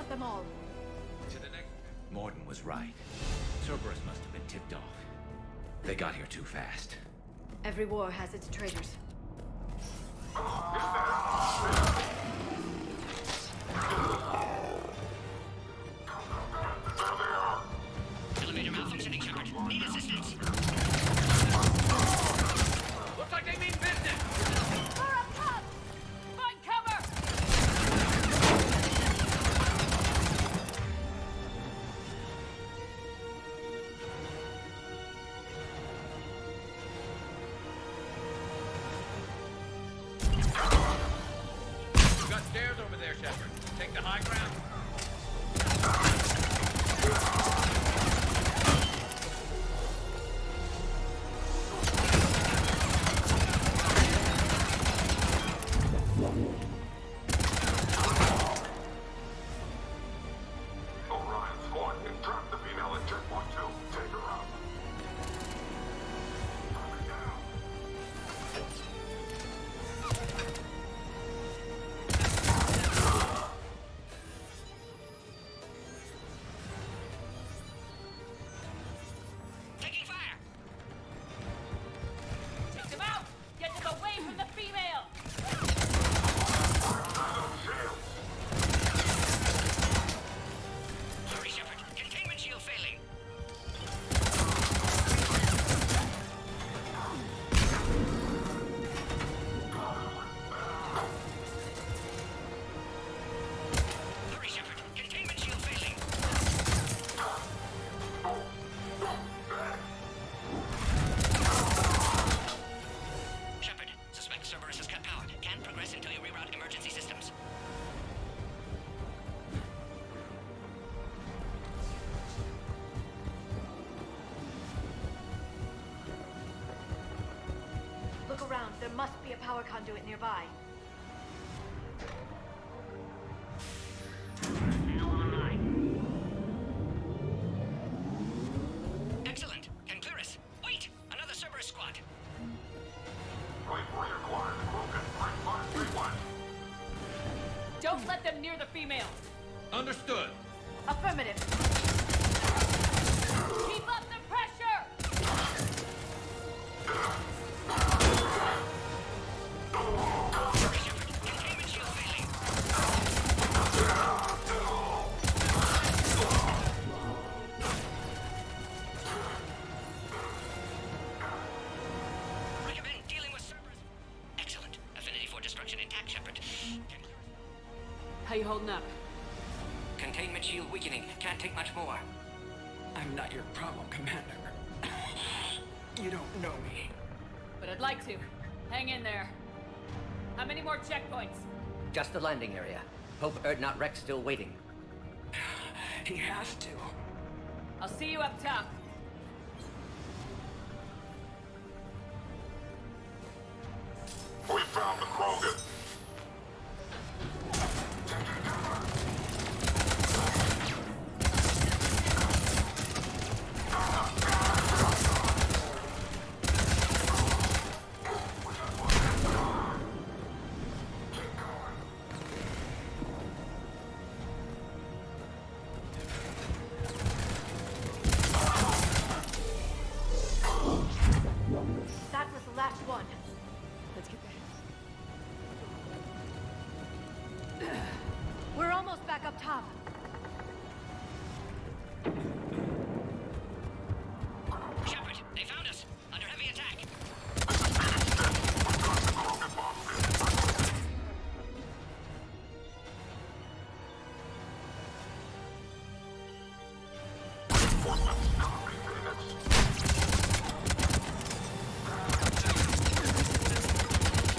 got them all. To the next... Morden was right. Cerberus must have been tipped off. They got here too fast. Every war has its traitors. Elevator malfunctioning, Shepard. Need assistance. Looks like they mean business. We're up top! Find cover! You've got stairs over there, Shepard. Take the high ground. Orion squad, entrap the female at checkpoint 2. Take her out. Coming down. Taking fire. Take them out! Get them away from the female! Hurry, Shepard. Containment shield failing. Hurry, Shepard. Containment shield failing. Shepard, suspect Cerberus has cut power. Can't progress until you reroute emergency systems. Look around. There must be a power conduit nearby. Excellent. Can clear us. Wait! Another Cerberus squad. Wait for your quiet. Broken. 3531. Don't let them near the female! Understood. Affirmative. Keep up the pressure! Hurry, Shepard. Containment shield failing. Recommend dealing with Cerberus. Excellent. Affinity for destruction intact, Shepard. How you holding up? Containment shield weakening. Can't take much more. I'm not your problem, Commander. You don't know me. But I'd like to. Hang in there. How many more checkpoints? Just the landing area. Hope Erdnot Rex still waiting. He has to. I'll see you up top. We found the Krogan. That was the last one. Let's get there. We're almost back up top. Shepard, they found us. Under heavy attack.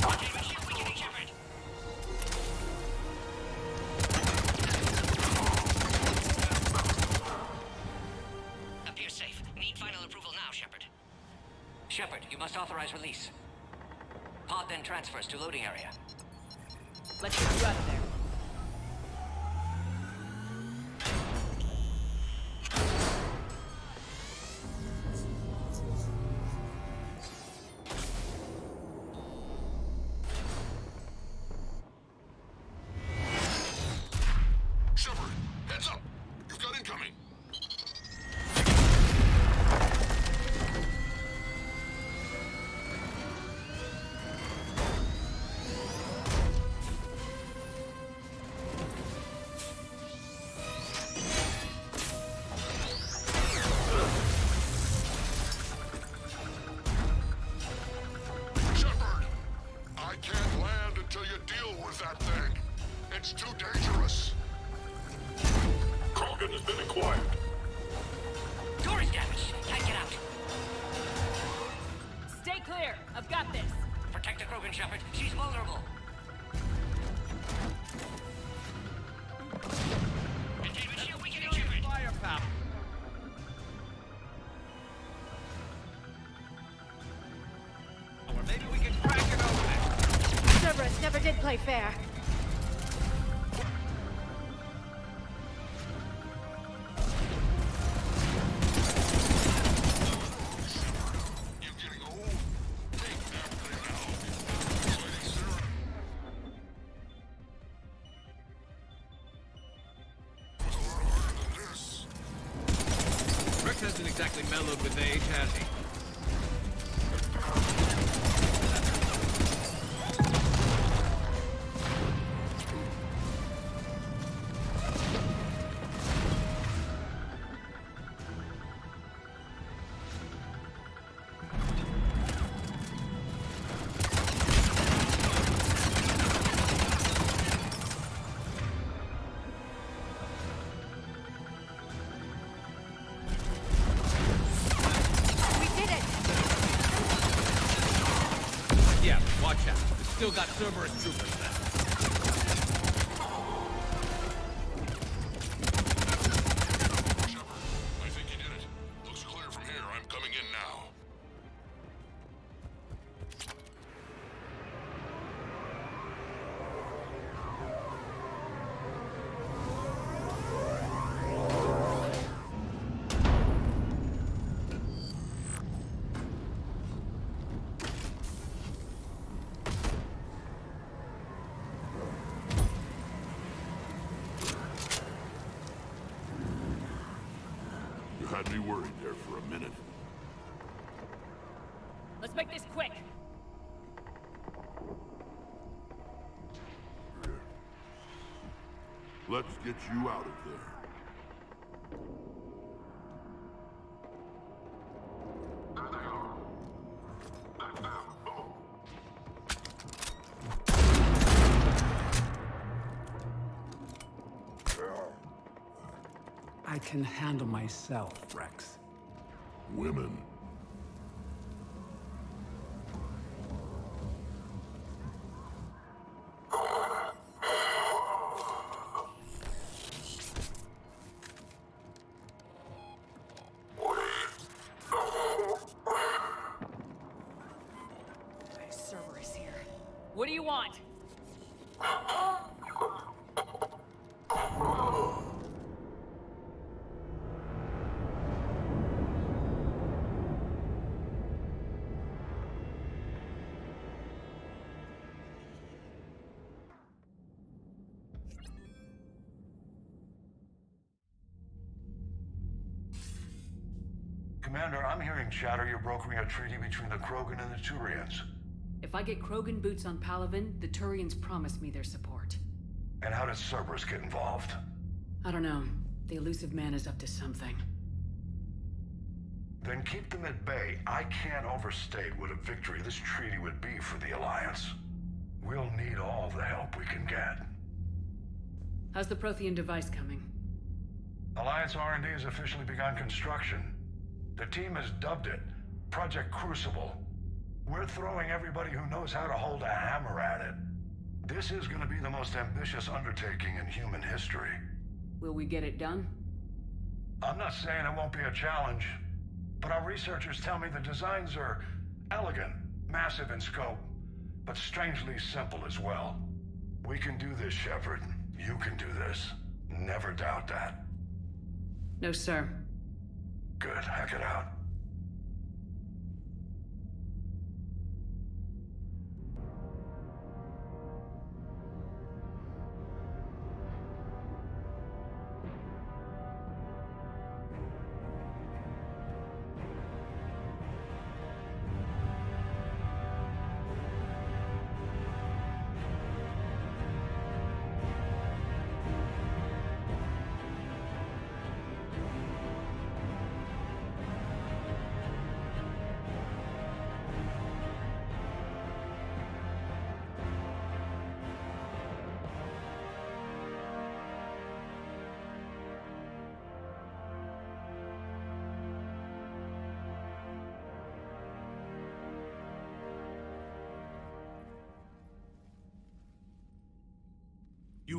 Containment shield weakening, Shepard. Appears safe. Need final approval now, Shepard. Shepard, you must authorize release. Pod then transfers to loading area. Let's get you out of there. Shepard, It's too dangerous. Krogan has been acquired. Door is damaged. Can't get out. Stay clear. I've got this. Protect the Krogan, Shepard. She's vulnerable. Containment shield weakening, Shepard. Firepower. Or maybe we can crack it open. Cerberus never did play fair. Rex hasn't exactly mellowed with age, has he? Yeah, watch out. We've still got Cerberus troopers left. I think you did it. Looks clear from here. I'm coming in now. You had me worried there for a minute. Let's make this quick. Here. Let's get you out of there. I can handle myself, Rex. Women. Cerberus here. What do you want? Commander, I'm hearing chatter you're brokering a treaty between the Krogan and the Turians. If I get Krogan boots on Palaven, the Turians promise me their support. And how did Cerberus get involved? I don't know. The elusive man is up to something. Then keep them at bay. I can't overstate what a victory this treaty would be for the Alliance. We'll need all the help we can get. How's the Prothean device coming? Alliance R&D has officially begun construction. The team has dubbed it Project Crucible. We're throwing everybody who knows how to hold a hammer at it. This is going to be the most ambitious undertaking in human history. Will we get it done? I'm not saying it won't be a challenge, but our researchers tell me the designs are elegant, massive in scope, but strangely simple as well. We can do this, Shepard. You can do this. Never doubt that. No, sir. Good. Hack it out.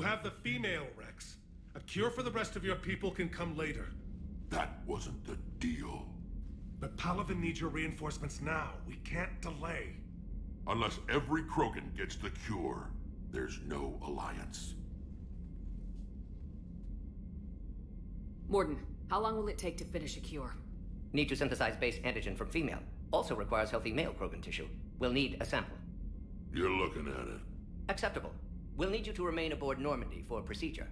have the female, Rex. A cure for the rest of your people can come later. That wasn't the deal. But Palaven needs your reinforcements now. We can't delay. Unless every Krogan gets the cure, there's no alliance. Morden, how long will it take to finish a cure? Need to synthesize base antigen from female. Also requires healthy male Krogan tissue. We'll need a sample. You're looking at it. Acceptable. We'll need you to remain aboard Normandy for procedure.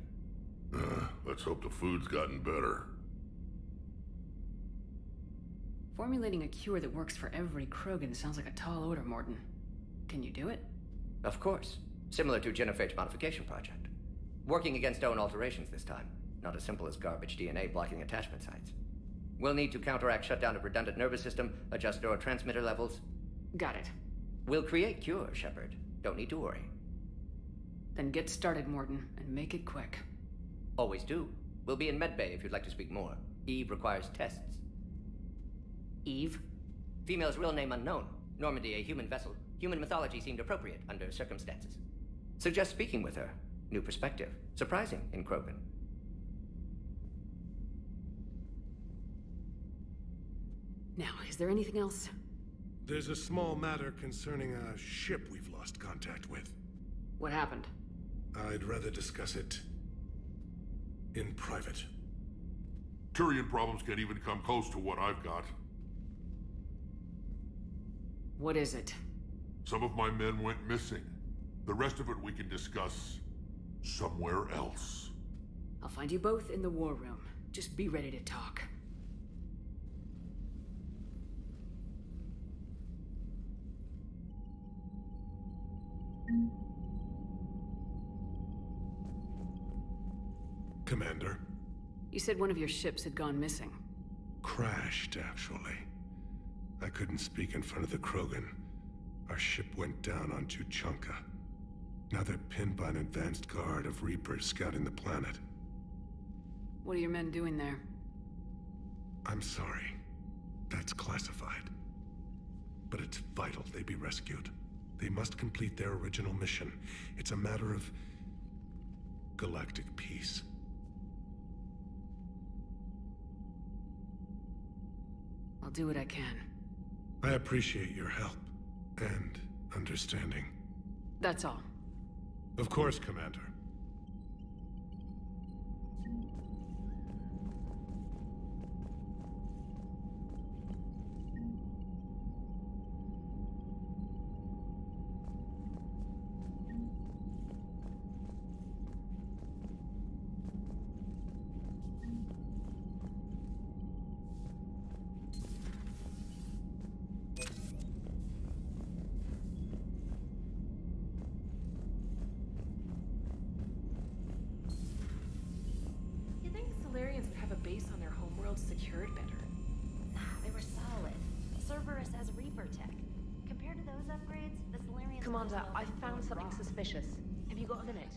Let's hope the food's gotten better. Formulating a cure that works for every Krogan sounds like a tall order, Morden. Can you do it? Of course. Similar to Genophage modification project. Working against own alterations this time. Not as simple as garbage DNA blocking attachment sites. We'll need to counteract shutdown of redundant nervous system, adjust neurotransmitter levels. Got it. We'll create cure, Shepard. Don't need to worry. Then get started, Morden, and make it quick. Always do. We'll be in medbay if you'd like to speak more. Eve requires tests. Eve? Female's real name unknown. Normandy, a human vessel. Human mythology seemed appropriate under circumstances. Suggest speaking with her. New perspective. Surprising in Krogan. Now, is there anything else? There's a small matter concerning a ship we've lost contact with. What happened? I'd rather discuss it in private. Turian problems can't even come close to what I've got. What is it? Some of my men went missing. The rest of it we can discuss somewhere else. I'll find you both in the war room. Just be ready to talk. Commander. You said one of your ships had gone missing. Crashed, actually. I couldn't speak in front of the Krogan. Our ship went down on Tuchanka. Now they're pinned by an advanced guard of Reapers scouting the planet. What are your men doing there? I'm sorry. That's classified. But it's vital they be rescued. They must complete their original mission. It's a matter of galactic peace. I'll do what I can. I appreciate your help and understanding. That's all. Of course, Commander. Solarians would have a base on their homeworld secured better. They were solid. Cerberus has Reaper tech. Compared to those upgrades, the Solarians... Commander, I found something suspicious. Have you got a minute?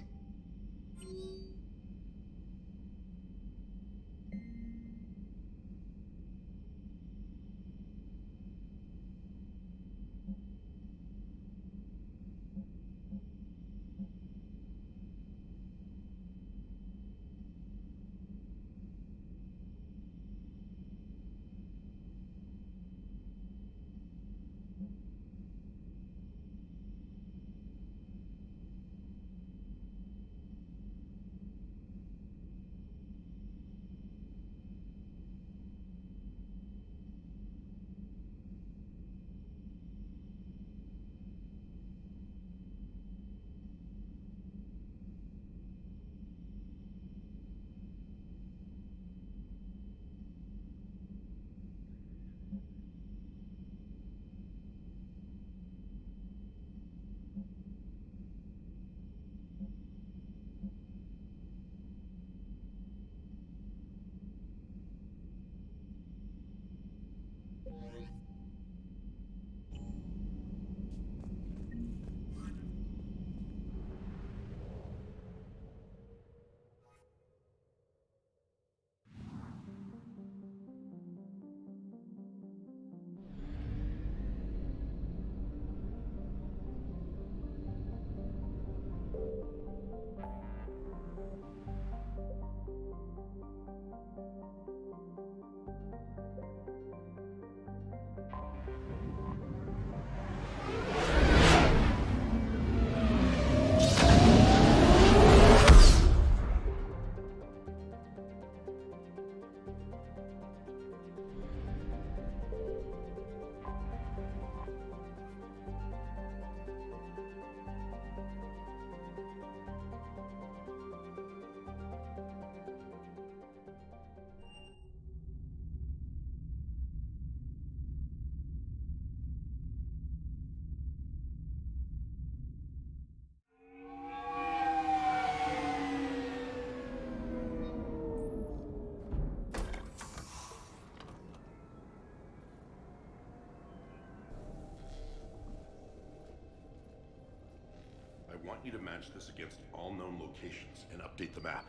want you to match this against all known locations and update the map.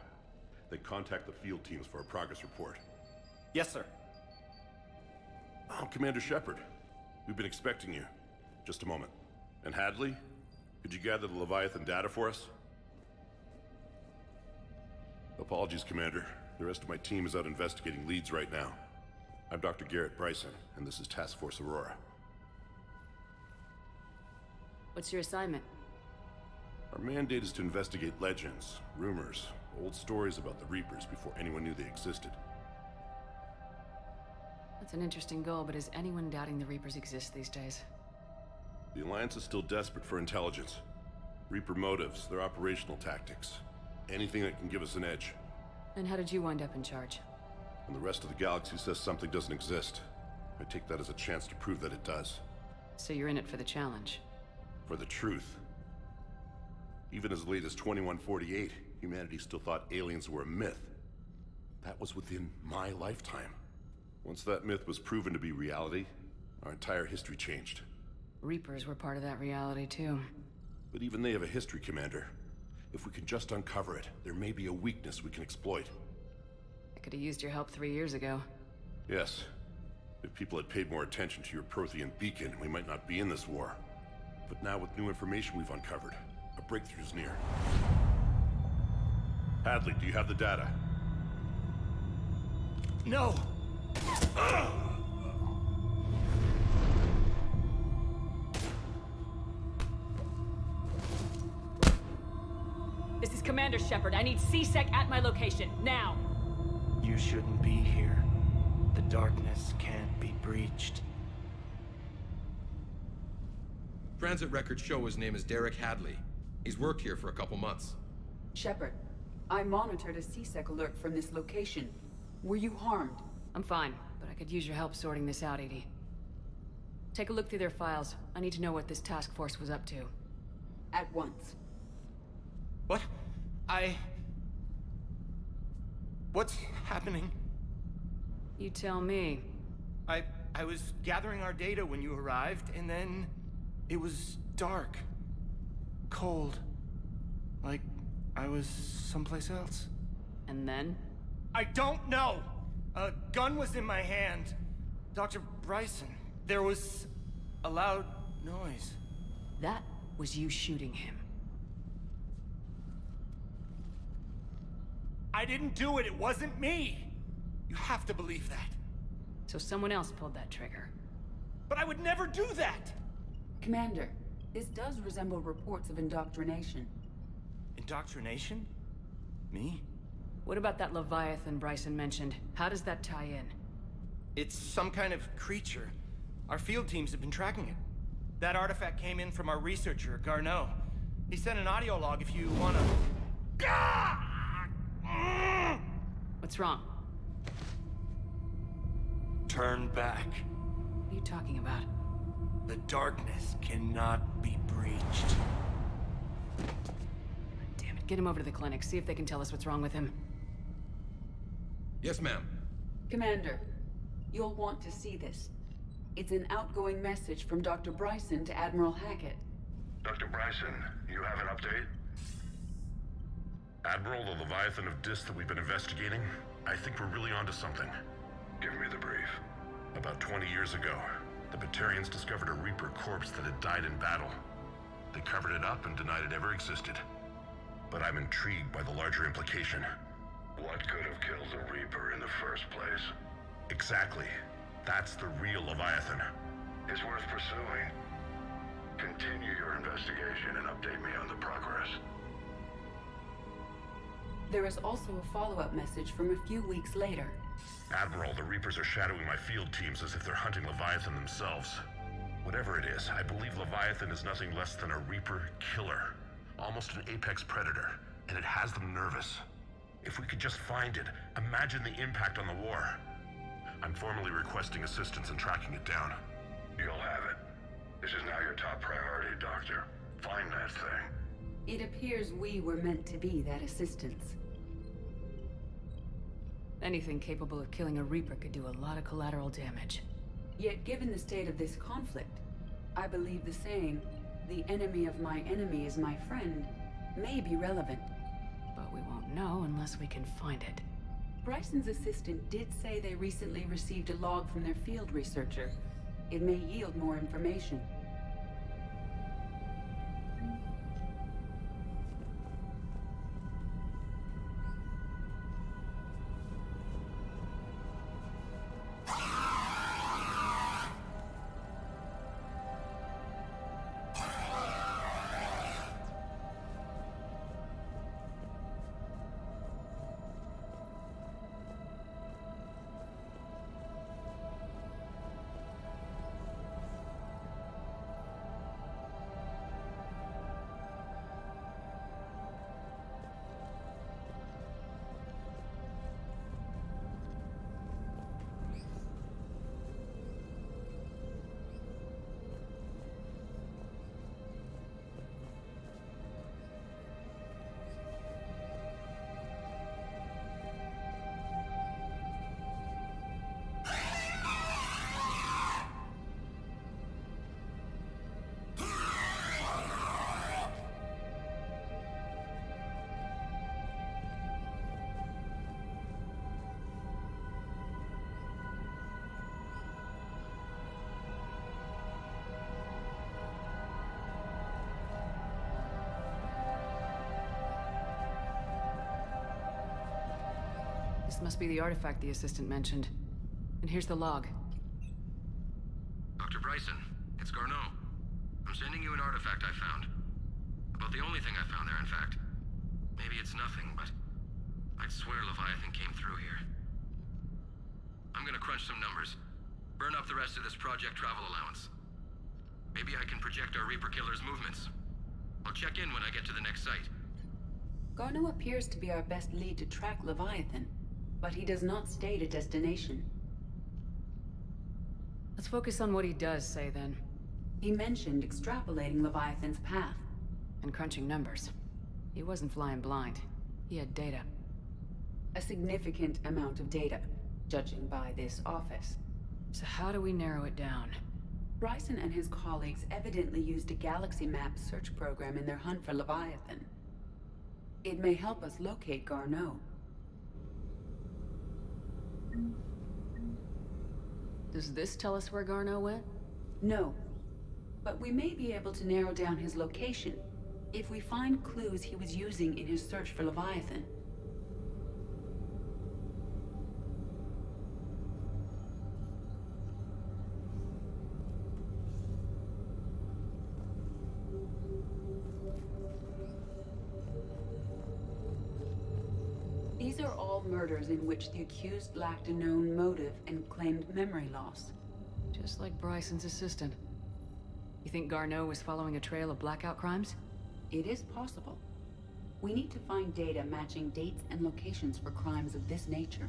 Then contact the field teams for a progress report. Yes, sir. I'm Commander Shepard. We've been expecting you. Just a moment. And Hadley, could you gather the Leviathan data for us? Apologies, Commander. The rest of my team is out investigating leads right now. I'm Dr. Garrett Bryson, and this is Task Force Aurora. What's your assignment? Our mandate is to investigate legends, rumors, old stories about the Reapers before anyone knew they existed. That's an interesting goal, but is anyone doubting the Reapers exist these days? The Alliance is still desperate for intelligence. Reaper motives, their operational tactics. Anything that can give us an edge. And how did you wind up in charge? When the rest of the galaxy says something doesn't exist, I take that as a chance to prove that it does. So you're in it for the challenge? For the truth. Even as late as 2148, humanity still thought aliens were a myth. That was within my lifetime. Once that myth was proven to be reality, our entire history changed. Reapers were part of that reality, too. But even they have a history, Commander. If we can just uncover it, there may be a weakness we can exploit. I could have used your help 3 years ago. Yes. If people had paid more attention to your Prothean beacon, we might not be in this war. But now with new information we've uncovered, a breakthrough's near. Hadley, do you have the data? No! This is Commander Shepard. I need C-Sec at my location, now! You shouldn't be here. The darkness can't be breached. Transit records show his name is Derek Hadley. He's worked here for a couple months. Shepard, I monitored a C-Sec alert from this location. Were you harmed? I'm fine, but I could use your help sorting this out, Edie. Take a look through their files. I need to know what this task force was up to. At once. What? What's happening? You tell me. I was gathering our data when you arrived, and then it was dark. Cold. Like I was someplace else. And then? I don't know! A gun was in my hand. Dr. Bryson, there was a loud noise. That was you shooting him. I didn't do it, it wasn't me! You have to believe that. So someone else pulled that trigger. But I would never do that! Commander, this does resemble reports of indoctrination. Indoctrination? Me? What about that Leviathan Bryson mentioned? How does that tie in? It's some kind of creature. Our field teams have been tracking it. That artifact came in from our researcher, Garneau. He sent an audio log if you wanna... What's wrong? Turn back. What are you talking about? The darkness cannot be breached. Damn it, get him over to the clinic. See if they can tell us what's wrong with him. Yes, ma'am. Commander, you'll want to see this. It's an outgoing message from Dr. Bryson to Admiral Hackett. Dr. Bryson, you have an update? Admiral, the Leviathan of Dis that we've been investigating, I think we're really onto something. Give me the brief. About 20 years ago, the Batarians discovered a Reaper corpse that had died in battle. They covered it up and denied it ever existed. But I'm intrigued by the larger implication. What could have killed the Reaper in the first place? Exactly. That's the real Leviathan. It's worth pursuing. Continue your investigation and update me on the progress. There is also a follow-up message from a few weeks later. Admiral, the Reapers are shadowing my field teams as if they're hunting Leviathan themselves. Whatever it is, I believe Leviathan is nothing less than a Reaper killer. Almost an apex predator, and it has them nervous. If we could just find it, imagine the impact on the war. I'm formally requesting assistance in tracking it down. You'll have it. This is now your top priority, Doctor. Find that thing. It appears we were meant to be that assistance. Anything capable of killing a Reaper could do a lot of collateral damage. Yet given the state of this conflict, I believe the saying, "The enemy of my enemy is my friend," may be relevant. But we won't know unless we can find it. Bryson's assistant did say they recently received a log from their field researcher. It may yield more information. This must be the artifact the assistant mentioned. And here's the log. Dr. Bryson, it's Garneau. I'm sending you an artifact I found. About the only thing I found there, in fact. Maybe it's nothing, but I'd swear Leviathan came through here. I'm gonna crunch some numbers. Burn up the rest of this project travel allowance. Maybe I can project our Reaper Killer's movements. I'll check in when I get to the next site. Garneau appears to be our best lead to track Leviathan, but he does not state a destination. Let's focus on what he does say, then. He mentioned extrapolating Leviathan's path. And crunching numbers. He wasn't flying blind. He had data. A significant amount of data, judging by this office. So how do we narrow it down? Bryson and his colleagues evidently used a galaxy map search program in their hunt for Leviathan. It may help us locate Garneau. Does this tell us where Garneau went? No. But we may be able to narrow down his location if we find clues he was using in his search for Leviathan. These are all murders in which the accused lacked a known motive and claimed memory loss. Just like Bryson's assistant. You think Garneau was following a trail of blackout crimes? It is possible. We need to find data matching dates and locations for crimes of this nature.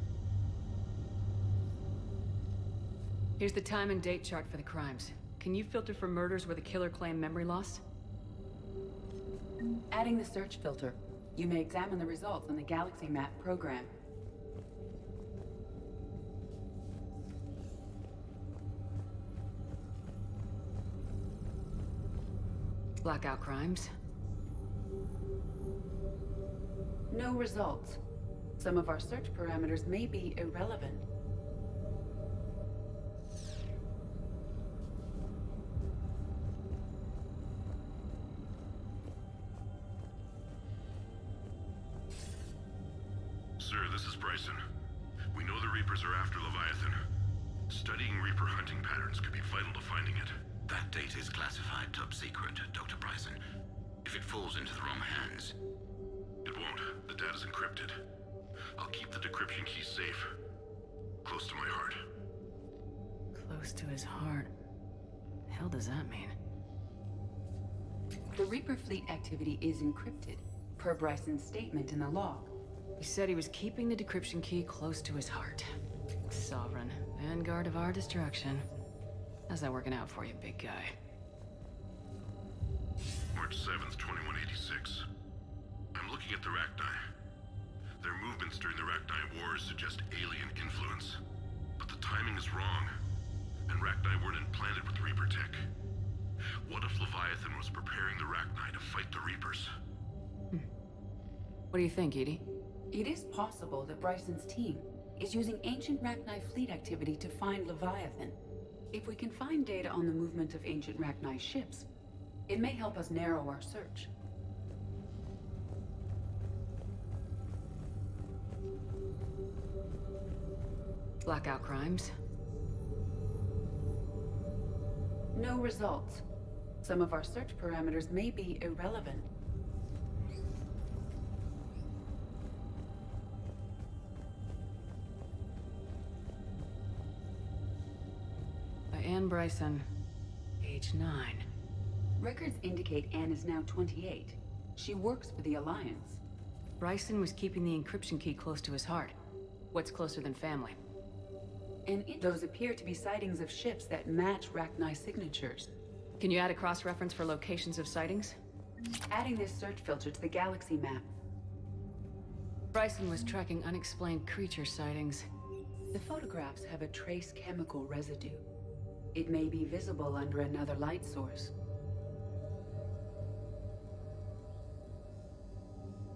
Here's the time and date chart for the crimes. Can you filter for murders where the killer claimed memory loss? Adding the search filter. You may examine the results on the Galaxy Map program. Blackout crimes. No results. Some of our search parameters may be irrelevant. Sir, this is Bryson. We know the Reapers are after Leviathan. Studying Reaper hunting patterns could be vital to finding it. That data is classified top secret, Dr. Bryson. If it falls into the wrong hands... It won't. The data's encrypted. I'll keep the decryption key safe. Close to my heart. Close to his heart. The hell does that mean? The Reaper fleet activity is encrypted, per Bryson's statement in the log. He said he was keeping the decryption key close to his heart. Sovereign, vanguard of our destruction. How's that working out for you, big guy? March 7th, 2186. I'm looking at the Rachni. Their movements during the Rachni Wars suggest alien influence. But the timing is wrong, and Rachni weren't implanted with Reaper tech. What if Leviathan was preparing the Rachni to fight the Reapers? What do you think, Edie? It is possible that Bryson's team is using ancient Rachni fleet activity to find Leviathan. If we can find data on the movement of ancient Rachni ships, it may help us narrow our search. Blackout crimes. No results. Some of our search parameters may be irrelevant. By Anne Bryson, age 9. Records indicate Anne is now 28. She works for the Alliance. Bryson was keeping the encryption key close to his heart. What's closer than family? And those appear to be sightings of ships that match Rachni signatures. Can you add a cross-reference for locations of sightings? Adding this search filter to the galaxy map. Bryson was tracking unexplained creature sightings. The photographs have a trace chemical residue. It may be visible under another light source.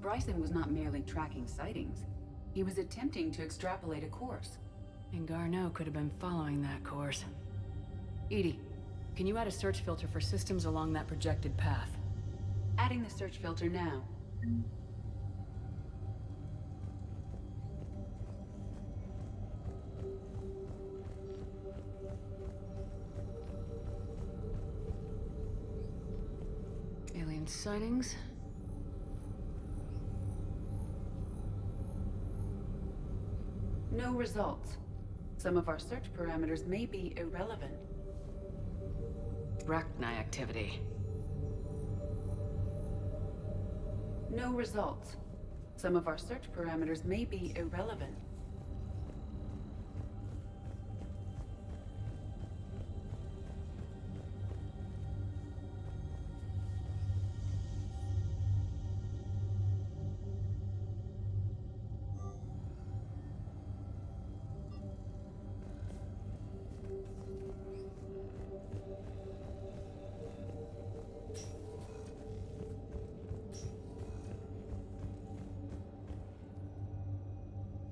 Bryson was not merely tracking sightings. He was attempting to extrapolate a course. And Garneau could have been following that course. Edie, can you add a search filter for systems along that projected path? Adding the search filter now. Alien sightings. No results. Some of our search parameters may be irrelevant. Rachni activity. No results. Some of our search parameters may be irrelevant.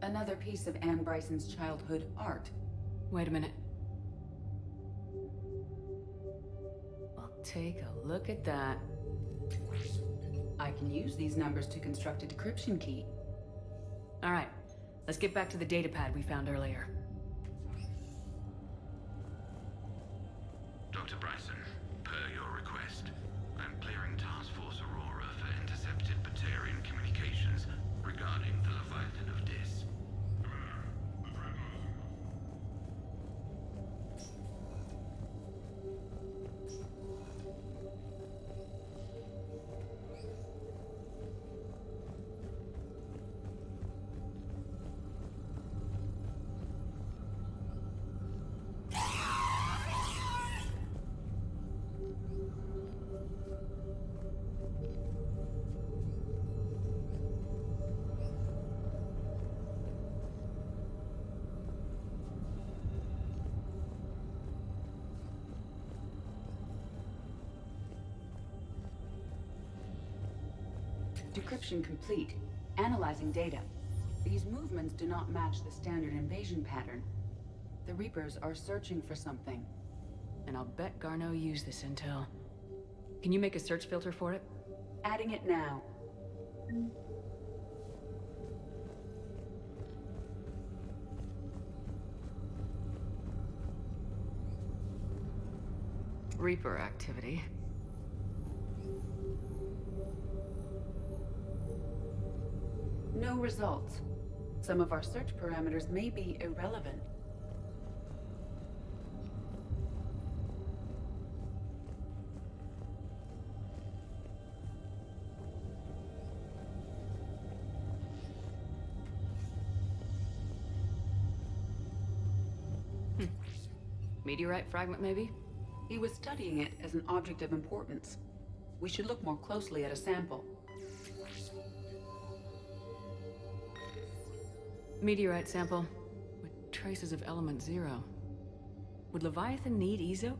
Another piece of Anne Bryson's childhood art. Wait a minute. Well, take a look at that. I can use these numbers to construct a decryption key. All right, let's get back to the datapad we found earlier. Dr. Bryson, per your request, I'm clearing Task Force Aurora for intercepted Batarian communications regarding the Leviathan of Dis. Decryption complete. Analyzing data. These movements do not match the standard invasion pattern. The Reapers are searching for something. And I'll bet Garneau used this intel. Can you make a search filter for it? Adding it now. Reaper activity. No results. Some of our search parameters may be irrelevant. Meteorite fragment, maybe? He was studying it as an object of importance. We should look more closely at a sample. Meteorite sample with traces of element 0. Would Leviathan need EZO?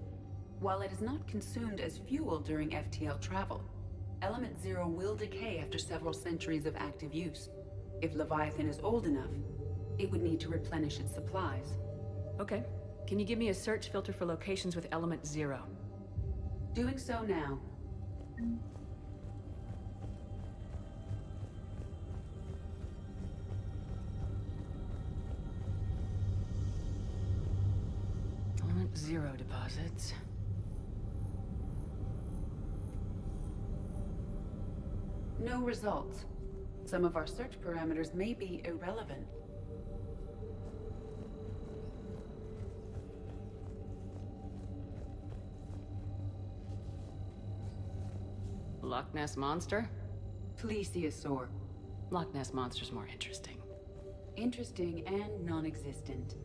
While it is not consumed as fuel during FTL travel, Element Zero will decay after several centuries of active use. If Leviathan is old enough, it would need to replenish its supplies. Okay. Can you give me a search filter for locations with Element Zero? Doing so now. Element Zero deposits. No results. Some of our search parameters may be irrelevant. Loch Ness Monster? Plesiosaur. Loch Ness Monster's more interesting. Interesting and non-existent.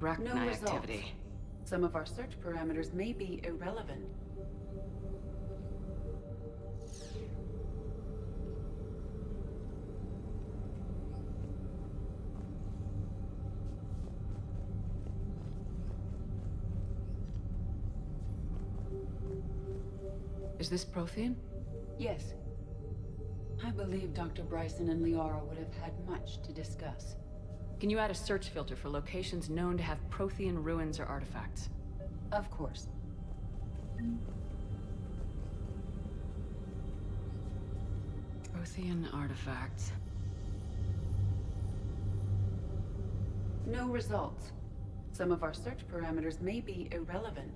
No results. Some of our search parameters may be irrelevant. Is this Prothean? Yes. I believe Dr. Bryson and Liara would have had much to discuss. Can you add a search filter for locations known to have Prothean ruins or artifacts? Of course. Prothean artifacts. No results. Some of our search parameters may be irrelevant.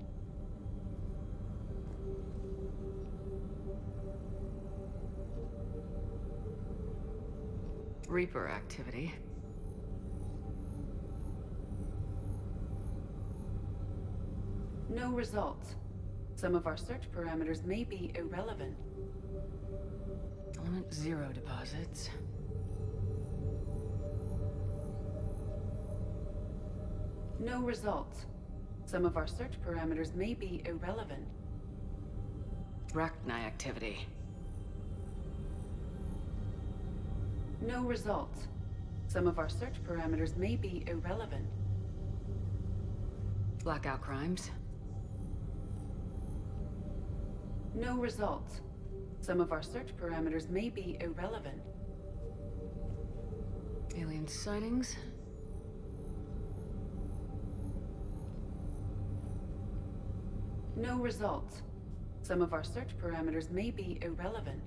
Reaper activity. No results. Some of our search parameters may be irrelevant. Element 0 deposits. No results. Some of our search parameters may be irrelevant. Rachni activity. No results. Some of our search parameters may be irrelevant. Blackout crimes. No results. Some of our search parameters may be irrelevant. Alien sightings. No results. Some of our search parameters may be irrelevant.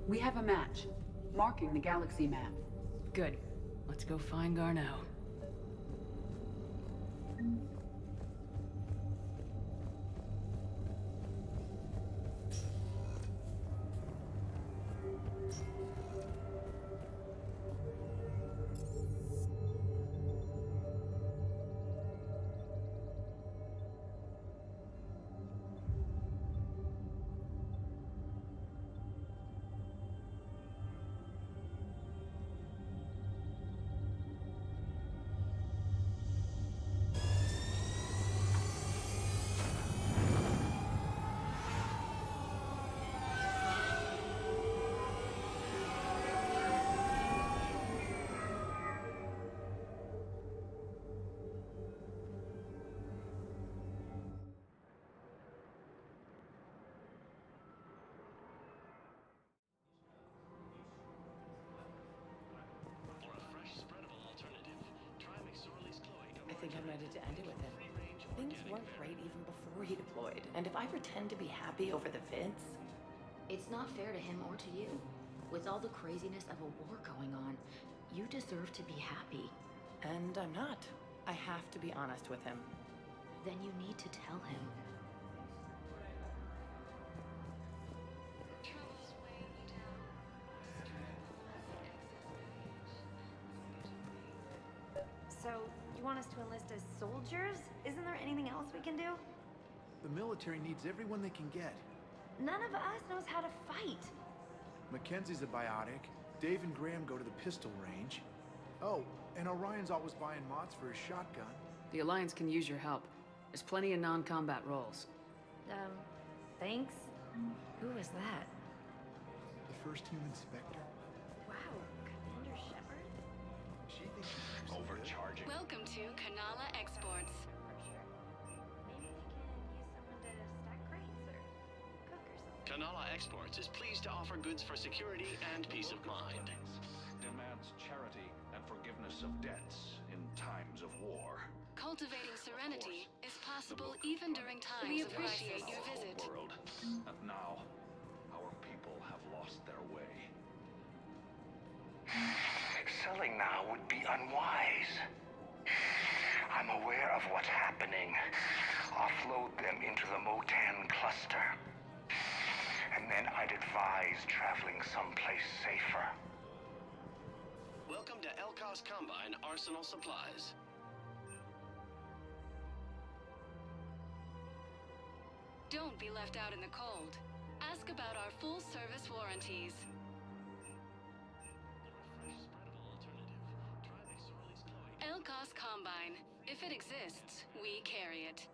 We have a match, marking the galaxy map. Good. Let's go find Garneau. I think I'm ready to end it with him. Things weren't great even before he deployed, and if I pretend to be happy over the vids... It's not fair to him or to you. With all the craziness of a war going on, you deserve to be happy. And I'm not. I have to be honest with him. Then you need to tell him. So, you want us to enlist as soldiers? Isn't there anything else we can do? The military needs everyone they can get. None of us knows how to fight. Mackenzie's a biotic. Dave and Graham go to the pistol range. Oh, and Orion's always buying mods for his shotgun. The Alliance can use your help. There's plenty of non-combat roles. Thanks? Who is that? The first human Spectre. Wow, Commander Shepard? She thinks she's overcharging. Welcome to Kanala Exports. Maybe we can use someone to stack crates or cook or something. Kanala Exports is pleased to offer goods for security and peace of mind. Demands charity and forgiveness of debts in times of war. Cultivating serenity is possible even during times of crisis. Your visit. World. And now, our people have lost their way. Selling now would be unwise. I'm aware of what's happening. Offload them into the Motan cluster. And then I'd advise traveling someplace safer. Welcome to Elkos Combine Arsenal Supplies. Don't be left out in the cold. Ask about our full-service warranties. Elkos Combine. If it exists, we carry it.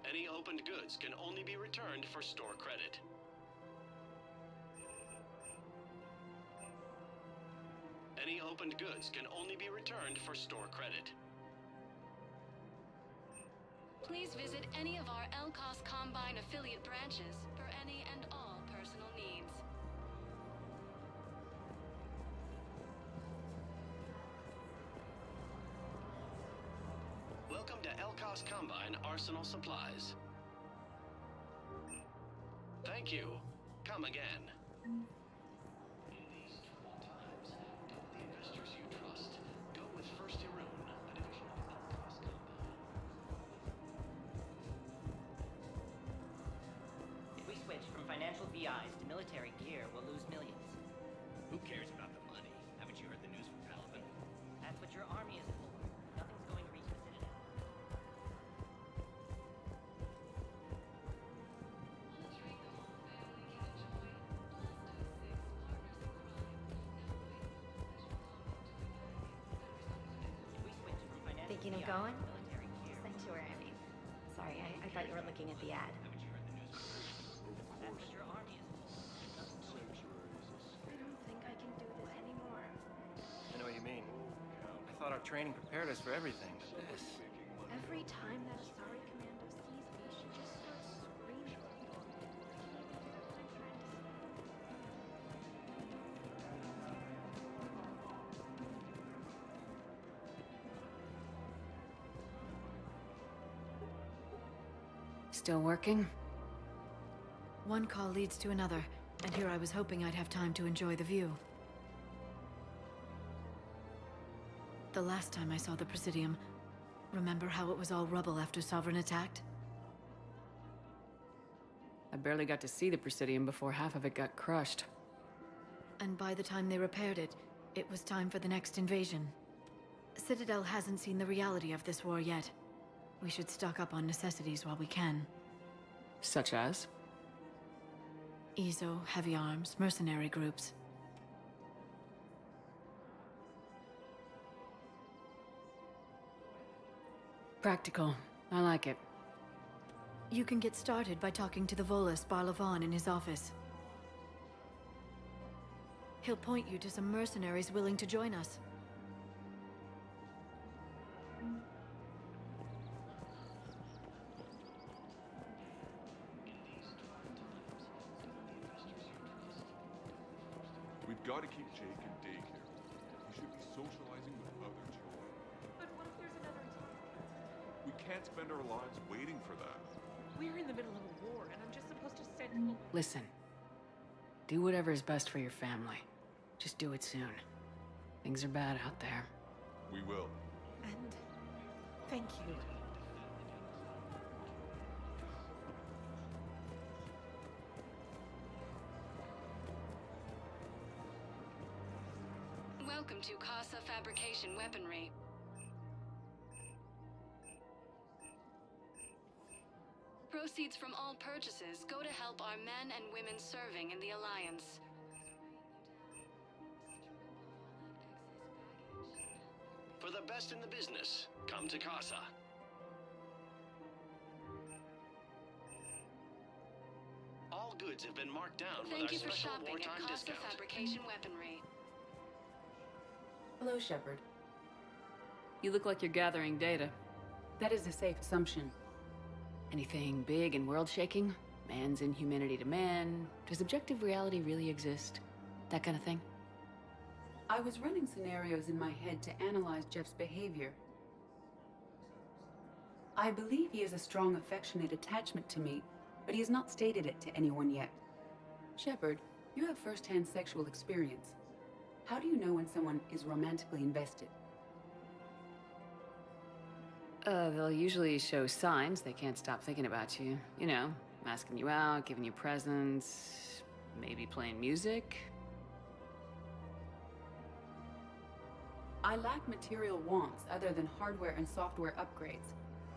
Any opened goods can only be returned for store credit. Any opened goods can only be returned for store credit. Please visit any of our Elkos Combine affiliate branches for any and all personal needs. Welcome to Elkos L-Cost Combine arsenal supplies. Thank you. Come again. In these troubled times, go with the investors you trust. Go with First Irun, a division of L-Cost Combine. If we switch from financial VIs to military gear, we'll lose millions. Who cares about the money? Haven't you heard the news from Paladin? That's what your army is for. Nothing's going to reach the Citadel. If we switch from financial Thinking of VIs going? to military gear, Sanctuary. Sorry, I thought you were looking at the ad. haven't you heard the news from That's what your army is for. I don't think I can do this anymore. I know what you mean. I thought our training prepared us for everything, but this... Every time that Asari commando sees me, she just starts screaming. Still working? One call leads to another, and here I was hoping I'd have time to enjoy the view. The last time I saw the Presidium, remember how it was all rubble after Sovereign attacked? I barely got to see the Presidium before half of it got crushed. And by the time they repaired it, it was time for the next invasion. Citadel hasn't seen the reality of this war yet. We should stock up on necessities while we can. Such as? EZO, heavy arms, mercenary groups. Practical. I like it. You can get started by talking to the Volus Barlavan in his office. He'll point you to some mercenaries willing to join us. We've got to keep Jake in daycare. He should be socializing with other children. But what if there's another team? We can't spend our lives waiting for that. We're in the middle of a war, and I'm just supposed to sit. Listen. Do whatever is best for your family. Just do it soon. Things are bad out there. We will. And thank you. Welcome to Casa Fabrication Weaponry. Proceeds from all purchases go to help our men and women serving in the Alliance. For the best in the business, come to Casa. All goods have been marked down with Thank our you for special shopping wartime at Casa discount. Fabrication Weaponry. Hello, Shepard. You look like you're gathering data. That is a safe assumption. Anything big and world-shaking? Man's inhumanity to man? Does objective reality really exist? That kind of thing? I was running scenarios in my head to analyze Jeff's behavior. I believe he has a strong affectionate attachment to me, but he has not stated it to anyone yet. Shepard, you have first-hand sexual experience. How do you know when someone is romantically invested? They'll usually show signs they can't stop thinking about you. You know, asking you out, giving you presents, maybe playing music. I lack material wants other than hardware and software upgrades,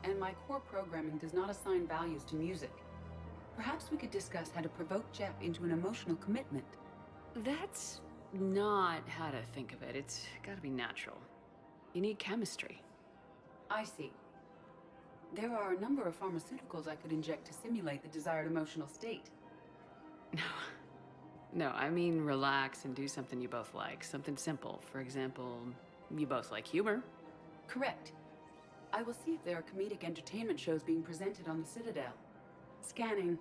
and my core programming does not assign values to music. Perhaps we could discuss how to provoke Jeff into an emotional commitment. That's not how to think of it. It's gotta be natural. You need chemistry. I see. There are a number of pharmaceuticals I could inject to simulate the desired emotional state. No, I mean relax and do something you both like. Something simple. For example, you both like humor. Correct. I will see if there are comedic entertainment shows being presented on the Citadel. Scanning.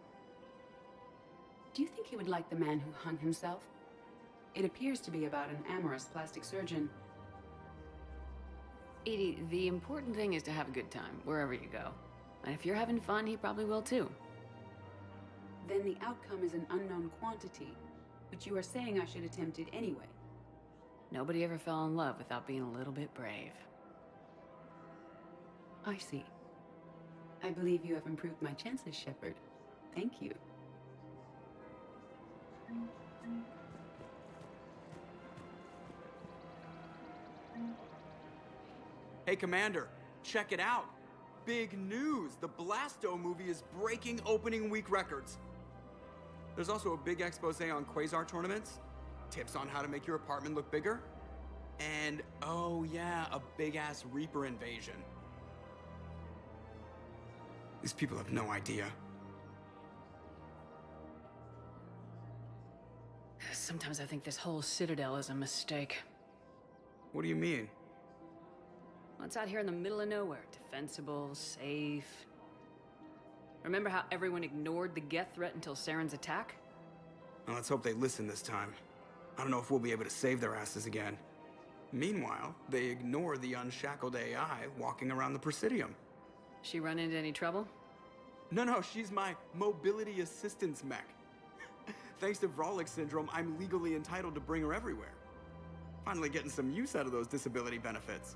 Do you think he would like The Man Who Hung Himself? It appears to be about an amorous plastic surgeon. Edie, the important thing is to have a good time, wherever you go. And if you're having fun, he probably will too. Then the outcome is an unknown quantity, but you are saying I should attempt it anyway. Nobody ever fell in love without being a little bit brave. I see. I believe you have improved my chances, Shepard. Thank you. Hey, Commander, check it out. Big news! The Blasto movie is breaking opening week records. There's also a big expose on Quasar tournaments, tips on how to make your apartment look bigger, and, oh yeah, a big-ass Reaper invasion. These people have no idea. Sometimes I think this whole Citadel is a mistake. What do you mean? Well, it's out here in the middle of nowhere. Defensible, safe. Remember how everyone ignored the Geth threat until Saren's attack? Well, let's hope they listen this time. I don't know if we'll be able to save their asses again. Meanwhile, they ignore the unshackled AI walking around the Presidium. She run into any trouble? No, she's my mobility assistance mech. Thanks to Vrolic syndrome, I'm legally entitled to bring her everywhere. Finally getting some use out of those disability benefits.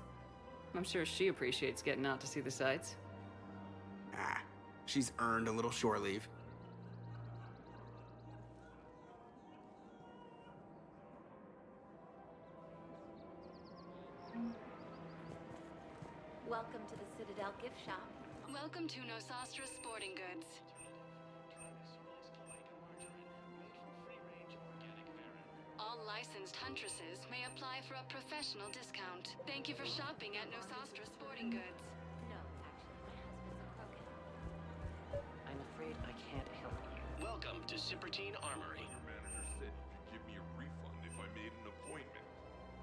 I'm sure she appreciates getting out to see the sights. Ah, she's earned a little shore leave. Welcome to the Citadel gift shop. Welcome to Nosastra Sporting Goods. All licensed huntresses may apply for a professional discount. Thank you for shopping at Nosastra Sporting Goods. No, actually, my husband's a crooked. I'm afraid I can't help you. Welcome to Sippertine Armory. Your manager said you could give me a refund if I made an appointment.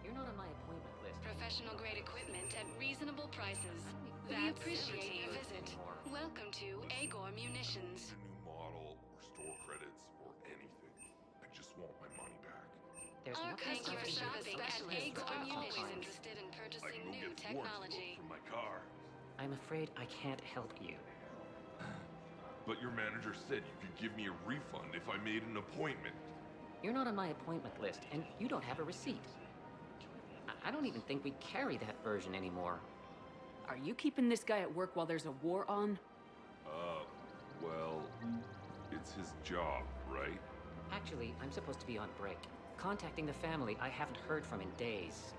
You're not on my appointment list. Professional grade equipment at reasonable prices. We appreciate your visit. Welcome to Agor Munitions. A new model or store credits or anything. I just want my money back. There's Our nothing customer shopping at Agor are always Always interested in I purchasing can go new get technology. from my car. I'm afraid I can't help you. But your manager said you could give me a refund if I made an appointment. You're not on my appointment list, and you don't have a receipt. I don't even think we carry that version anymore. Are you keeping this guy at work while there's a war on? Well, it's his job, right? Actually, I'm supposed to be on break. Contacting the family I haven't heard from in days.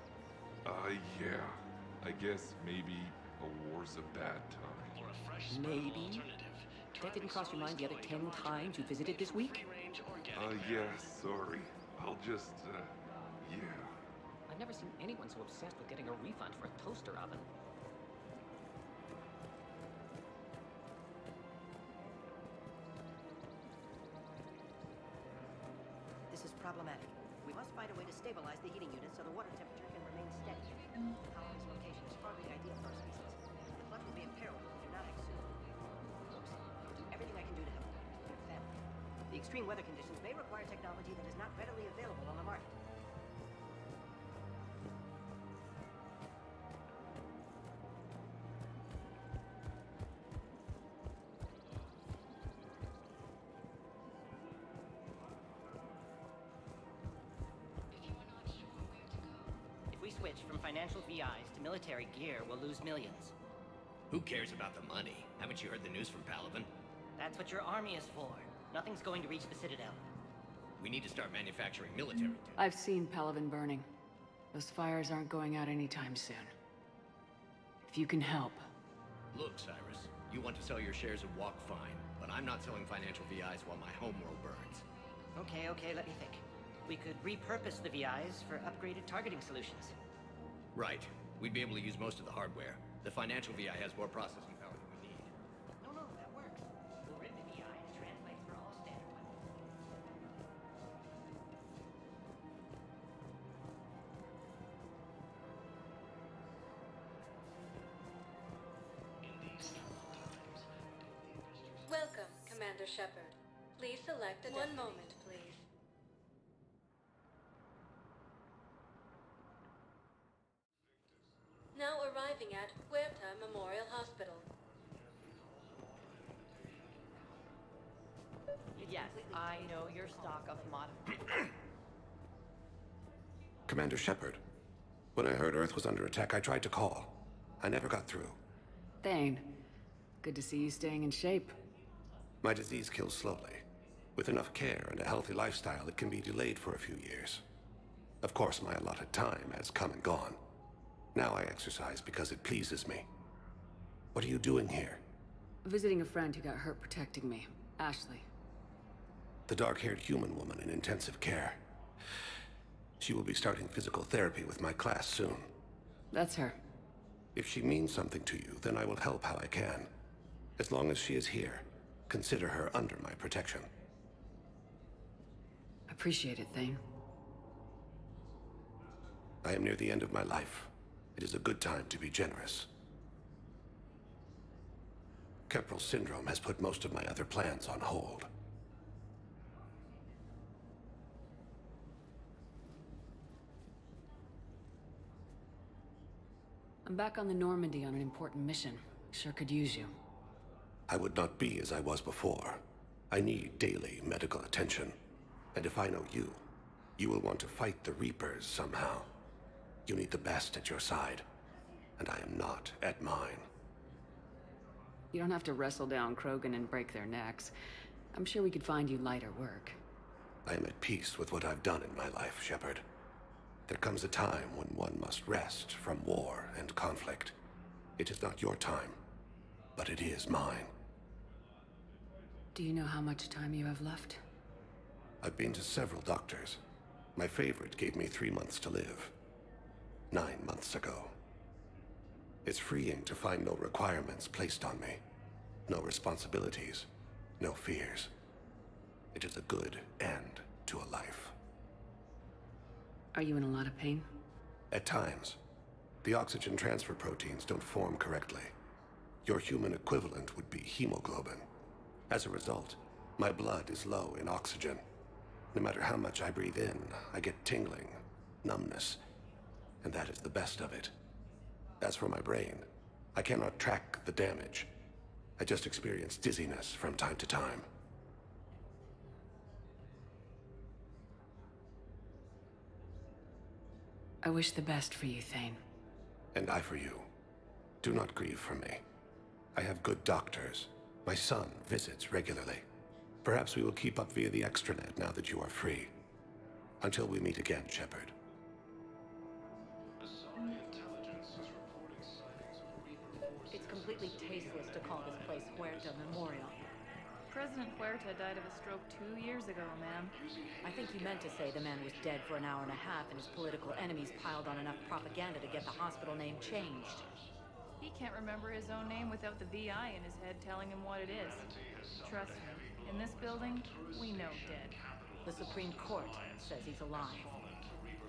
Yeah. I guess maybe a war's a bad time. For a fresh Maybe? That didn't cross your mind the other 10 times you visited this week? Yeah, sorry. I'll just, yeah. I've never seen anyone so obsessed with getting a refund for a toaster oven. This is problematic. We must find a way to stabilize the heating unit so the water temperature can remain steady. Colony's location is far from ideal for our species. The flood will be in peril if we do not act soon. Folks, I'll do everything I can do to help your family. The extreme weather conditions may require technology that is not readily available on the market. If we switch from financial VIs to military gear, we'll lose millions. Who cares about the money? Haven't you heard the news from Palaven? That's what your army is for. Nothing's going to reach the Citadel. We need to start manufacturing military. I've seen Palaven burning. Those fires aren't going out anytime soon. If you can help. Look, Cyrus, you want to sell your shares of Walk fine, but I'm not selling financial VIs while my homeworld burns. Okay, let me think. We could repurpose the VIs for upgraded targeting solutions. Right. We'd be able to use most of the hardware. The financial VI has more processing power than we need. No, that works. We'll rip the VI and translate for all standard weapons. Welcome, Commander Shepard. Please select a One moment, please. Now arriving at Huerta Memorial Hospital. Yes, I know your stock of mod. Commander Shepard. When I heard Earth was under attack, I tried to call. I never got through. Thane, good to see you staying in shape. My disease kills slowly. With enough care and a healthy lifestyle, it can be delayed for a few years. Of course, my allotted time has come and gone. Now I exercise because it pleases me. What are you doing here? Visiting a friend who got hurt protecting me, Ashley. The dark-haired human woman in intensive care. She will be starting physical therapy with my class soon. That's her. If she means something to you, then I will help how I can. As long as she is here, consider her under my protection. Appreciate it, Thane. I am near the end of my life. It is a good time to be generous. Kepral syndrome has put most of my other plans on hold. I'm back on the Normandy on an important mission. Sure could use you. I would not be as I was before. I need daily medical attention. And if I know you, you will want to fight the Reapers somehow. You need the best at your side, and I am not at mine. You don't have to wrestle down Krogan and break their necks. I'm sure we could find you lighter work. I am at peace with what I've done in my life, Shepard. There comes a time when one must rest from war and conflict. It is not your time, but it is mine. Do you know how much time you have left? I've been to several doctors. My favorite gave me 3 months to live. 9 months ago. It's freeing to find no requirements placed on me. No responsibilities. No fears. It is a good end to a life. Are you in a lot of pain? At times. The oxygen transfer proteins don't form correctly. Your human equivalent would be hemoglobin. As a result, my blood is low in oxygen. No matter how much I breathe in, I get tingling, numbness, and that is the best of it. As for my brain, I cannot track the damage. I just experience dizziness from time to time. I wish the best for you, Thane. And I for you. Do not grieve for me. I have good doctors. My son visits regularly. Perhaps we will keep up via the extranet now that you are free. Until we meet again, Shepard. It's completely tasteless to call this place Huerta Memorial. President Huerta died of a stroke 2 years ago, ma'am. I think you meant to say the man was dead for an hour and a half and his political enemies piled on enough propaganda to get the hospital name changed. He can't remember his own name without the VI in his head telling him what it is. Trust me, in this building, we know dead. The Supreme Court says he's alive.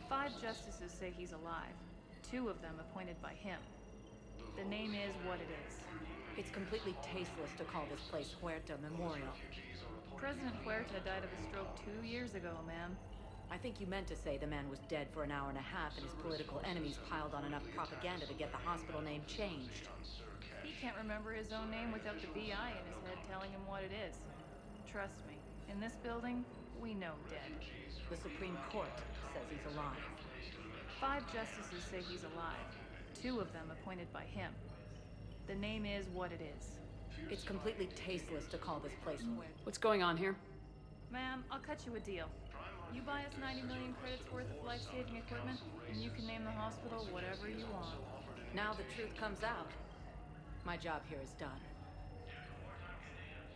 5 justices say he's alive. 2 of them appointed by him. The name is what it is. It's completely tasteless to call this place Huerta Memorial. President Huerta died of a stroke 2 years ago, ma'am. I think you meant to say the man was dead for an hour and a half and his political enemies piled on enough propaganda to get the hospital name changed. He can't remember his own name without the VI in his head telling him what it is. Trust me, in this building, we know dead. The Supreme Court says he's alive. 5 justices say he's alive. 2 of them appointed by him. The name is what it is. It's completely tasteless to call this place Huerta. What's going on here? Ma'am, I'll cut you a deal. You buy us 90 million credits worth of life-saving equipment, and you can name the hospital whatever you want. Now the truth comes out. My job here is done.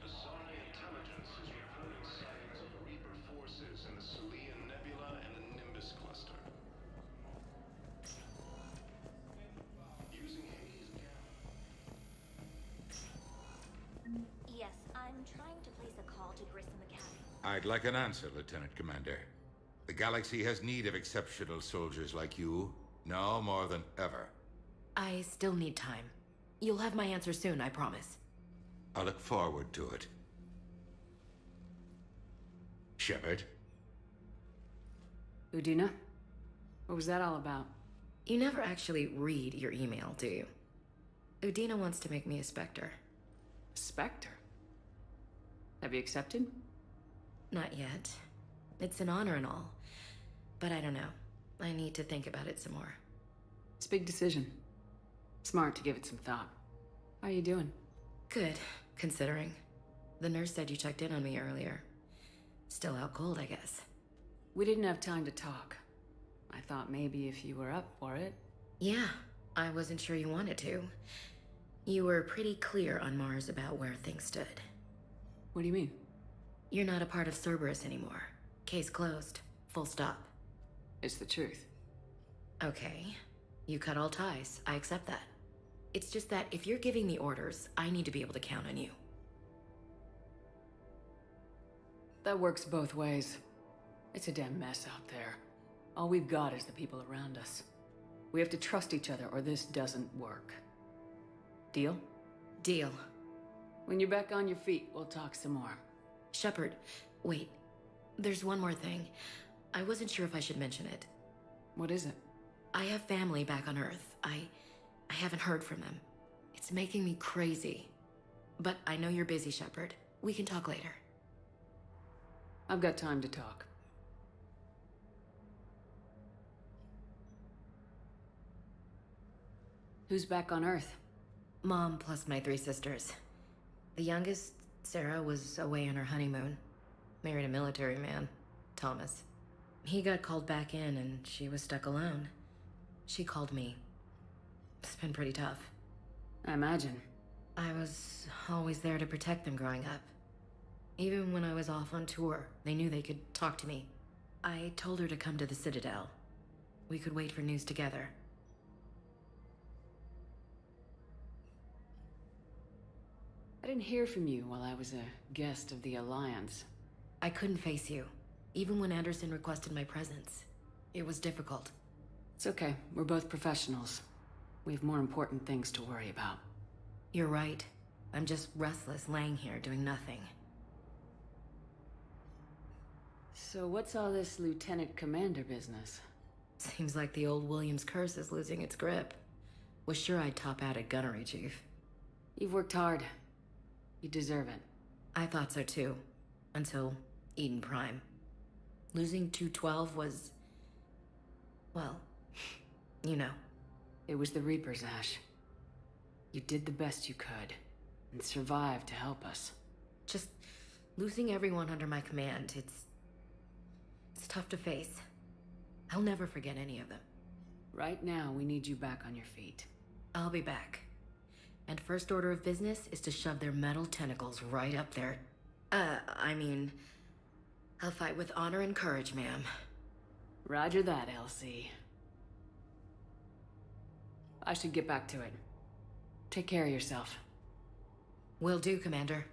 Asari intelligence is reporting sightings of Reaper forces in the Salian Nebula and the Nimbus cluster. Using Hades Yes, I'm trying to place a call to Grissom Academy. I'd like an answer, Lieutenant Commander. The galaxy has need of exceptional soldiers like you, now more than ever. I still need time. You'll have my answer soon, I promise. I look forward to it. Shepard? Udina? What was that all about? You never actually read your email, do you? Udina wants to make me a Spectre. Spectre? Have you accepted? Not yet. It's an honor and all. But I don't know. I need to think about it some more. It's a big decision. Smart to give it some thought. How are you doing? Good, considering. The nurse said you checked in on me earlier. Still out cold, I guess. We didn't have time to talk. I thought maybe if you were up for it. Yeah, I wasn't sure you wanted to. You were pretty clear on Mars about where things stood. What do you mean? You're not a part of Cerberus anymore. Case closed. Full stop. It's the truth. Okay. You cut all ties. I accept that. It's just that if you're giving the orders, I need to be able to count on you. That works both ways. It's a damn mess out there. All we've got is the people around us. We have to trust each other or this doesn't work. Deal? Deal. When you're back on your feet, we'll talk some more. Shepard, wait. There's one more thing. I wasn't sure if I should mention it. What is it? I have family back on Earth. I haven't heard from them. It's making me crazy. But I know you're busy, Shepard. We can talk later. I've got time to talk. Who's back on Earth? Mom plus my 3 sisters. The youngest, Sarah, was away on her honeymoon. Married a military man, Thomas. He got called back in and she was stuck alone. She called me. It's been pretty tough. I imagine. I was always there to protect them growing up. Even when I was off on tour, they knew they could talk to me. I told her to come to the Citadel. We could wait for news together. I didn't hear from you while I was a guest of the Alliance. I couldn't face you, even when Anderson requested my presence. It was difficult. It's okay. We're both professionals. We have more important things to worry about. You're right. I'm just restless, laying here, doing nothing. So what's all this Lieutenant Commander business? Seems like the old Williams curse is losing its grip. Was sure I'd top out at gunnery, Chief. You've worked hard. You deserve it. I thought so too. Until Eden Prime. Losing 212 was... well, you know. It was the Reapers, Ash. You did the best you could, and survived to help us. Just losing everyone under my command, it's tough to face. I'll never forget any of them. Right now, we need you back on your feet. I'll be back. And first order of business is to shove their metal tentacles right up there. I'll fight with honor and courage, ma'am. Roger that, Elsie. I should get back to it. Take care of yourself. Will do, Commander.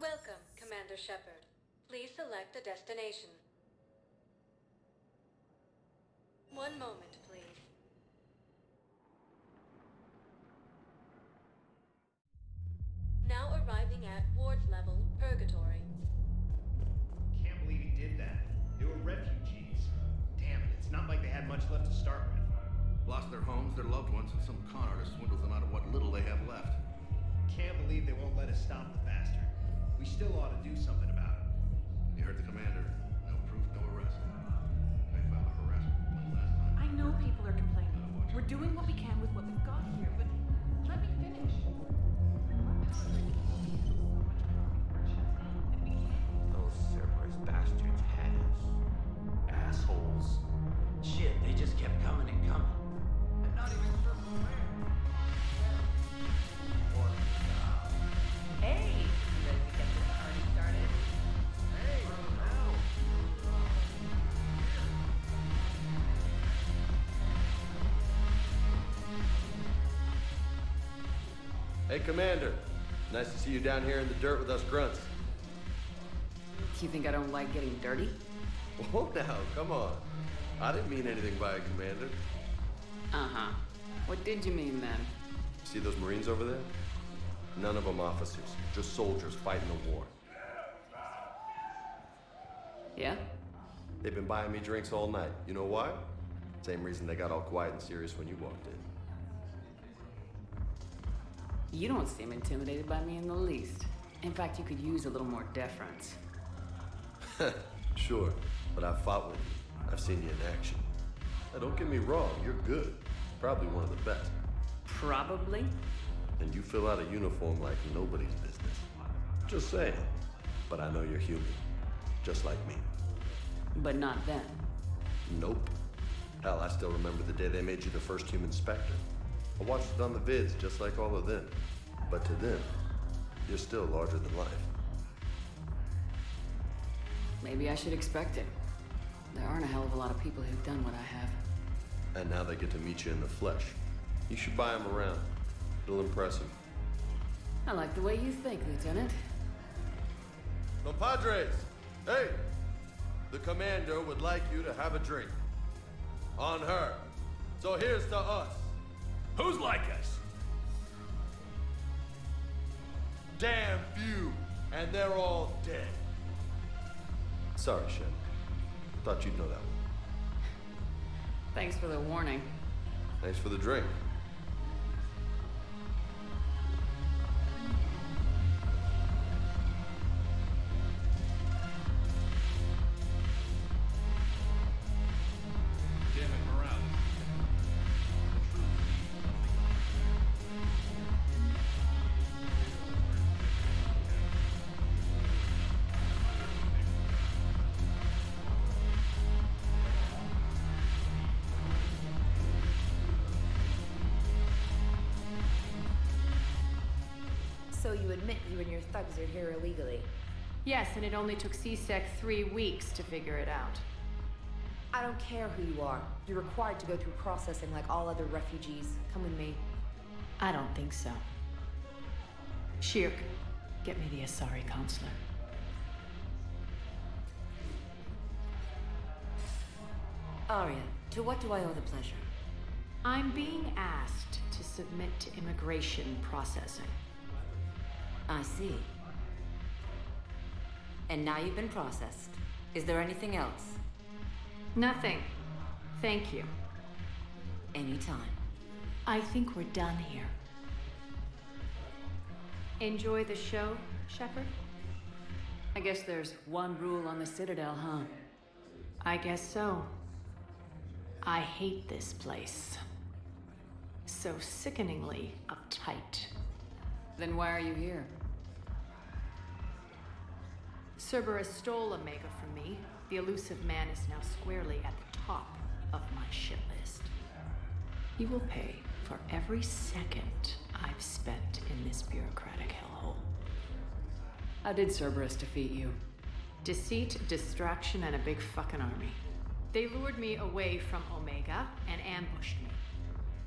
Welcome, Commander Shepard. Please select a destination. One moment, please. Now arriving at Ward's level, Purgatory. Can't believe he did that. They were refugees. Damn it, it's not like they had much left to start with. Lost their homes, their loved ones, and some con artist swindles them out of what little they have left. Can't believe they won't let us stop the bastard. We still ought to do something about it. You heard the commander. No proof, no arrest. They filed a harassment complaint last time. I know people are complaining. We're doing what we can with what we've got here, but let me finish. Those Cerberus bastards had us. Assholes. Shit, they just kept coming and coming. And not even sure from where. Hey! You ready to get this party started? Hey, now! Hey, Commander. Nice to see you down here in the dirt with us grunts. You think I don't like getting dirty? Whoa now, come on. I didn't mean anything by it, Commander. Uh-huh. What did you mean then? See those Marines over there? None of them officers, just soldiers fighting the war. Yeah? They've been buying me drinks all night. You know why? Same reason they got all quiet and serious when you walked in. You don't seem intimidated by me in the least. In fact, you could use a little more deference. Sure, but I've fought with you. I've seen you in action. Now, don't get me wrong, you're good. Probably one of the best. Probably? And you fill out a uniform like nobody's business. Just saying. But I know you're human. Just like me. But not then. Nope. Hell, I still remember the day they made you the first human Spectre. I watched it on the vids, just like all of them. But to them, you're still larger than life. Maybe I should expect it. There aren't a hell of a lot of people who've done what I have. And now they get to meet you in the flesh. You should buy them around. It'll impress them. I like the way you think, Lieutenant. Compadres! Hey! The commander would like you to have a drink. On her. So here's to us. Who's like us? Damn few, and they're all dead. Sorry, Shepard. Thought you'd know that one. Thanks for the warning. Thanks for the drink. So you admit you and your thugs are here illegally? Yes, and it only took CSEC 3 weeks to figure it out. I don't care who you are. You're required to go through processing like all other refugees. Come with me. I don't think so. Shirk, get me the Asari consular. Arya, to what do I owe the pleasure? I'm being asked to submit to immigration processing. I see. And now you've been processed. Is there anything else? Nothing. Thank you. Anytime. I think we're done here. Enjoy the show, Shepard? I guess there's one rule on the Citadel, huh? I guess so. I hate this place. So sickeningly uptight. Then why are you here? Cerberus stole Omega from me. The elusive man is now squarely at the top of my shit list. He will pay for every second I've spent in this bureaucratic hellhole. How did Cerberus defeat you? Deceit, distraction, and a big fucking army. They lured me away from Omega and ambushed me.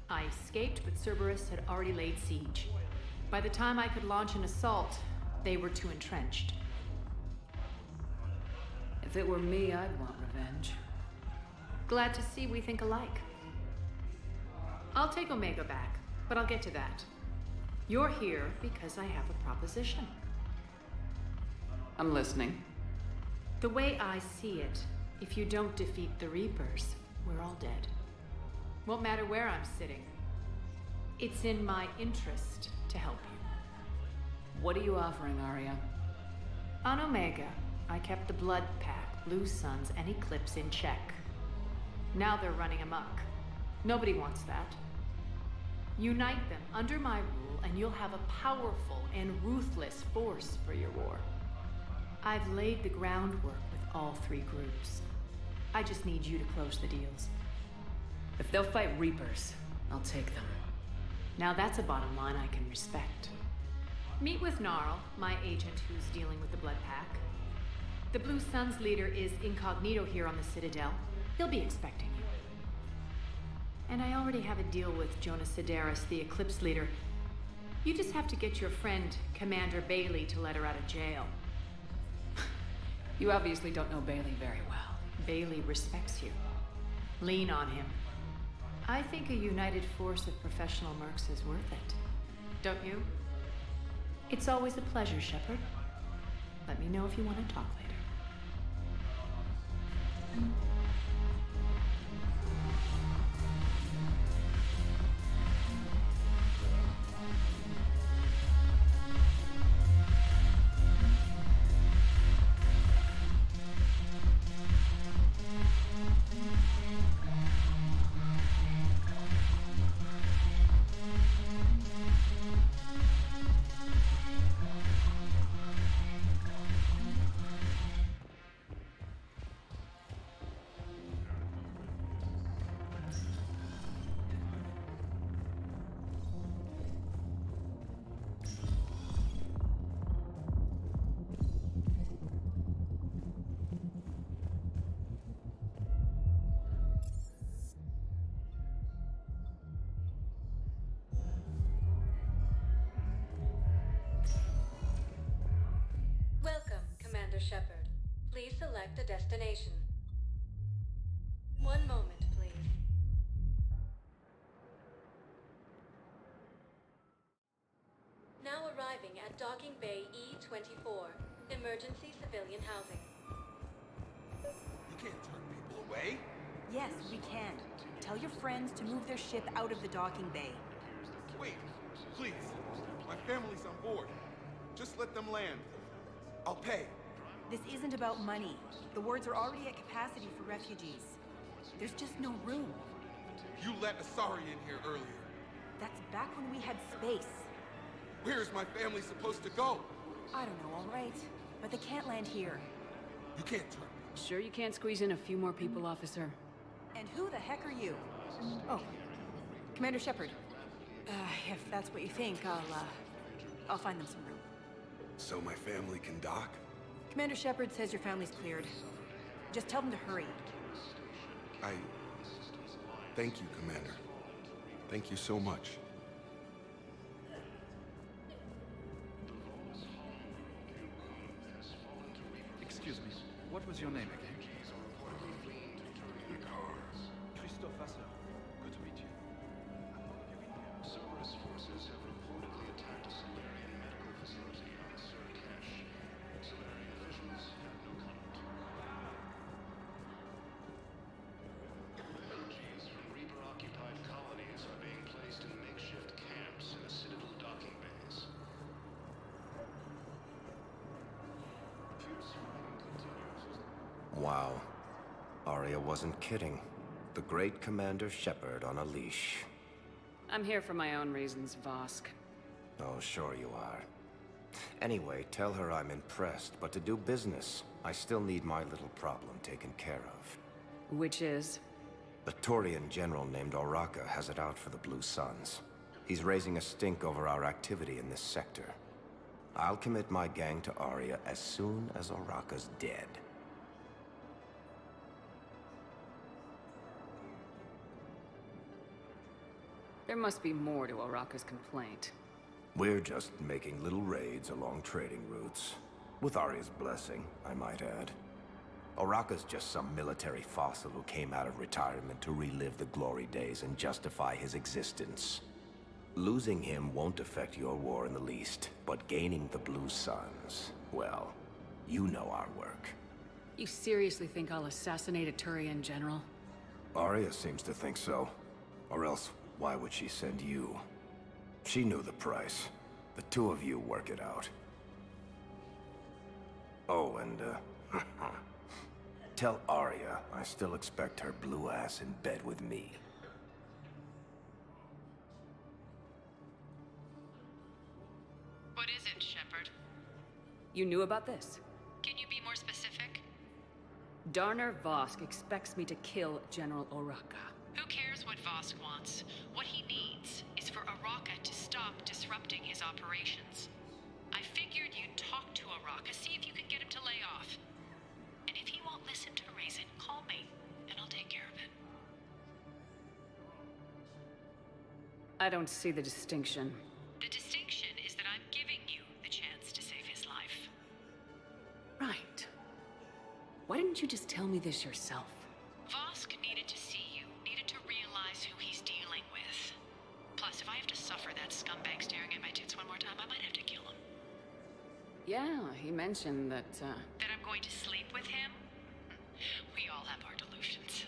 I escaped, but Cerberus had already laid siege. By the time I could launch an assault, they were too entrenched. If it were me, I'd want revenge. Glad to see we think alike. I'll take Omega back, but I'll get to that. You're here because I have a proposition. I'm listening. The way I see it, if you don't defeat the Reapers, we're all dead. Won't matter where I'm sitting. It's in my interest to help you. What are you offering, Arya? On Omega, I kept the Blood Pack, Blue Suns, and Eclipse in check. Now they're running amok. Nobody wants that. Unite them under my rule, and you'll have a powerful and ruthless force for your war. I've laid the groundwork with all 3 groups. I just need you to close the deals. If they'll fight Reapers, I'll take them. Now that's a bottom line I can respect. Meet with Gnarl, my agent who's dealing with the Blood Pack. The Blue Suns leader is incognito here on the Citadel. He'll be expecting you. And I already have a deal with Jonas Sidaris, the Eclipse leader. You just have to get your friend, Commander Bailey, to let her out of jail. You obviously don't know Bailey very well. Bailey respects you. Lean on him. I think a united force of professional mercs is worth it. Don't you? It's always a pleasure, Shepard. Let me know if you want to talk later. Welcome, Commander Shepard. Please select a destination. One moment, please. Now arriving at Docking Bay E-24, emergency civilian housing. You can't turn people away. Yes, we can. Tell your friends to move their ship out of the docking bay. Wait, please. My family's on board. Just let them land. I'll pay. This isn't about money. The wards are already at capacity for refugees. There's just no room. You let Asari in here earlier. That's back when we had space. Where is my family supposed to go? I don't know, all right. But they can't land here. You can't turn. Sure you can't squeeze in a few more people, officer? And who the heck are you? Oh, Commander Shepard. If that's what you think, I'll find them some room. So my family can dock? Commander Shepard says your family's cleared. Just tell them to hurry. Thank you, Commander. Thank you so much. Excuse me, what was your name again? Christophe Vasseur. Good to meet you. Cerberus forces have reportedly attacked a Solarian medical facility on Surikash. Solarian officials have no comment. Refugees from Reaper-occupied colonies are being placed in makeshift camps in the Citadel docking bays. Wow. Arya wasn't kidding. The great Commander Shepard on a leash. I'm here for my own reasons, Vosk. Oh, sure you are. Anyway, tell her I'm impressed, but to do business, I still need my little problem taken care of. Which is? A Turian general named Oraka has it out for the Blue Suns. He's raising a stink over our activity in this sector. I'll commit my gang to Arya as soon as Oraka's dead. There must be more to Oraka's complaint. We're just making little raids along trading routes. With Arya's blessing, I might add. Oraka's just some military fossil who came out of retirement to relive the glory days and justify his existence. Losing him won't affect your war in the least, but gaining the Blue Suns, well, you know our work. You seriously think I'll assassinate a Turian general? Arya seems to think so. Or else, why would she send you? She knew the price. The two of you work it out. Oh, and, tell Arya I still expect her blue ass in bed with me. What is it, Shepard? You knew about this? Can you be more specific? Darner Vosk expects me to kill General Oraka. Who cares what Vosk wants? What he needs is for Oraka to stop disrupting his operations. I figured you'd talk to Oraka, see if you can get him to lay off. And if he won't listen to reason, call me, and I'll take care of it. I don't see the distinction. The distinction didn't you just tell me this yourself? Vosk needed to see you, needed to realize who he's dealing with. Plus, if I have to suffer that scumbag staring at my tits one more time, I might have to kill him. Yeah, he mentioned that, That I'm going to sleep with him? We all have our delusions.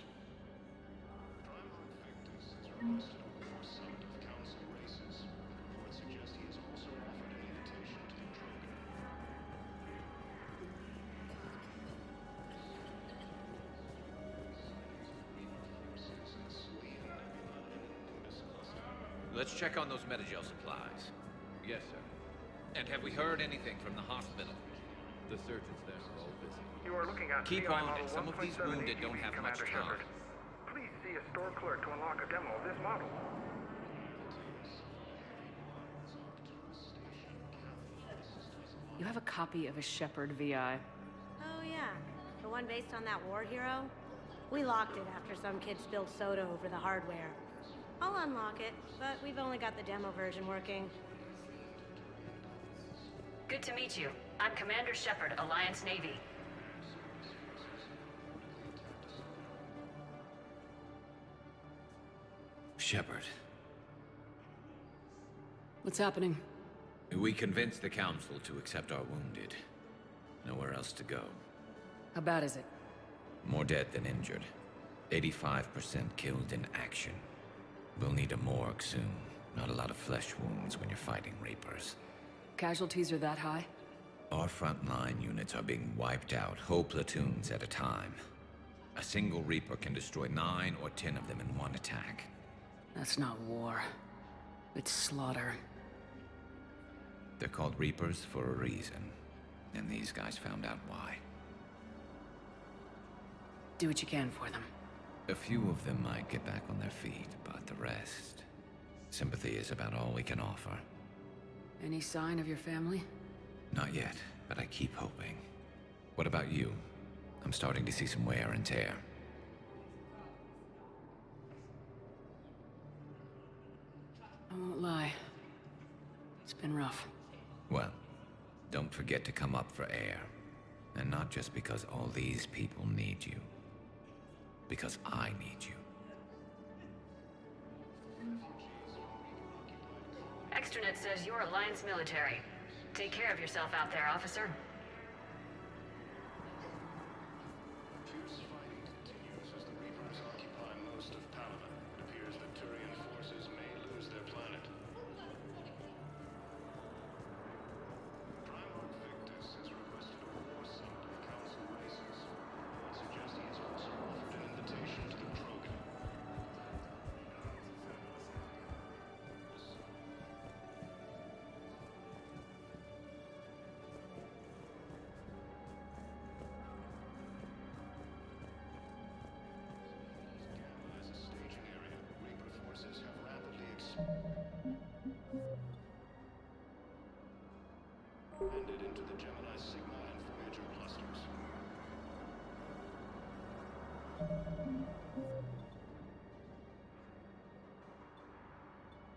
Let's check on those Metagel supplies. Yes, sir. And have we heard anything from the hospital? The surgeons there are all busy. You are looking at Keep CI on model it. Some of these 1.7 wounded don't have much Commander time. Shepard. Please see a store clerk to unlock a demo of this model. you have a copy of a Shepard VI. Oh yeah, the one based on that war hero? We locked it after some kid spilled soda over the hardware. I'll unlock it, but we've only got the demo version working. Good to meet you. I'm Commander Shepard, Alliance Navy. Shepard. What's happening? We convinced the Council to accept our wounded. Nowhere else to go. How bad is it? More dead than injured. 85% killed in action. We'll need a morgue soon. Not a lot of flesh wounds when you're fighting Reapers. Casualties are that high? Our frontline units are being wiped out, whole platoons at a time. A single Reaper can destroy 9 or 10 of them in one attack. That's not war. It's slaughter. They're called Reapers for a reason. And these guys found out why. Do what you can for them. A few of them might get back on their feet, but the rest... Sympathy is about all we can offer. Any sign of your family? Not yet, but I keep hoping. What about you? I'm starting to see some wear and tear. I won't lie. It's been rough. Well, don't forget to come up for air. And not just because all these people need you. Because I need you. Extranet says you're Alliance military. Take care of yourself out there, officer. Fierce fighting continues as the Reapers occupy most of Palaven. It appears that Turian forces may lose their planet. Primarch Victus has requested a war summit of Council races. I suggest he has also offered an invitation to the Krogan. As a staging area, Reaper forces have rapidly expanded into the Gemini Sigma and Voyager clusters.